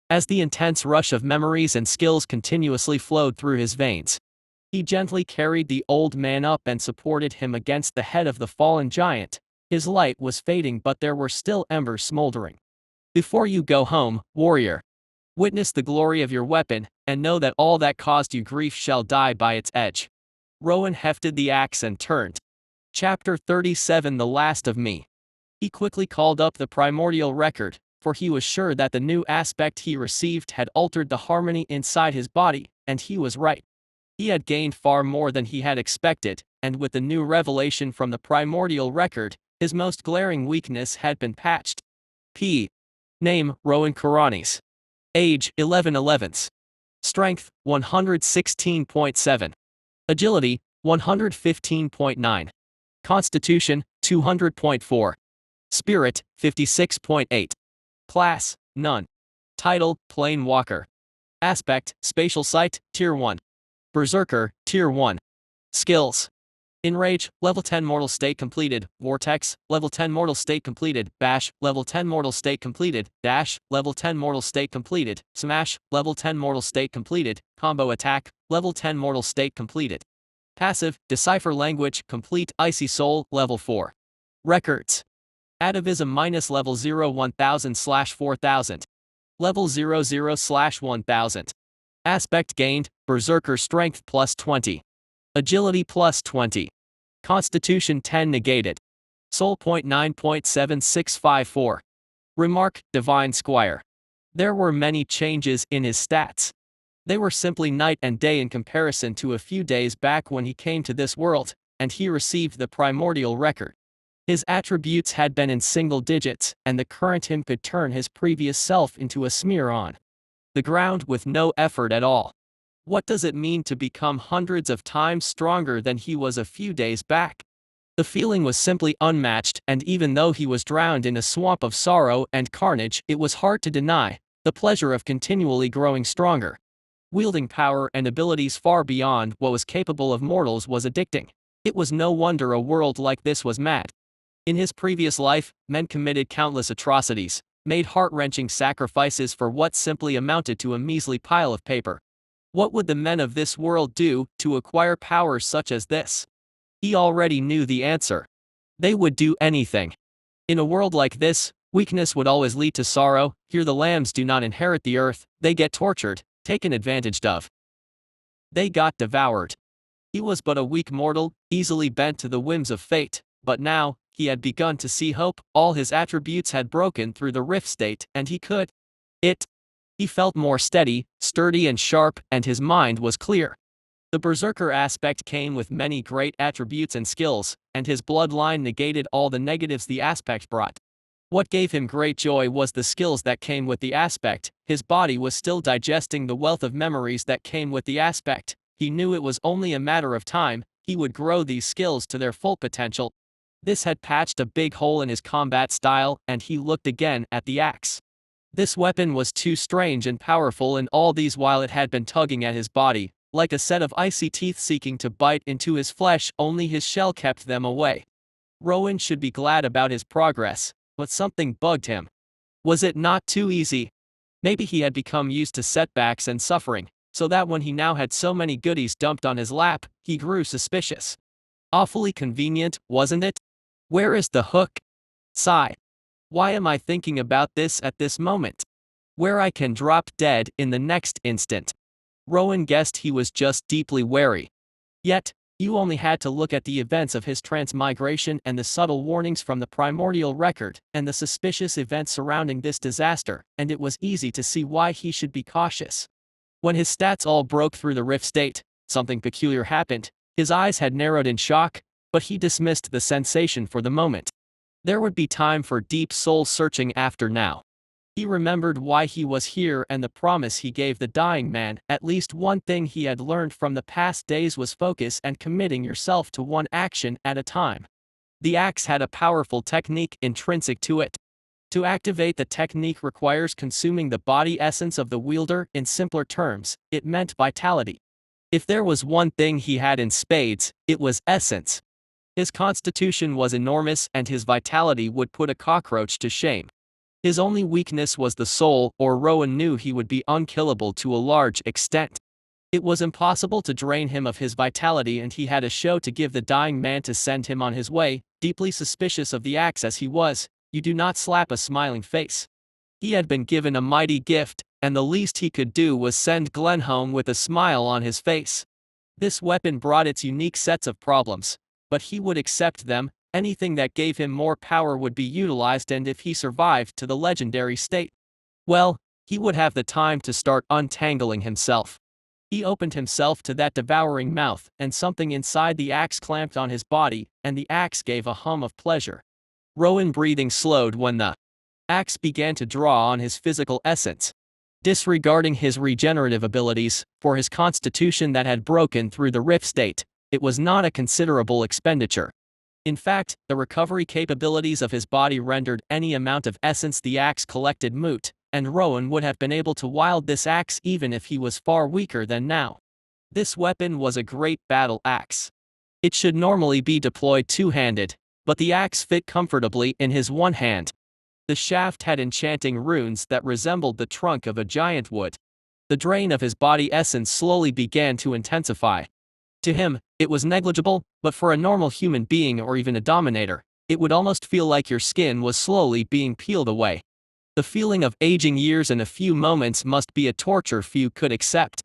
S1: As the intense rush of memories and skills continuously flowed through his veins, he gently carried the old man up and supported him against the head of the fallen giant. His light was fading, but there were still embers smoldering. Before you go home, warrior, witness the glory of your weapon, and know that all that caused you grief shall die by its edge. Rowan hefted the axe and turned. Chapter 37 The Last of Me. He quickly called up the primordial record, for he was sure that the new aspect he received had altered the harmony inside his body, and he was right. He had gained far more than he had expected, and with the new revelation from the primordial record, his most glaring weakness had been patched. Name, Rowan Kuranes. Age, 11/11. Strength, 116.7. Agility, 115.9. Constitution, 200.4. Spirit, 56.8. Class, none. Title, Plain Walker. Aspect, Spatial Sight, Tier 1. Berserker, Tier 1. Skills. Enrage, Level 10 Mortal State completed. Vortex, Level 10 Mortal State completed. Bash, Level 10 Mortal State completed. Dash, Level 10 Mortal State completed. Smash, Level 10 Mortal State completed. Combo Attack, Level 10 Mortal State completed. Passive, Decipher Language, complete. Icy Soul, Level 4. Records. Atavism minus level 0 1000/4000. Level 00/1000. Aspect gained, Berserker Strength plus 20. Agility plus 20. Constitution 10 negated. Soul point 9.7654. Remark, Divine Squire. There were many changes in his stats. They were simply night and day in comparison to a few days back when he came to this world, and he received the primordial record. His attributes had been in single digits, and the current him could turn his previous self into a smear on the ground with no effort at all. What does it mean to become hundreds of times stronger than he was a few days back? The feeling was simply unmatched, and even though he was drowned in a swamp of sorrow and carnage, it was hard to deny the pleasure of continually growing stronger. Wielding power and abilities far beyond what was capable of mortals was addicting. It was no wonder a world like this was mad. In his previous life, men committed countless atrocities, made heart-wrenching sacrifices for what simply amounted to a measly pile of paper. What would the men of this world do to acquire powers such as this? He already knew the answer. They would do anything. In a world like this, weakness would always lead to sorrow. Here the lambs do not inherit the earth, they get tortured, taken advantage of. They got devoured. He was but a weak mortal, easily bent to the whims of fate, but now, he had begun to see hope. All his attributes had broken through the rift state, and he could. He felt more steady, sturdy and sharp, and his mind was clear. The Berserker aspect came with many great attributes and skills, and his bloodline negated all the negatives the aspect brought. What gave him great joy was the skills that came with the aspect. His body was still digesting the wealth of memories that came with the aspect. He knew it was only a matter of time, he would grow these skills to their full potential. This had patched a big hole in his combat style, and he looked again at the axe. This weapon was too strange and powerful, and all these while it had been tugging at his body, like a set of icy teeth seeking to bite into his flesh. Only his shell kept them away. Rowan should be glad about his progress, but something bugged him. Was it not too easy? Maybe he had become used to setbacks and suffering, so that when he now had so many goodies dumped on his lap, he grew suspicious. Awfully convenient, wasn't it? Where is the hook? Sigh. Why am I thinking about this at this moment? Where I can drop dead in the next instant. Rowan guessed he was just deeply wary. Yet, you only had to look at the events of his transmigration and the subtle warnings from the primordial record and the suspicious events surrounding this disaster, and it was easy to see why he should be cautious. When his stats all broke through the rift state, something peculiar happened. His eyes had narrowed in shock, but he dismissed the sensation for the moment. There would be time for deep soul searching after now. He remembered why he was here and the promise he gave the dying man. At least one thing he had learned from the past days was focus and committing yourself to one action at a time. The axe had a powerful technique intrinsic to it. To activate the technique requires consuming the body essence of the wielder. In simpler terms, it meant vitality. If there was one thing he had in spades, it was essence. His constitution was enormous and his vitality would put a cockroach to shame. His only weakness was the soul, or Rowan knew he would be unkillable to a large extent. It was impossible to drain him of his vitality, and he had a show to give the dying man to send him on his way. Deeply suspicious of the axe as he was, you do not slap a smiling face. He had been given a mighty gift, and the least he could do was send Glenn home with a smile on his face. This weapon brought its unique sets of problems, but he would accept them. Anything that gave him more power would be utilized, and if he survived to the legendary state, well, he would have the time to start untangling himself. He opened himself to that devouring mouth, and something inside the axe clamped on his body, and the axe gave a hum of pleasure. Rowan breathing slowed when the axe began to draw on his physical essence. Disregarding his regenerative abilities, for his constitution that had broken through the rift state, it was not a considerable expenditure. In fact, the recovery capabilities of his body rendered any amount of essence the axe collected moot, and Rowan would have been able to wield this axe even if he was far weaker than now. This weapon was a great battle axe. It should normally be deployed two-handed, but the axe fit comfortably in his one hand. The shaft had enchanting runes that resembled the trunk of a giant wood. The drain of his body essence slowly began to intensify. To him, it was negligible, but for a normal human being or even a dominator, it would almost feel like your skin was slowly being peeled away. The feeling of aging years in a few moments must be a torture few could accept.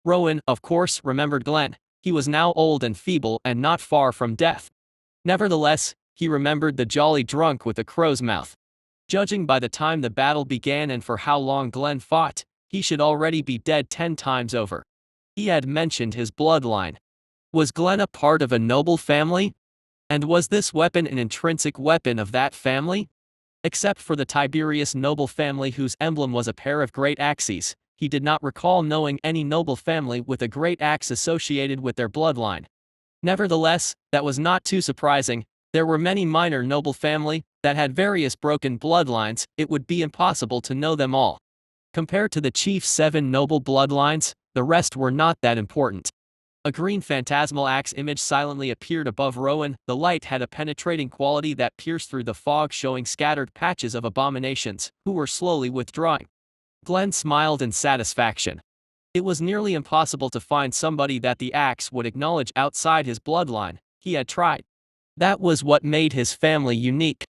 S1: Rowan, of course, remembered Glenn. He was now old and feeble and not far from death. Nevertheless, he remembered the jolly drunk with the crow's mouth. Judging by the time the battle began and for how long Glenn fought, he should already be dead 10 times over. He had mentioned his bloodline. Was Glenn a part of a noble family? And was this weapon an intrinsic weapon of that family? Except for the Tiberius noble family whose emblem was a pair of great axes, he did not recall knowing any noble family with a great axe associated with their bloodline. Nevertheless, that was not too surprising. There were many minor noble family that had various broken bloodlines. It would be impossible to know them all. Compared to the chief's 7 noble bloodlines, the rest were not that important. A green phantasmal axe image silently appeared above Rowan. The light had a penetrating quality that pierced through the fog, showing scattered patches of abominations, who were slowly withdrawing. Glenn smiled in satisfaction. It was nearly impossible to find somebody that the axe would acknowledge outside his bloodline. He had tried. That was what made his family unique.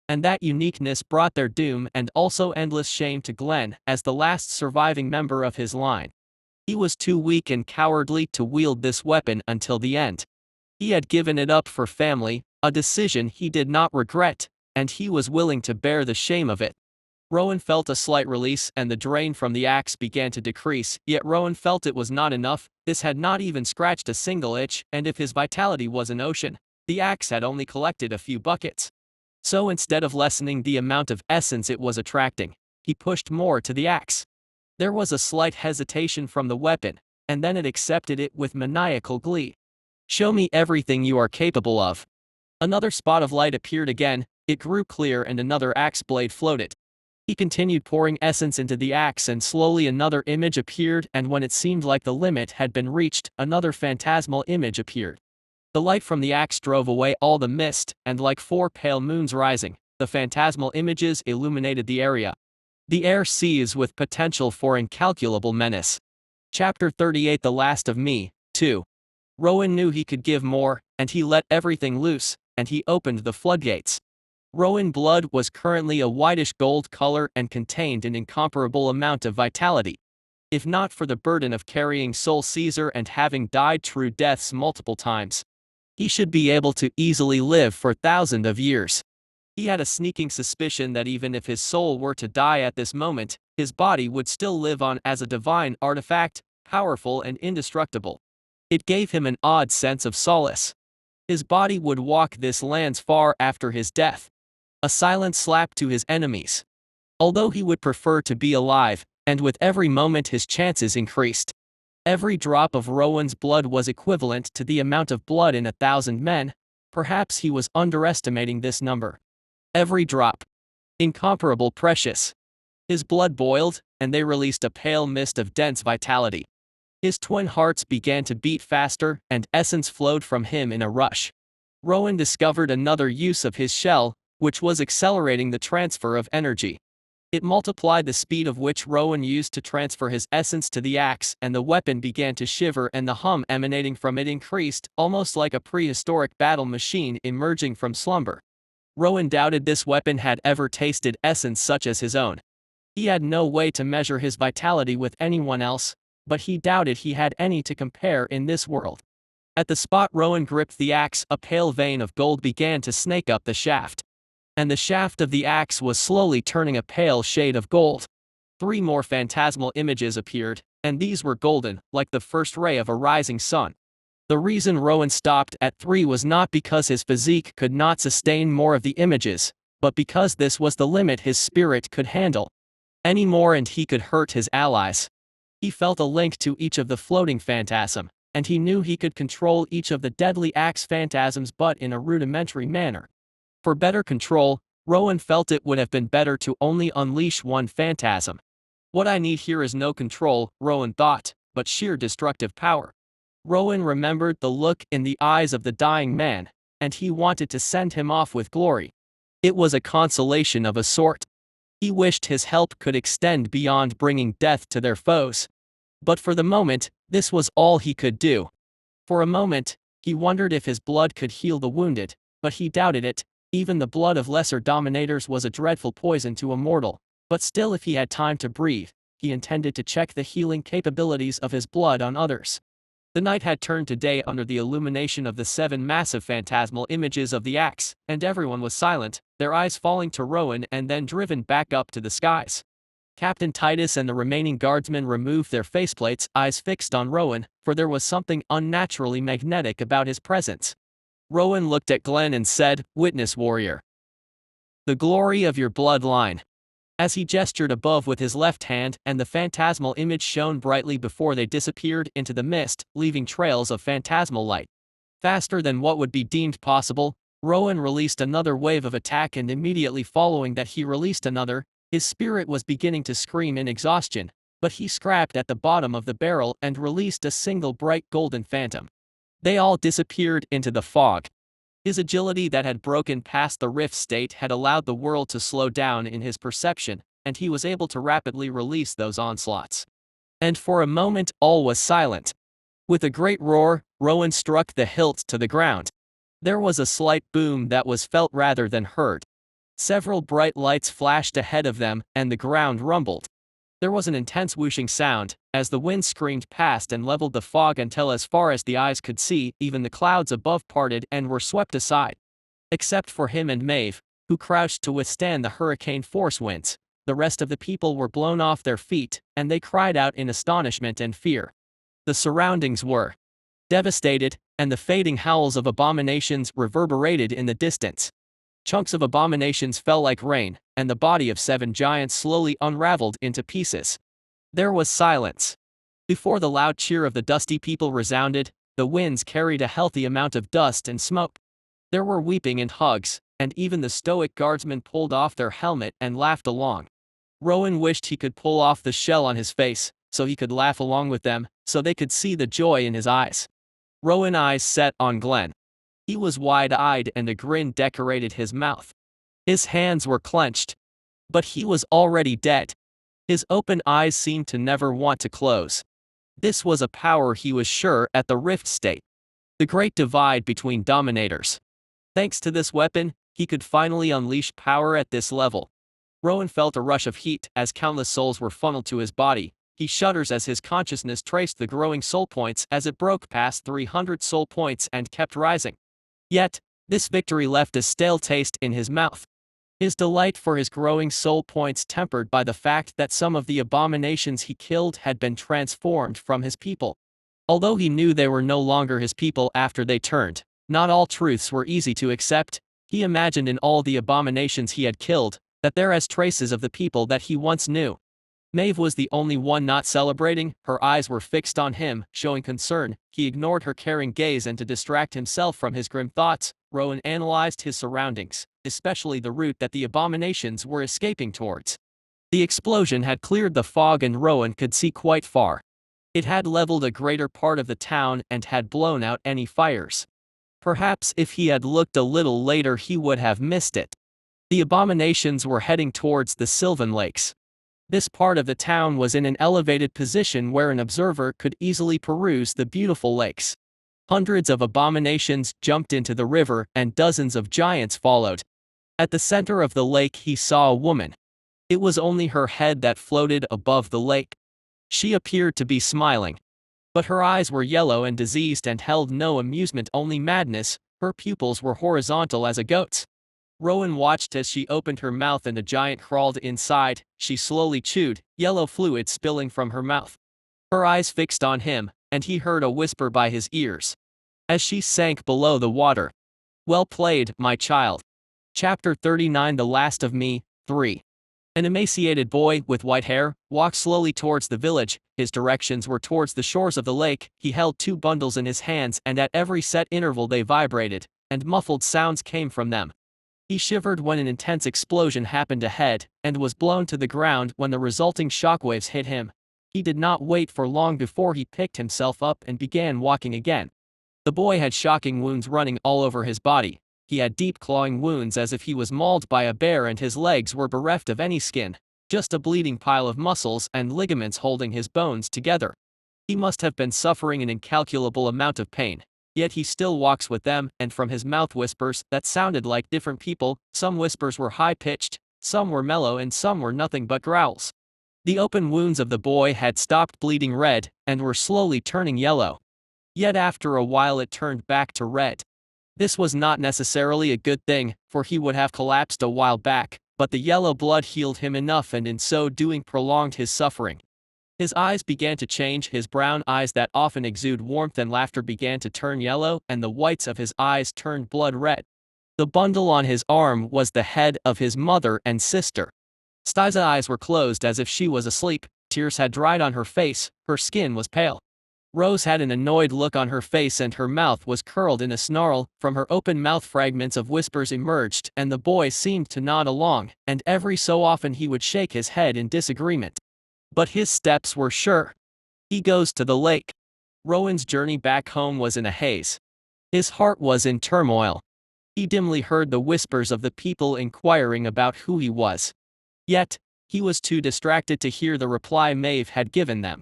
S1: And that uniqueness brought their doom and also endless shame to Glenn as the last surviving member of his line. He was too weak and cowardly to wield this weapon until the end. He had given it up for family, a decision he did not regret, and he was willing to bear the shame of it. Rowan felt a slight release and the drain from the axe began to decrease, yet Rowan felt it was not enough. This had not even scratched a single itch, and if his vitality was an ocean, the axe had only collected a few buckets. So instead of lessening the amount of essence it was attracting, he pushed more to the axe. There was a slight hesitation from the weapon, and then it accepted it with maniacal glee. Show me everything you are capable of. Another spot of light appeared again, it grew clear and another axe blade floated. He continued pouring essence into the axe and slowly another image appeared, and when it seemed like the limit had been reached, another phantasmal image appeared. The light from the axe drove away all the mist, and like 4 pale moons rising, the phantasmal images illuminated the area. The air seethes with potential for incalculable menace. Chapter 38 The Last of Me, 2. Rowan knew he could give more, and he let everything loose, and he opened the floodgates. Rowan blood was currently a whitish gold color and contained an incomparable amount of vitality. If not for the burden of carrying Soul Caesar and having died true deaths multiple times, he should be able to easily live for thousands of years. He had a sneaking suspicion that even if his soul were to die at this moment, his body would still live on as a divine artifact, powerful and indestructible. It gave him an odd sense of solace. His body would walk this lands far after his death. A silent slap to his enemies. Although he would prefer to be alive, and with every moment his chances increased. Every drop of Rowan's blood was equivalent to the amount of blood in 1,000 men. Perhaps he was underestimating this number. Every drop. Incomparable precious. His blood boiled, and they released a pale mist of dense vitality. His twin hearts began to beat faster, and essence flowed from him in a rush. Rowan discovered another use of his shell, which was accelerating the transfer of energy. It multiplied the speed of which Rowan used to transfer his essence to the axe, and the weapon began to shiver, and the hum emanating from it increased, almost like a prehistoric battle machine emerging from slumber. Rowan doubted this weapon had ever tasted essence such as his own. He had no way to measure his vitality with anyone else, but he doubted he had any to compare in this world. At the spot Rowan gripped the axe, a pale vein of gold began to snake up the shaft. And the shaft of the axe was slowly turning a pale shade of gold. 3 more phantasmal images appeared, and these were golden, like the first ray of a rising sun. The reason Rowan stopped at 3 was not because his physique could not sustain more of the images, but because this was the limit his spirit could handle. Any more and he could hurt his allies. He felt a link to each of the floating phantasm, and he knew he could control each of the deadly axe phantasms, but in a rudimentary manner. For better control, Rowan felt it would have been better to only unleash one phantasm. What I need here is no control, Rowan thought, but sheer destructive power. Rowan remembered the look in the eyes of the dying man, and he wanted to send him off with glory. It was a consolation of a sort. He wished his help could extend beyond bringing death to their foes. But for the moment, this was all he could do. For a moment, he wondered if his blood could heal the wounded, but he doubted it. Even the blood of lesser dominators was a dreadful poison to a mortal, but still, if he had time to breathe, he intended to check the healing capabilities of his blood on others. The night had turned to day under the illumination of the 7 massive phantasmal images of the axe, and everyone was silent, their eyes falling to Rowan and then driven back up to the skies. Captain Titus and the remaining guardsmen removed their faceplates, eyes fixed on Rowan, for there was something unnaturally magnetic about his presence. Rowan looked at Glenn and said, "Witness, warrior. The glory of your bloodline." As he gestured above with his left hand, and the phantasmal image shone brightly before they disappeared into the mist, leaving trails of phantasmal light. Faster than what would be deemed possible, Rowan released another wave of attack, and immediately following that he released another. His spirit was beginning to scream in exhaustion, but he scrapped at the bottom of the barrel and released a single bright golden phantom. They all disappeared into the fog. His agility that had broken past the rift state had allowed the world to slow down in his perception, and he was able to rapidly release those onslaughts. And for a moment all was silent. With a great roar, Rowan struck the hilt to the ground. There was a slight boom that was felt rather than heard. Several bright lights flashed ahead of them, and the ground rumbled. There was an intense whooshing sound, as the wind screamed past and leveled the fog until, as far as the eyes could see, even the clouds above parted and were swept aside. Except for him and Maeve, who crouched to withstand the hurricane-force winds, the rest of the people were blown off their feet, and they cried out in astonishment and fear. The surroundings were devastated, and the fading howls of abominations reverberated in the distance. Chunks of abominations fell like rain, and the body of 7 giants slowly unraveled into pieces. There was silence. Before the loud cheer of the dusty people resounded, the winds carried a healthy amount of dust and smoke. There were weeping and hugs, and even the stoic guardsmen pulled off their helmet and laughed along. Rowan wished he could pull off the shell on his face, so he could laugh along with them, so they could see the joy in his eyes. Rowan's eyes set on Glenn. He was wide-eyed and a grin decorated his mouth. His hands were clenched. But he was already dead. His open eyes seemed to never want to close. This was a power he was sure at the rift state. The great divide between dominators. Thanks to this weapon, he could finally unleash power at this level. Rowan felt a rush of heat as countless souls were funneled to his body. He shudders as his consciousness traced the growing soul points as it broke past 300 soul points and kept rising. Yet, this victory left a stale taste in his mouth. His delight for his growing soul points tempered by the fact that some of the abominations he killed had been transformed from his people. Although he knew they were no longer his people after they turned, not all truths were easy to accept. He imagined in all the abominations he had killed, that there as traces of the people that he once knew. Maeve was the only one not celebrating. Her eyes were fixed on him, showing concern. He ignored her caring gaze, and to distract himself from his grim thoughts, Rowan analyzed his surroundings, especially the route that the abominations were escaping towards. The explosion had cleared the fog and Rowan could see quite far. It had leveled a greater part of the town and had blown out any fires. Perhaps if he had looked a little later he would have missed it. The abominations were heading towards the Sylvan Lakes. This part of the town was in an elevated position where an observer could easily peruse the beautiful lakes. Hundreds of abominations jumped into the river and dozens of giants followed. At the center of the lake he saw a woman. It was only her head that floated above the lake. She appeared to be smiling. But her eyes were yellow and diseased and held no amusement, only madness. Her pupils were horizontal as a goat's. Rowan watched as she opened her mouth and a giant crawled inside. She slowly chewed, yellow fluid spilling from her mouth. Her eyes fixed on him, and he heard a whisper by his ears. As she sank below the water. Well played, my child. Chapter 39 The Last of Me, 3. An emaciated boy with white hair walked slowly towards the village. His directions were towards the shores of the lake. He held 2 bundles in his hands and at every set interval they vibrated, and muffled sounds came from them. He shivered when an intense explosion happened ahead, and was blown to the ground when the resulting shockwaves hit him. He did not wait for long before he picked himself up and began walking again. The boy had shocking wounds running all over his body. He had deep clawing wounds as if he was mauled by a bear, and his legs were bereft of any skin, just a bleeding pile of muscles and ligaments holding his bones together. He must have been suffering an incalculable amount of pain. Yet he still walks with them, and from his mouth whispers that sounded like different people. Some whispers were high-pitched, some were mellow, and some were nothing but growls. The open wounds of the boy had stopped bleeding red, and were slowly turning yellow. Yet after a while it turned back to red. This was not necessarily a good thing, for he would have collapsed a while back, but the yellow blood healed him enough and in so doing prolonged his suffering. His eyes began to change. His brown eyes that often exude warmth and laughter began to turn yellow, and the whites of his eyes turned blood red. The bundle on his arm was the head of his mother and sister. Stiza's eyes were closed as if she was asleep. Tears had dried on her face, her skin was pale. Rose had an annoyed look on her face and her mouth was curled in a snarl. From her open mouth fragments of whispers emerged, and the boy seemed to nod along, and every so often he would shake his head in disagreement. But his steps were sure. He goes to the lake. Rowan's journey back home was in a haze. His heart was in turmoil. He dimly heard the whispers of the people inquiring about who he was. Yet, he was too distracted to hear the reply Maeve had given them.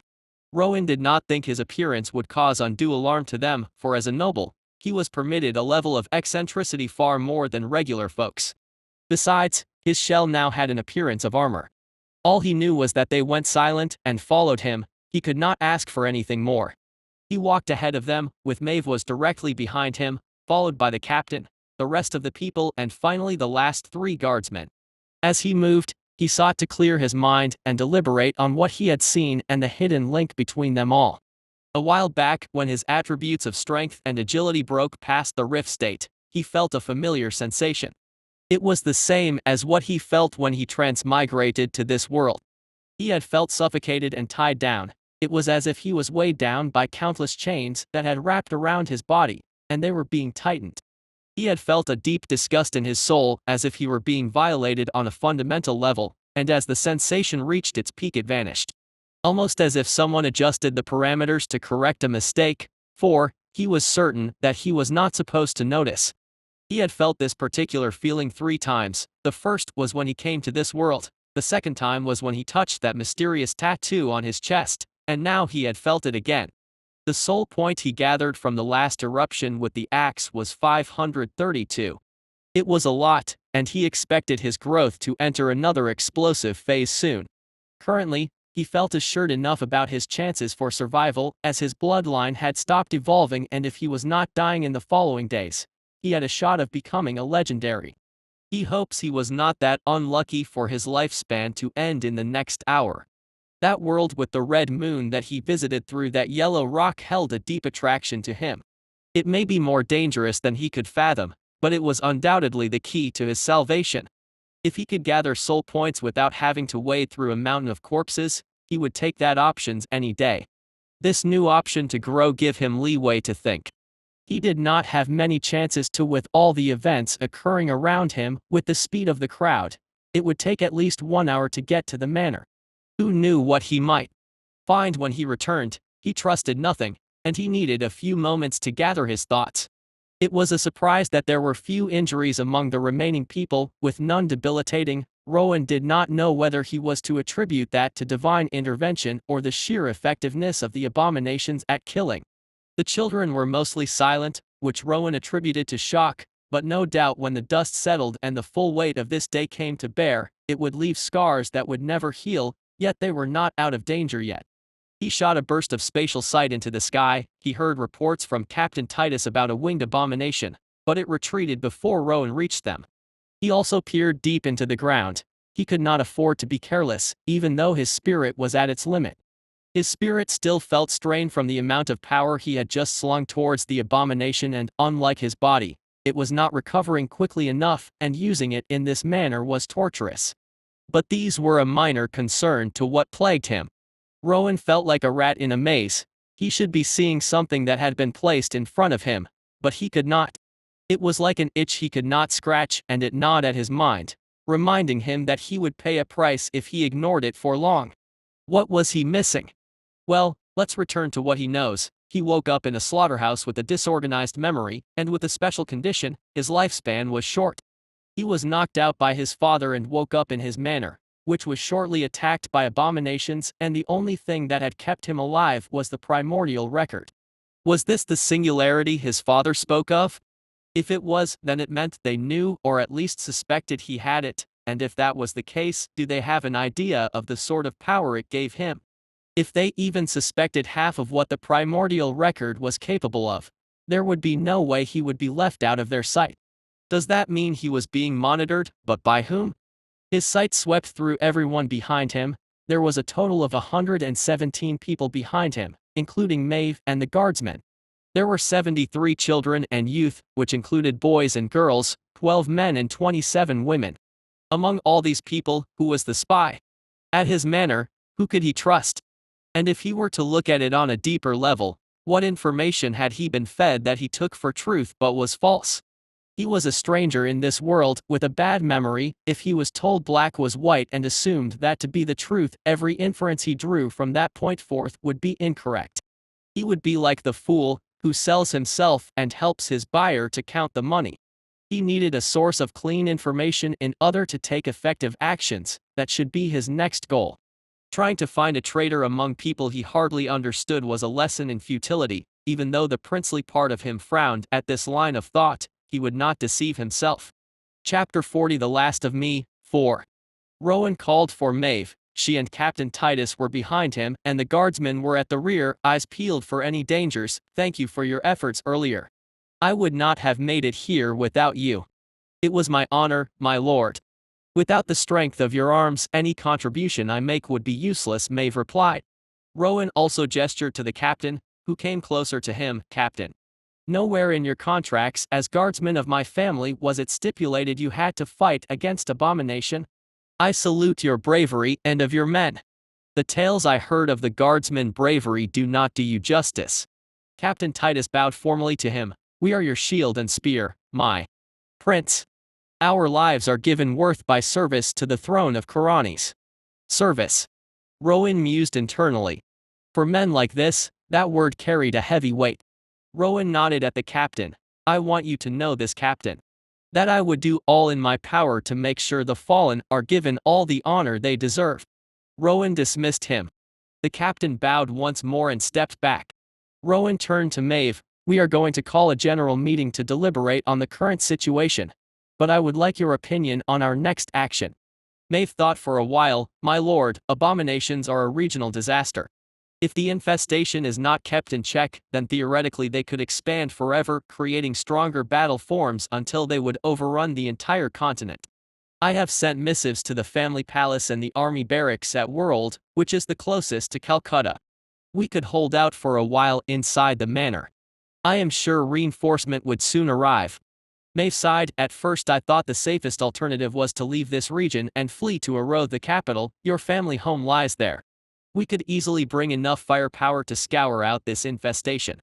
S1: Rowan did not think his appearance would cause undue alarm to them, for as a noble, he was permitted a level of eccentricity far more than regular folks. Besides, his shell now had an appearance of armor. All he knew was that they went silent and followed him. He could not ask for anything more. He walked ahead of them, with Maeve was directly behind him, followed by the captain, the rest of the people, and finally the last 3 guardsmen. As he moved, he sought to clear his mind and deliberate on what he had seen and the hidden link between them all. A while back, when his attributes of strength and agility broke past the rift state, he felt a familiar sensation. It was the same as what he felt when he transmigrated to this world. He had felt suffocated and tied down. It was as if he was weighed down by countless chains that had wrapped around his body, and they were being tightened. He had felt a deep disgust in his soul, as if he were being violated on a fundamental level, and as the sensation reached its peak it vanished. Almost as if someone adjusted the parameters to correct a mistake, for he was certain that he was not supposed to notice. He had felt this particular feeling 3 times. The first was when he came to this world, the second time was when he touched that mysterious tattoo on his chest, and now he had felt it again. The soul point he gathered from the last eruption with the axe was 532. It was a lot, and he expected his growth to enter another explosive phase soon. Currently, he felt assured enough about his chances for survival, as his bloodline had stopped evolving, and if he was not dying in the following days, he had a shot of becoming a legendary. He hopes he was not that unlucky for his lifespan to end in the next hour. That world with the red moon that he visited through that yellow rock held a deep attraction to him. It may be more dangerous than he could fathom, but it was undoubtedly the key to his salvation. If he could gather soul points without having to wade through a mountain of corpses, he would take that option any day. This new option to grow gave him leeway to think. He did not have many chances to, with all the events occurring around him, with the speed of the crowd. It would take at least 1 hour to get to the manor. Who knew what he might find when he returned? He trusted nothing, and he needed a few moments to gather his thoughts. It was a surprise that there were few injuries among the remaining people, with none debilitating. Rowan did not know whether he was to attribute that to divine intervention or the sheer effectiveness of the abominations at killing. The children were mostly silent, which Rowan attributed to shock, but no doubt when the dust settled and the full weight of this day came to bear, it would leave scars that would never heal, yet they were not out of danger yet. He shot a burst of spatial sight into the sky. He heard reports from Captain Titus about a winged abomination, but it retreated before Rowan reached them. He also peered deep into the ground. He could not afford to be careless, even though his spirit was at its limit. His spirit still felt strain from the amount of power he had just slung towards the abomination, and, unlike his body, it was not recovering quickly enough, and using it in this manner was torturous. But these were a minor concern to what plagued him. Rowan felt like a rat in a maze. He should be seeing something that had been placed in front of him, but he could not. It was like an itch he could not scratch, and it gnawed at his mind, reminding him that he would pay a price if he ignored it for long. What was he missing? Well, let's return to what he knows. He woke up in a slaughterhouse with a disorganized memory, and with a special condition: his lifespan was short. He was knocked out by his father and woke up in his manor, which was shortly attacked by abominations, and the only thing that had kept him alive was the primordial record. Was this the singularity his father spoke of? If it was, then it meant they knew, or at least suspected, he had it, and if that was the case, do they have an idea of the sort of power it gave him? If they even suspected half of what the primordial record was capable of, there would be no way he would be left out of their sight. Does that mean he was being monitored, but by whom? His sight swept through everyone behind him. There was a total of 117 people behind him, including Maeve and the guardsmen. There were 73 children and youth, which included boys and girls, 12 men and 27 women. Among all these people, who was the spy? At his manor, who could he trust? And if he were to look at it on a deeper level, what information had he been fed that he took for truth but was false? He was a stranger in this world, with a bad memory. If he was told black was white and assumed that to be the truth, every inference he drew from that point forth would be incorrect. He would be like the fool who sells himself and helps his buyer to count the money. He needed a source of clean information in order to take effective actions. That should be his next goal. Trying to find a traitor among people he hardly understood was a lesson in futility. Even though the princely part of him frowned at this line of thought, he would not deceive himself. Chapter 40: The Last of Me. 4. Rowan called for Maeve. She and Captain Titus were behind him, and the guardsmen were at the rear, eyes peeled for any dangers. Thank you for your efforts earlier. I would not have made it here without you. It was my honor, my lord. Without the strength of your arms, any contribution I make would be useless, Maeve replied. Rowan also gestured to the captain, who came closer to him. Captain, nowhere in your contracts as guardsmen of my family was it stipulated you had to fight against abomination. I salute your bravery and of your men. The tales I heard of the guardsmen' bravery do not do you justice. Captain Titus bowed formally to him. We are your shield and spear, my prince. Our lives are given worth by service to the throne of Kuranes. Service. Rowan mused internally. For men like this, that word carried a heavy weight. Rowan nodded at the captain. I want you to know this, captain. That I would do all in my power to make sure the fallen are given all the honor they deserve. Rowan dismissed him. The captain bowed once more and stepped back. Rowan turned to Maeve. We are going to call a general meeting to deliberate on the current situation. But I would like your opinion on our next action. Maeve thought for a while. My lord, abominations are a regional disaster. If the infestation is not kept in check, then theoretically they could expand forever, creating stronger battle forms until they would overrun the entire continent. I have sent missives to the family palace and the army barracks at World, which is the closest to Calcutta. We could hold out for a while inside the manor. I am sure reinforcement would soon arrive. Maeve sighed. At first I thought the safest alternative was to leave this region and flee to Ouroboros, the capital. Your family home lies there. We could easily bring enough firepower to scour out this infestation.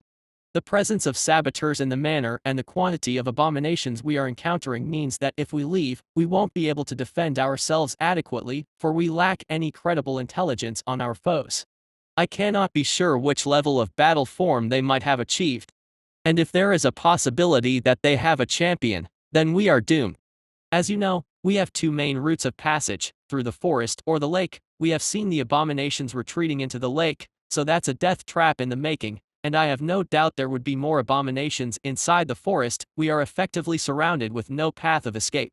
S1: The presence of saboteurs in the manor and the quantity of abominations we are encountering means that if we leave, we won't be able to defend ourselves adequately, for we lack any credible intelligence on our foes. I cannot be sure which level of battle form they might have achieved. And if there is a possibility that they have a champion, then we are doomed. As you know, we have two main routes of passage, through the forest or the lake. We have seen the abominations retreating into the lake, so that's a death trap in the making, and I have no doubt there would be more abominations inside the forest. We are effectively surrounded with no path of escape.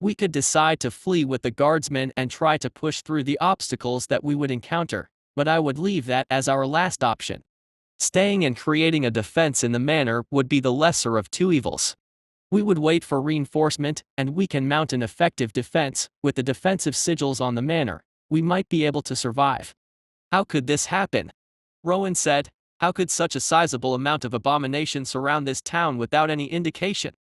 S1: We could decide to flee with the guardsmen and try to push through the obstacles that we would encounter, but I would leave that as our last option. Staying and creating a defense in the manor would be the lesser of two evils. We would wait for reinforcement, and we can mount an effective defense. With the defensive sigils on the manor, we might be able to survive. How could this happen? Rowan said. How could such a sizable amount of abomination surround this town without any indication?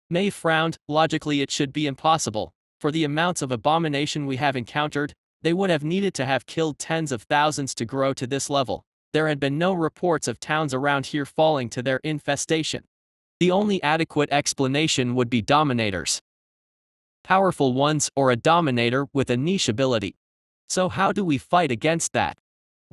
S1: Maeve frowned. Logically it should be impossible. For the amounts of abomination we have encountered, they would have needed to have killed tens of thousands to grow to this level. There had been no reports of towns around here falling to their infestation. The only adequate explanation would be dominators. Powerful ones or a dominator with a niche ability. So how do we fight against that?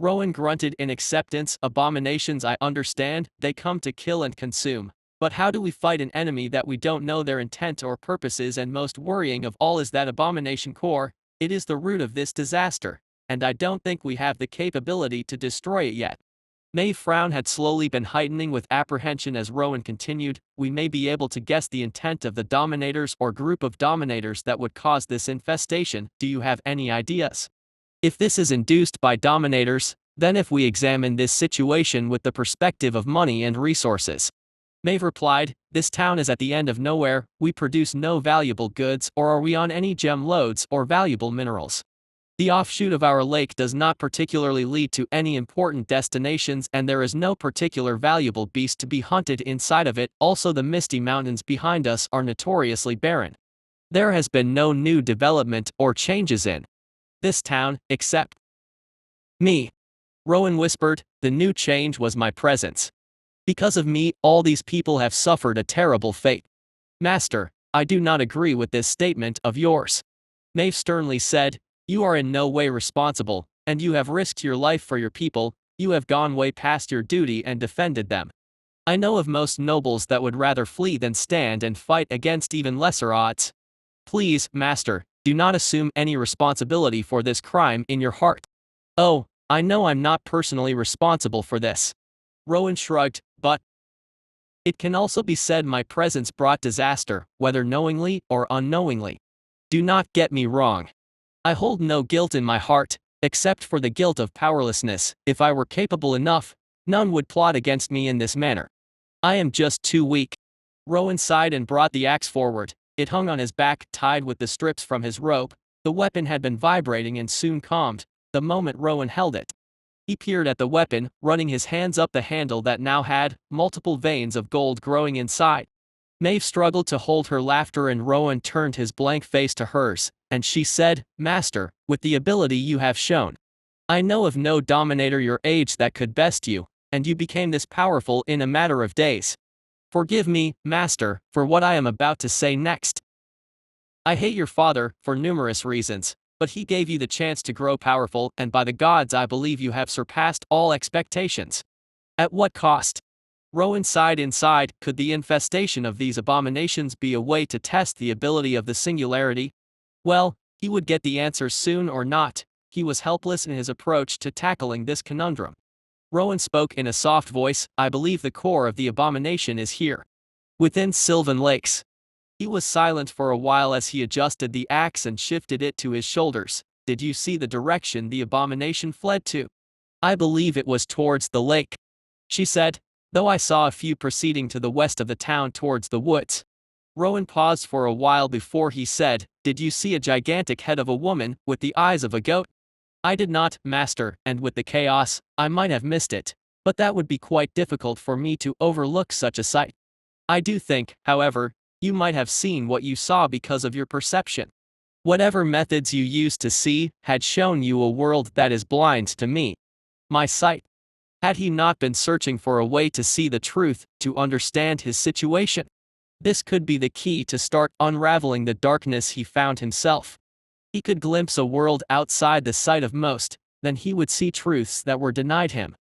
S1: Rowan grunted in acceptance. Abominations, I understand, they come to kill and consume. But how do we fight an enemy that we don't know their intent or purposes? And most worrying of all is that abomination core. It is the root of this disaster, and I don't think we have the capability to destroy it yet. Maeve's frown had slowly been heightening with apprehension as Rowan continued. We may be able to guess the intent of the dominators or group of dominators that would cause this infestation. Do you have any ideas? If this is induced by dominators, then if we examine this situation with the perspective of money and resources. Maeve replied, this town is at the end of nowhere. We produce no valuable goods, or are we on any gem lodes or valuable minerals? The offshoot of our lake does not particularly lead to any important destinations, and there is no particular valuable beast to be hunted inside of it. Also, the misty mountains behind us are notoriously barren. There has been no new development or changes in this town, except me. Rowan whispered. The new change was my presence. Because of me, all these people have suffered a terrible fate. Master, I do not agree with this statement of yours. Maeve sternly said. You are in no way responsible, and you have risked your life for your people. You have gone way past your duty and defended them. I know of most nobles that would rather flee than stand and fight against even lesser odds. Please, Master, do not assume any responsibility for this crime in your heart. Oh, I know I'm not personally responsible for this. Rowan shrugged, but it can also be said my presence brought disaster, whether knowingly or unknowingly. Do not get me wrong. I hold no guilt in my heart, except for the guilt of powerlessness. If I were capable enough, none would plot against me in this manner. I am just too weak. Rowan sighed and brought the axe forward. It hung on his back, tied with the strips from his rope. The weapon had been vibrating and soon calmed, the moment Rowan held it. He peered at the weapon, running his hands up the handle that now had multiple veins of gold growing inside. Maeve struggled to hold her laughter, and Rowan turned his blank face to hers, and she said, Master, with the ability you have shown, I know of no dominator your age that could best you, and you became this powerful in a matter of days. Forgive me, Master, for what I am about to say next. I hate your father, for numerous reasons, but he gave you the chance to grow powerful, and by the gods I believe you have surpassed all expectations. At what cost? Rowan sighed inside. Could the infestation of these abominations be a way to test the ability of the singularity? Well, he would get the answer soon or not. He was helpless in his approach to tackling this conundrum. Rowan spoke in a soft voice. I believe the core of the abomination is here, within Sylvan Lakes. He was silent for a while as he adjusted the axe and shifted it to his shoulders. Did you see the direction the abomination fled to? I believe it was towards the lake, she said, though I saw a few proceeding to the west of the town towards the woods. Rowan paused for a while before he said, Did you see a gigantic head of a woman, with the eyes of a goat? I did not, Master, and with the chaos, I might have missed it, but that would be quite difficult for me to overlook such a sight. I do think, however, you might have seen what you saw because of your perception. Whatever methods you used to see, had shown you a world that is blind to me. My sight. Had he not been searching for a way to see the truth, to understand his situation? This could be the key to start unraveling the darkness he found himself. He could glimpse a world outside the sight of most, then he would see truths that were denied him.